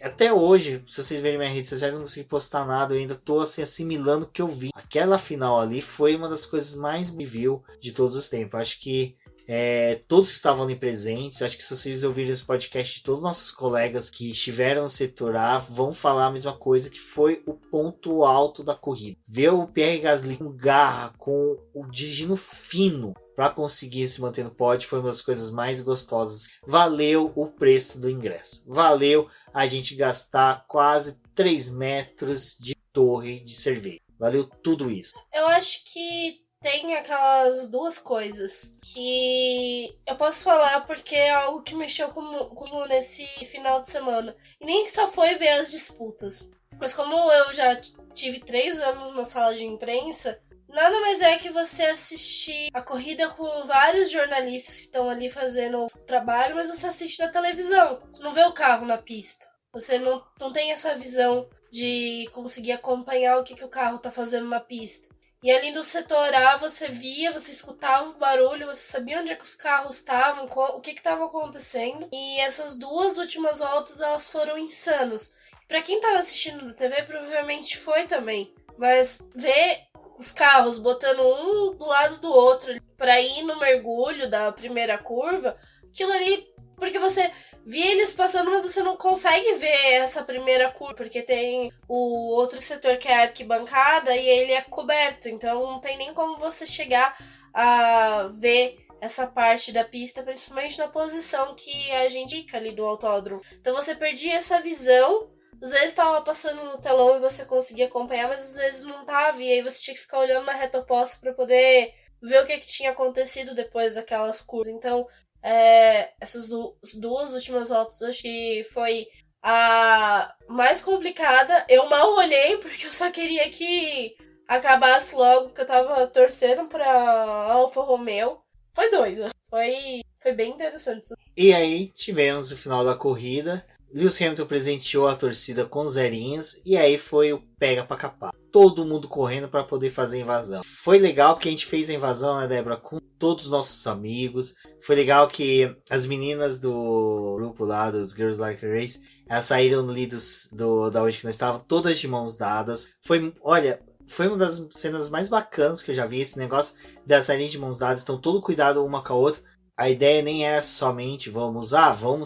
até hoje, se vocês verem minhas redes sociais, eu não consegui postar nada, eu ainda tô assim, assimilando o que eu vi. Aquela final ali foi uma das coisas mais me viu de todos os tempos. Acho que todos que estavam ali presentes, acho que se vocês ouvirem os podcasts de todos os nossos colegas que estiveram no setor A, vão falar a mesma coisa, que foi o ponto alto da corrida. Ver o Pierre Gasly com garra, com o dirigindo fino para conseguir se manter no pódio, foi uma das coisas mais gostosas. Valeu o preço do ingresso. Valeu a gente gastar quase 3 metros de torre de cerveja. Valeu tudo isso. Eu acho que tem aquelas 2 coisas que eu posso falar porque é algo que mexeu comigo nesse final de semana. E nem só foi ver as disputas. Mas como eu já tive 3 anos na sala de imprensa, nada mais é que você assistir a corrida com vários jornalistas que estão ali fazendo o trabalho, mas você assiste na televisão. Você não vê o carro na pista. Você não tem essa visão de conseguir acompanhar o que o carro está fazendo na pista. E ali do setor A você via, você escutava o barulho, você sabia onde é que os carros estavam, o que estava acontecendo. E essas 2 últimas voltas, elas foram insanas. Para quem estava assistindo na TV, provavelmente foi também. Mas ver os carros botando um do lado do outro para ir no mergulho da primeira curva, aquilo ali, porque você via eles passando, mas você não consegue ver essa primeira curva, porque tem o outro setor que é a arquibancada e ele é coberto, então não tem nem como você chegar a ver essa parte da pista, principalmente na posição que a gente fica ali do autódromo. Então você perdia essa visão, às vezes estava passando no telão e você conseguia acompanhar, mas às vezes não tava, e aí você tinha que ficar olhando na reta oposta para poder ver o que tinha acontecido depois daquelas curvas. Então, essas duas últimas voltas, acho que foi a mais complicada. Eu mal olhei, porque eu só queria que acabasse logo, porque eu tava torcendo pra Alfa Romeo. Foi doido. Foi bem interessante. E aí tivemos o final da corrida. Lewis Hamilton presenteou a torcida com zerinhos. E aí foi o pega pra capar. Todo mundo correndo para poder fazer a invasão. Foi legal porque a gente fez a invasão, né, Débora, com todos os nossos amigos. Foi legal que as meninas do grupo lá, dos Girls Like a Race, elas saíram ali da onde que nós estávamos, todas de mãos dadas. Foi uma das cenas mais bacanas que eu já vi, esse negócio das saírem de mãos dadas, estão todo cuidado uma com a outra. A ideia nem era somente vamos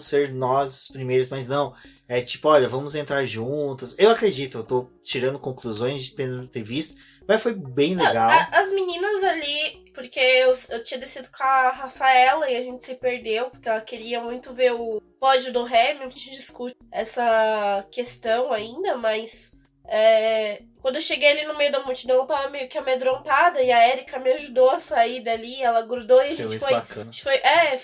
ser nós os primeiros, mas não. É tipo, olha, vamos entrar juntos. Eu acredito, eu tô tirando conclusões de não ter visto, mas foi bem legal. As meninas ali, porque eu tinha descido com a Rafaela e a gente se perdeu, porque ela queria muito ver o pódio do Hamilton. A gente discute essa questão ainda, mas quando eu cheguei ali no meio da multidão, eu tava meio que amedrontada, e a Erika me ajudou a sair dali, ela grudou e a gente foi.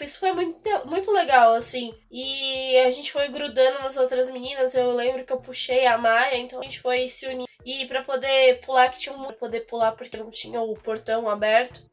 Isso foi muito, muito legal, assim. E a gente foi grudando nas outras meninas. Eu lembro que eu puxei a Maia, então a gente foi se unir. E pra poder pular, que tinha um pra poder pular porque não tinha o portão aberto.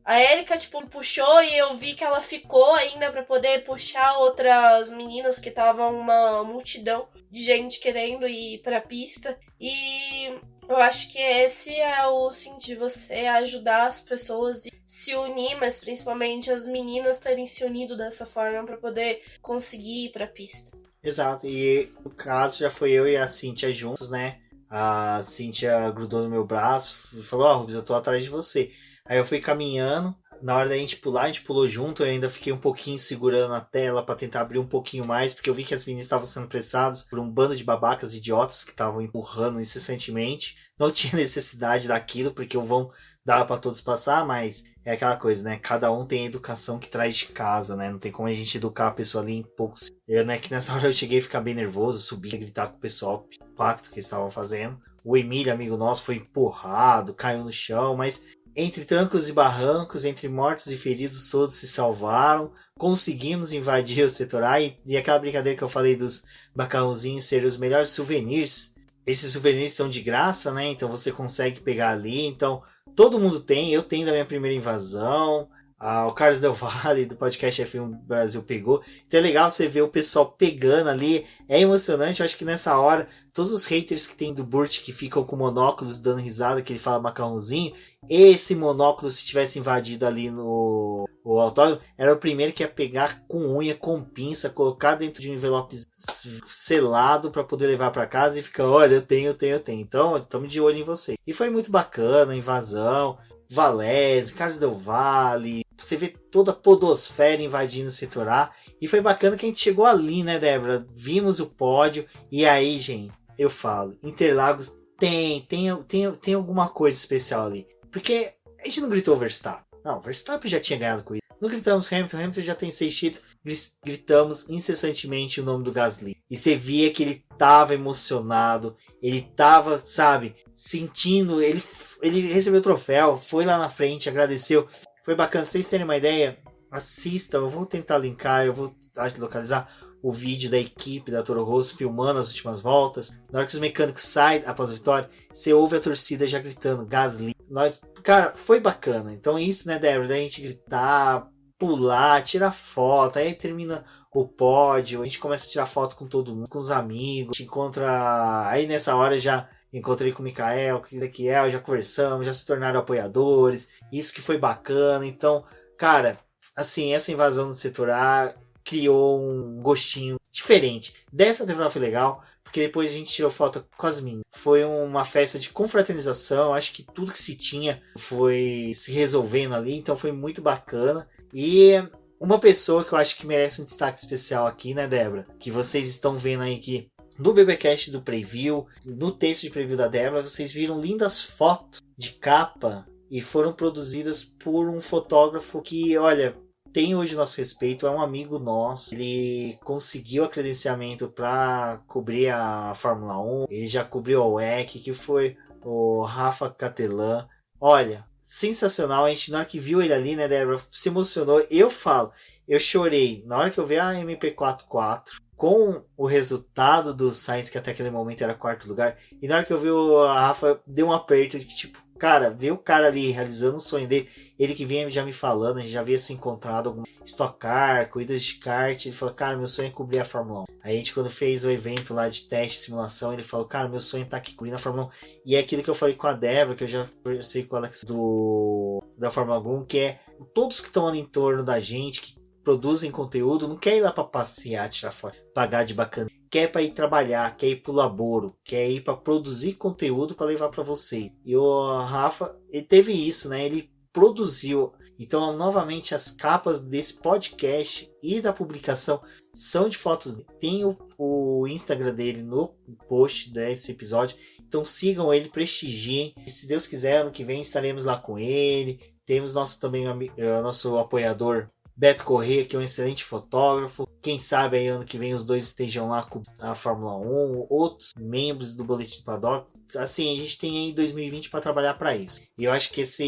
A Erika, me puxou e eu vi que ela ficou ainda pra poder puxar outras meninas, que tava uma multidão de gente querendo ir pra pista. E eu acho que esse é o sentido de você ajudar as pessoas e se unir, mas principalmente as meninas terem se unido dessa forma pra poder conseguir ir pra pista. Exato, e no caso já foi eu e a Cíntia juntos, né? A Cíntia grudou no meu braço e falou, Rubens, eu tô atrás de você. Aí eu fui caminhando, na hora da gente pular, a gente pulou junto, eu ainda fiquei um pouquinho segurando a tela para tentar abrir um pouquinho mais, porque eu vi que as meninas estavam sendo pressadas por um bando de babacas idiotas que estavam empurrando incessantemente. Não tinha necessidade daquilo, porque o vão dava para todos passar, mas é aquela coisa, né? Cada um tem a educação que traz de casa, né? Não tem como a gente educar a pessoa ali em poucos. Né, que nessa hora eu cheguei a ficar bem nervoso, subi a gritar com o pessoal, o pacto que eles estavam fazendo. O Emílio, amigo nosso, foi empurrado, caiu no chão, mas entre trancos e barrancos, entre mortos e feridos, todos se salvaram. Conseguimos invadir o setor A e aquela brincadeira que eu falei dos macarrãozinhos serem os melhores souvenirs. Esses souvenirs são de graça, né? Então você consegue pegar ali. Então todo mundo tem. Eu tenho da minha primeira invasão. O Carlos Del Valle do podcast F1 Brasil pegou. Então é legal você ver o pessoal pegando ali. É emocionante. Eu acho que nessa hora, todos os haters que tem do Burt que ficam com monóculos dando risada, que ele fala macarrãozinho. Esse monóculo, se tivesse invadido ali no autódromo, era o primeiro que ia pegar com unha, com pinça, colocar dentro de um envelope selado para poder levar para casa e ficar, olha, eu tenho. Então, estamos de olho em você. E foi muito bacana a invasão. Valese, Carlos Del Valle, você vê toda a podosfera invadindo o setor A, e foi bacana que a gente chegou ali, né, Débora? Vimos o pódio, e aí, gente, eu falo, Interlagos tem alguma coisa especial ali, porque a gente não gritou Verstappen, não, Verstappen já tinha ganhado com isso, não gritamos Hamilton já tem 6 títulos, gritamos incessantemente o nome do Gasly, e você via que ele tava emocionado, ele tava, sabe, sentindo, ele recebeu o troféu, foi lá na frente, agradeceu. Foi bacana. Pra vocês terem uma ideia, assistam. Eu vou tentar linkar, eu vou localizar o vídeo da equipe da Toro Rosso filmando as últimas voltas. Na hora que os mecânicos saem após a vitória, você ouve a torcida já gritando Gasly. Cara, foi bacana. Então isso, né, Débora? Da gente gritar, pular, tirar foto. Aí termina o pódio. A gente começa a tirar foto com todo mundo, com os amigos. A gente encontra... Aí nessa hora já... Encontrei com o Mikael, com o Ezequiel, já conversamos, já se tornaram apoiadores, isso que foi bacana. Então, cara, assim, essa invasão do setor A criou um gostinho diferente. Dessa temporada foi legal, porque depois a gente tirou foto com as meninas. Foi uma festa de confraternização, acho que tudo que se tinha foi se resolvendo ali, então foi muito bacana. E uma pessoa que eu acho que merece um destaque especial aqui, né, Débora? Que vocês estão vendo aí que no BBcast do preview, no texto de preview da Débora, vocês viram lindas fotos de capa e foram produzidas por um fotógrafo que, olha, tem hoje nosso respeito, é um amigo nosso. Ele conseguiu a credenciamento para cobrir a Fórmula 1, ele já cobriu a WEC, que foi o Rafa Catelan. Olha, sensacional. A gente, na hora que viu ele ali, né, Débora, se emocionou. Eu chorei na hora que eu vi a MP44 com o resultado do Sainz, que até aquele momento era quarto lugar, e na hora que eu vi a Rafa, deu um aperto de tipo, cara, ver o cara ali realizando o sonho dele, ele que vinha já me falando, a gente já havia se encontrado algum Stock Car, corridas de kart, ele falou, cara, meu sonho é cobrir a Fórmula 1. Aí a gente, quando fez o evento lá de teste, simulação, ele falou, cara, meu sonho tá aqui cobrindo a Fórmula 1. E é aquilo que eu falei com a Débora, que eu já conversei com o Alex da Fórmula 1, que é todos que estão ali em torno da gente, que produzem conteúdo, não quer ir lá para passear, tirar foto, pagar de bacana, quer para ir trabalhar, quer ir pro laboro, quer ir para produzir conteúdo para levar para vocês. E o Rafa, ele teve isso, né? Ele produziu. Então, novamente, as capas desse podcast e da publicação são de fotos. Tem o Instagram dele no post desse episódio. Então, sigam ele, prestigiem. E, se Deus quiser, ano que vem estaremos lá com ele. Temos nosso apoiador Beto Corrêa, que é um excelente fotógrafo. Quem sabe aí ano que vem os dois estejam lá com a Fórmula 1, outros membros do Boletim do Paddock. Assim, a gente tem aí 2020 para trabalhar para isso. E eu acho que essa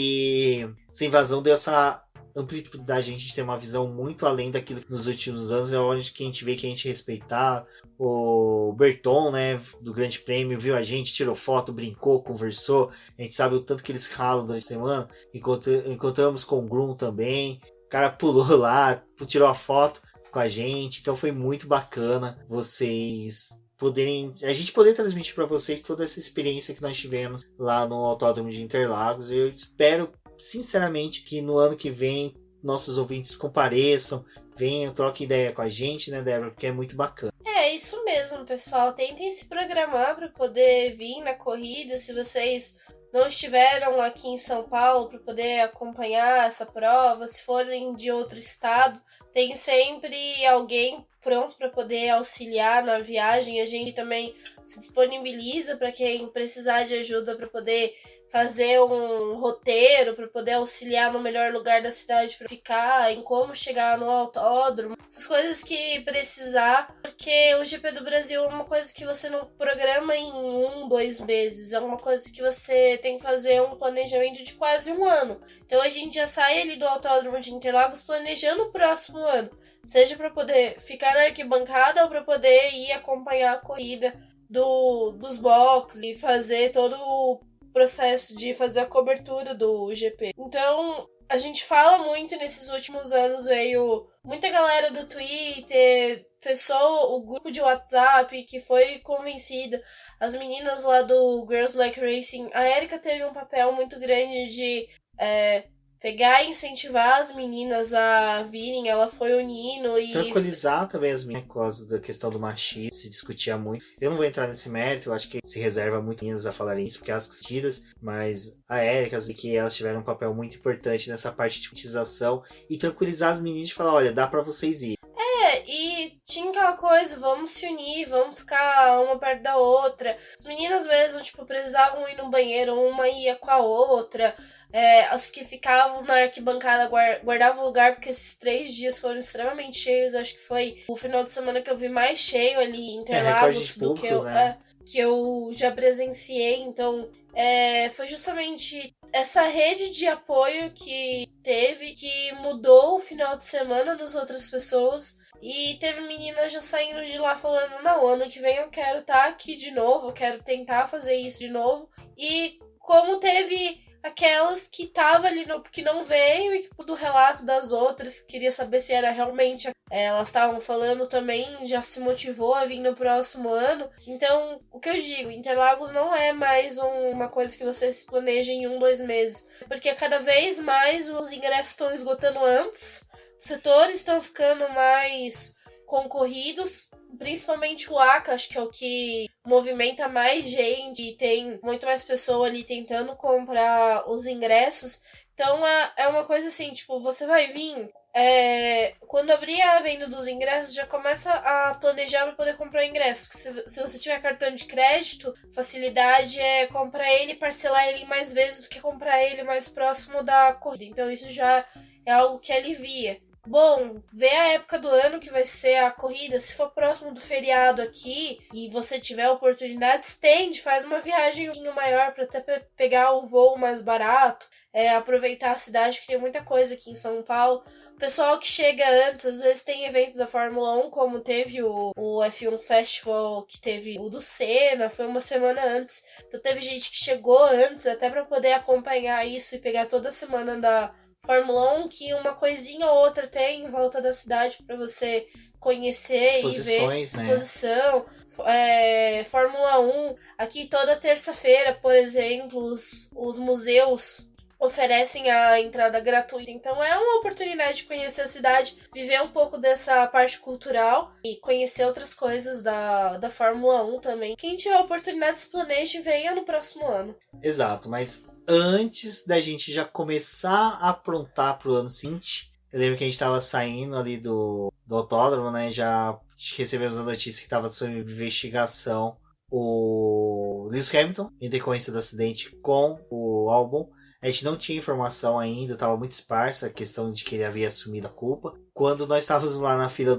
invasão deu essa amplitude, a gente tem uma visão muito além daquilo que nos últimos anos é onde que a gente vê que a gente respeitar. O Berton, né, do Grande Prêmio, viu a gente, tirou foto, brincou, conversou. A gente sabe o tanto que eles ralam durante a semana. Encontramos com o Grum também. O cara pulou lá, tirou a foto com a gente, então foi muito bacana a gente poder transmitir para vocês toda essa experiência que nós tivemos lá no Autódromo de Interlagos. Eu espero sinceramente que no ano que vem nossos ouvintes compareçam, venham, troquem ideia com a gente, né, Débora, porque é muito bacana. É isso mesmo, pessoal, tentem se programar para poder vir na corrida, se vocês não estiveram aqui em São Paulo para poder acompanhar essa prova, se forem de outro estado, tem sempre alguém pronto para poder auxiliar na viagem. A gente também se disponibiliza para quem precisar de ajuda para poder fazer um roteiro, para poder auxiliar no melhor lugar da cidade para ficar, em como chegar no autódromo, essas coisas que precisar, porque o GP do Brasil é uma coisa que você não programa em 2 meses, é uma coisa que você tem que fazer um planejamento de quase um ano. Então a gente já sai ali do Autódromo de Interlagos planejando o próximo ano, seja para poder ficar na arquibancada ou para poder ir acompanhar a corrida dos boxes e fazer todo o processo de fazer a cobertura do GP. Então, a gente fala muito nesses últimos anos, veio muita galera do Twitter, o grupo de WhatsApp que foi convencida, as meninas lá do Girls Like Racing. A Erika teve um papel muito grande de pegar e incentivar as meninas a virem, ela foi unindo e... tranquilizar também as meninas por causa da questão do machismo, se discutia muito. Eu não vou entrar nesse mérito, eu acho que se reserva muito meninas a falarem isso, porque elas sentidas, mas a Erika, que elas tiveram um papel muito importante nessa parte de conscientização e tranquilizar as meninas e falar, olha, dá pra vocês ir. E tinha aquela coisa, vamos se unir, vamos ficar uma perto da outra. As meninas mesmo, precisavam ir no banheiro, uma ia com a outra. As que ficavam na arquibancada guardavam lugar, porque esses 3 dias foram extremamente cheios. Acho que foi o final de semana que eu vi mais cheio ali em Interlagos do que que eu já presenciei. Então, foi justamente essa rede de apoio que teve, que mudou o final de semana das outras pessoas. E teve meninas já saindo de lá falando, não, ano que vem eu quero estar aqui de novo, eu quero tentar fazer isso de novo. E como teve aquelas que estavam ali, que não veio, e do relato das outras, que queria saber se era realmente... elas estavam falando também, já se motivou a vir no próximo ano. Então, o que eu digo, Interlagos não é mais uma coisa que você se planeja em 2 meses. Porque cada vez mais os ingressos estão esgotando antes, os setores estão ficando mais concorridos, principalmente o ACA, acho que é o que movimenta mais gente e tem muito mais pessoa ali tentando comprar os ingressos. Então é uma coisa assim, você vai vir, quando abrir a venda dos ingressos, já começa a planejar para poder comprar o ingresso. Se você tiver cartão de crédito, facilidade é comprar ele e parcelar ele mais vezes do que comprar ele mais próximo da corrida. Então isso já é algo que alivia. Bom, vê a época do ano que vai ser a corrida. Se for próximo do feriado aqui e você tiver oportunidade, estende, faz uma viagem um pouquinho maior para até pegar o voo mais barato, aproveitar a cidade, que tem muita coisa aqui em São Paulo. O pessoal que chega antes, às vezes tem evento da Fórmula 1, como teve o F1 Festival, que teve o do Senna, foi uma semana antes. Então teve gente que chegou antes, até para poder acompanhar isso e pegar toda a semana da Fórmula 1, que uma coisinha ou outra tem em volta da cidade para você conhecer e ver exposição. Fórmula 1, aqui toda terça-feira, por exemplo, os museus oferecem a entrada gratuita. Então é uma oportunidade de conhecer a cidade, viver um pouco dessa parte cultural e conhecer outras coisas da Fórmula 1 também. Quem tiver a oportunidade, se planeje e venha no próximo ano. Exato, mas antes da gente já começar a aprontar pro ano seguinte, eu lembro que a gente estava saindo ali do autódromo, né? Já recebemos a notícia que estava sob investigação o Lewis Hamilton, em decorrência do acidente com o Albon. A gente não tinha informação ainda, estava muito esparsa a questão de que ele havia assumido a culpa. Quando nós estávamos lá na fila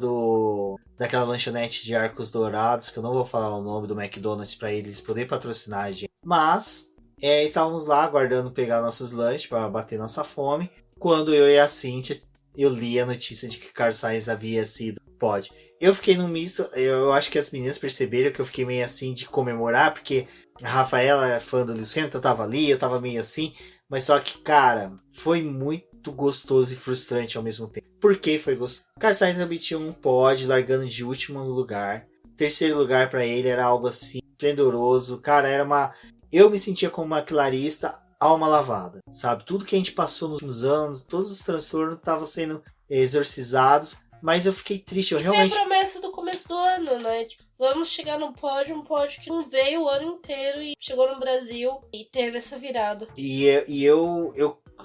daquela lanchonete de Arcos Dourados, que eu não vou falar o nome do McDonald's para eles poderem patrocinar a gente, mas estávamos lá aguardando pegar nossos lanches para bater nossa fome, quando eu e a Cíntia, eu li a notícia de que Carlos Sainz havia sido pódio. Eu fiquei no misto, eu acho que as meninas perceberam que eu fiquei meio assim de comemorar, porque a Rafaela é fã do Lewis Hamilton, eu tava ali, eu tava meio assim, mas só que, cara, foi muito gostoso e frustrante ao mesmo tempo. Por que foi gostoso? O Carlos Sainz obtinha um pódio, largando de último lugar. Terceiro lugar para ele era algo assim, esplendoroso. Cara, eu me sentia como uma clarista, alma lavada, sabe? Tudo que a gente passou nos últimos anos, todos os transtornos estavam sendo exorcizados, mas eu fiquei triste. Foi a promessa do começo do ano, né? Tipo, vamos chegar no pódio, um pódio que não veio o ano inteiro e chegou no Brasil e teve essa virada. E eu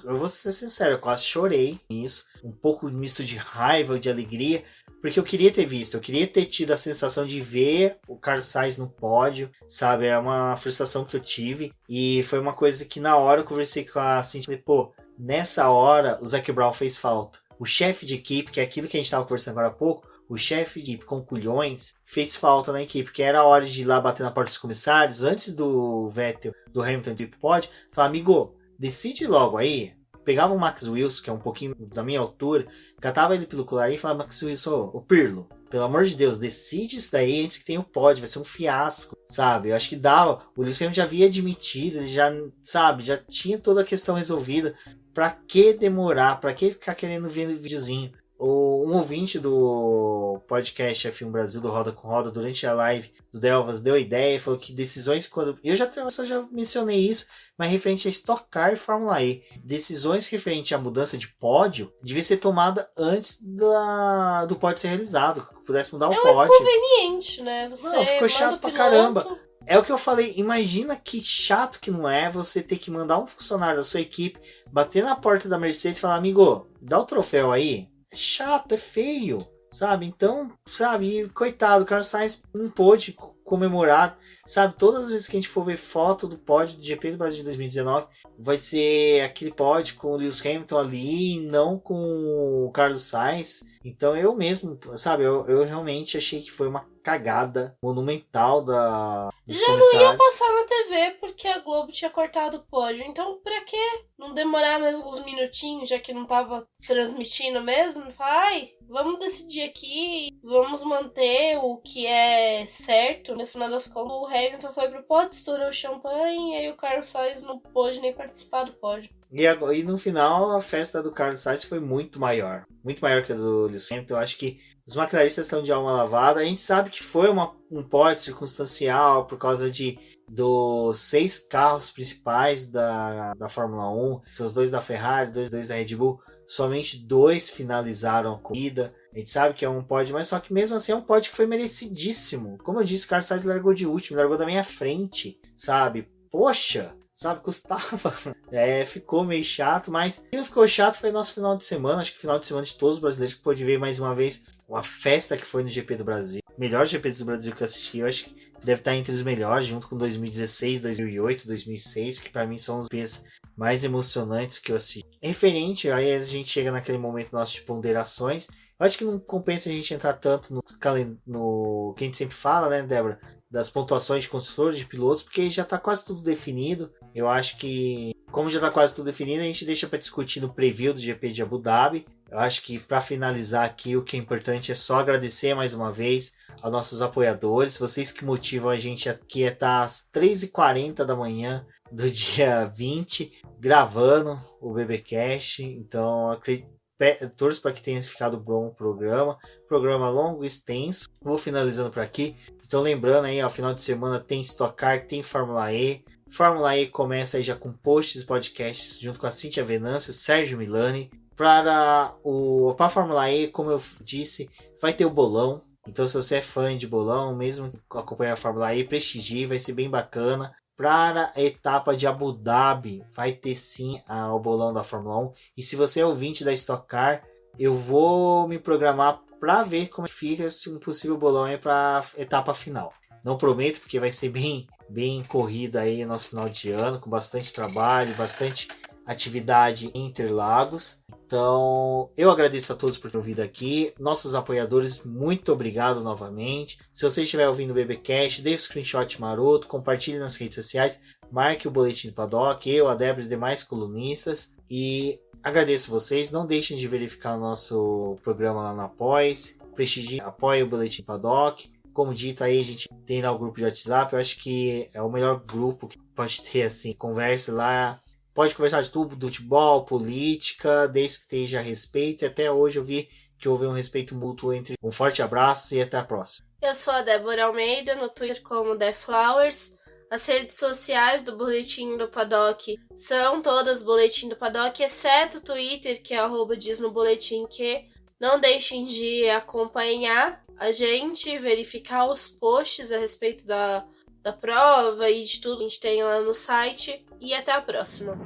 vou ser sincero, eu quase chorei nisso, um pouco misto de raiva, de alegria, porque eu queria ter visto, eu queria ter tido a sensação de ver o Carlos Sainz no pódio, sabe? É uma frustração que eu tive, e foi uma coisa que na hora eu conversei com a Cintia, falei, pô, nessa hora o Zac Brown fez falta. O chefe de equipe, que é aquilo que a gente estava conversando agora há pouco, o chefe de equipe com culhões fez falta na equipe, que era a hora de ir lá bater na porta dos comissários, antes do Vettel, do Hamilton de pódio, falar, amigo, decide logo aí. Pegava o Max Wilson, que é um pouquinho da minha altura, catava ele pelo colar e falava, Max Wilson, ô Pirlo, pelo amor de Deus, decide isso daí antes que tenha o pódio, vai ser um fiasco, sabe? Eu acho que dava, o Lewis Hamilton já havia admitido, ele já, sabe, já tinha toda a questão resolvida. Pra que demorar? Pra que ficar querendo ver o videozinho? Um ouvinte do podcast F1 Brasil, do Roda com Roda, durante a live do Delvas, deu a ideia e falou que decisões, quando eu já mencionei isso, mas referente a Stock Car e Fórmula E, decisões referente à mudança de pódio devia ser tomada antes do pódio ser realizado, que pudesse mudar o pódio. É inconveniente, né? Não, ficou chato pra caramba. É o que eu falei, imagina que chato que não é você ter que mandar um funcionário da sua equipe bater na porta da Mercedes e falar, amigo, dá o troféu aí. É chato, é feio, sabe? Então, sabe, coitado, o Carlos Sainz não pôde comemorar, sabe? Todas as vezes que a gente for ver foto do pódio do GP do Brasil de 2019, vai ser aquele pódio com o Lewis Hamilton ali, não com o Carlos Sainz. Então eu mesmo, sabe, eu realmente achei que foi uma cagada monumental dos já comissários. Não ia passar na TV porque a Globo tinha cortado o pódio. Então pra que não demorar mais uns minutinhos, já que não tava transmitindo mesmo? Ai, vamos decidir aqui, vamos manter o que é certo. No final das contas, o Hamilton foi pro pódio, estourou o champanhe, e aí o Carlos Sainz não pôde nem participar do pódio. E no final, a festa do Carlos Sainz foi muito maior que a do Lewis Hamilton. Eu acho que os McLaristas estão de alma lavada. A gente sabe que foi um pódio circunstancial por causa dos 6 carros principais da Fórmula 1. São os 2 da Ferrari, 2 da Red Bull. Somente 2 finalizaram a corrida. A gente sabe que é um pódio, mas só que mesmo assim é um pódio que foi merecidíssimo. Como eu disse, o Carlos Sainz largou de último, largou da minha frente, sabe? Poxa, sabe? Custava. Ficou meio chato, mas quem não ficou chato foi nosso final de semana. Acho que final de semana de todos os brasileiros que pôde ver mais uma vez uma festa que foi no GP do Brasil. Melhor GP do Brasil que eu assisti, eu acho que deve estar entre os melhores, junto com 2016, 2008, 2006, que para mim são os GPs mais emocionantes que eu assisti. Referente, aí a gente chega naquele momento nosso de ponderações. Eu acho que não compensa a gente entrar tanto no que a gente sempre fala, né, Débora? Das pontuações de construtores, de pilotos, porque já está quase tudo definido. Eu acho que, como já está quase tudo definido, a gente deixa para discutir no preview do GP de Abu Dhabi. Eu acho que para finalizar aqui, o que é importante é só agradecer mais uma vez aos nossos apoiadores, vocês que motivam a gente aqui a estar às 3h40 da manhã do dia 20, gravando o BBcast. Então, torço para que tenha ficado bom o programa longo, extenso. Vou finalizando por aqui. Então lembrando aí, ao final de semana tem Stock Car, tem Fórmula E. Fórmula E começa aí já com posts e podcasts junto com a Cíntia Venâncio, Sérgio Milani. Para a Fórmula E, como eu disse, vai ter o bolão. Então se você é fã de bolão, mesmo acompanhar a Fórmula E, prestigie, vai ser bem bacana. Para a etapa de Abu Dhabi, vai ter sim o bolão da Fórmula 1. E se você é ouvinte da Stock Car, eu vou me programar para ver como fica um possível bolão aí para a etapa final. Não prometo, porque vai ser bem corrido aí nosso final de ano, com bastante trabalho, bastante atividade em Interlagos. Então, eu agradeço a todos por ter ouvido aqui. Nossos apoiadores, muito obrigado novamente. Se você estiver ouvindo o BBcast, dê um screenshot maroto, compartilhe nas redes sociais, marque o Boletim do Paddock, eu, a Débora e os demais colunistas. E agradeço vocês. Não deixem de verificar o nosso programa lá no Apoie-se. Prestigie, apoie o Boletim Paddock. Como dito aí, a gente tem lá o grupo de WhatsApp. Eu acho que é o melhor grupo que pode ter, assim, conversa lá. Pode conversar de tudo, do futebol, política, desde que esteja respeito. E até hoje eu vi que houve um respeito mútuo entre. Um forte abraço e até a próxima. Eu sou a Débora Almeida, no Twitter como The Flowers. As redes sociais do Boletim do Paddock são todas Boletim do Paddock, exceto o Twitter, que é @diz no boletim que. Não deixem de acompanhar a gente, verificar os posts a respeito da prova e de tudo que a gente tem lá no site. E até a próxima.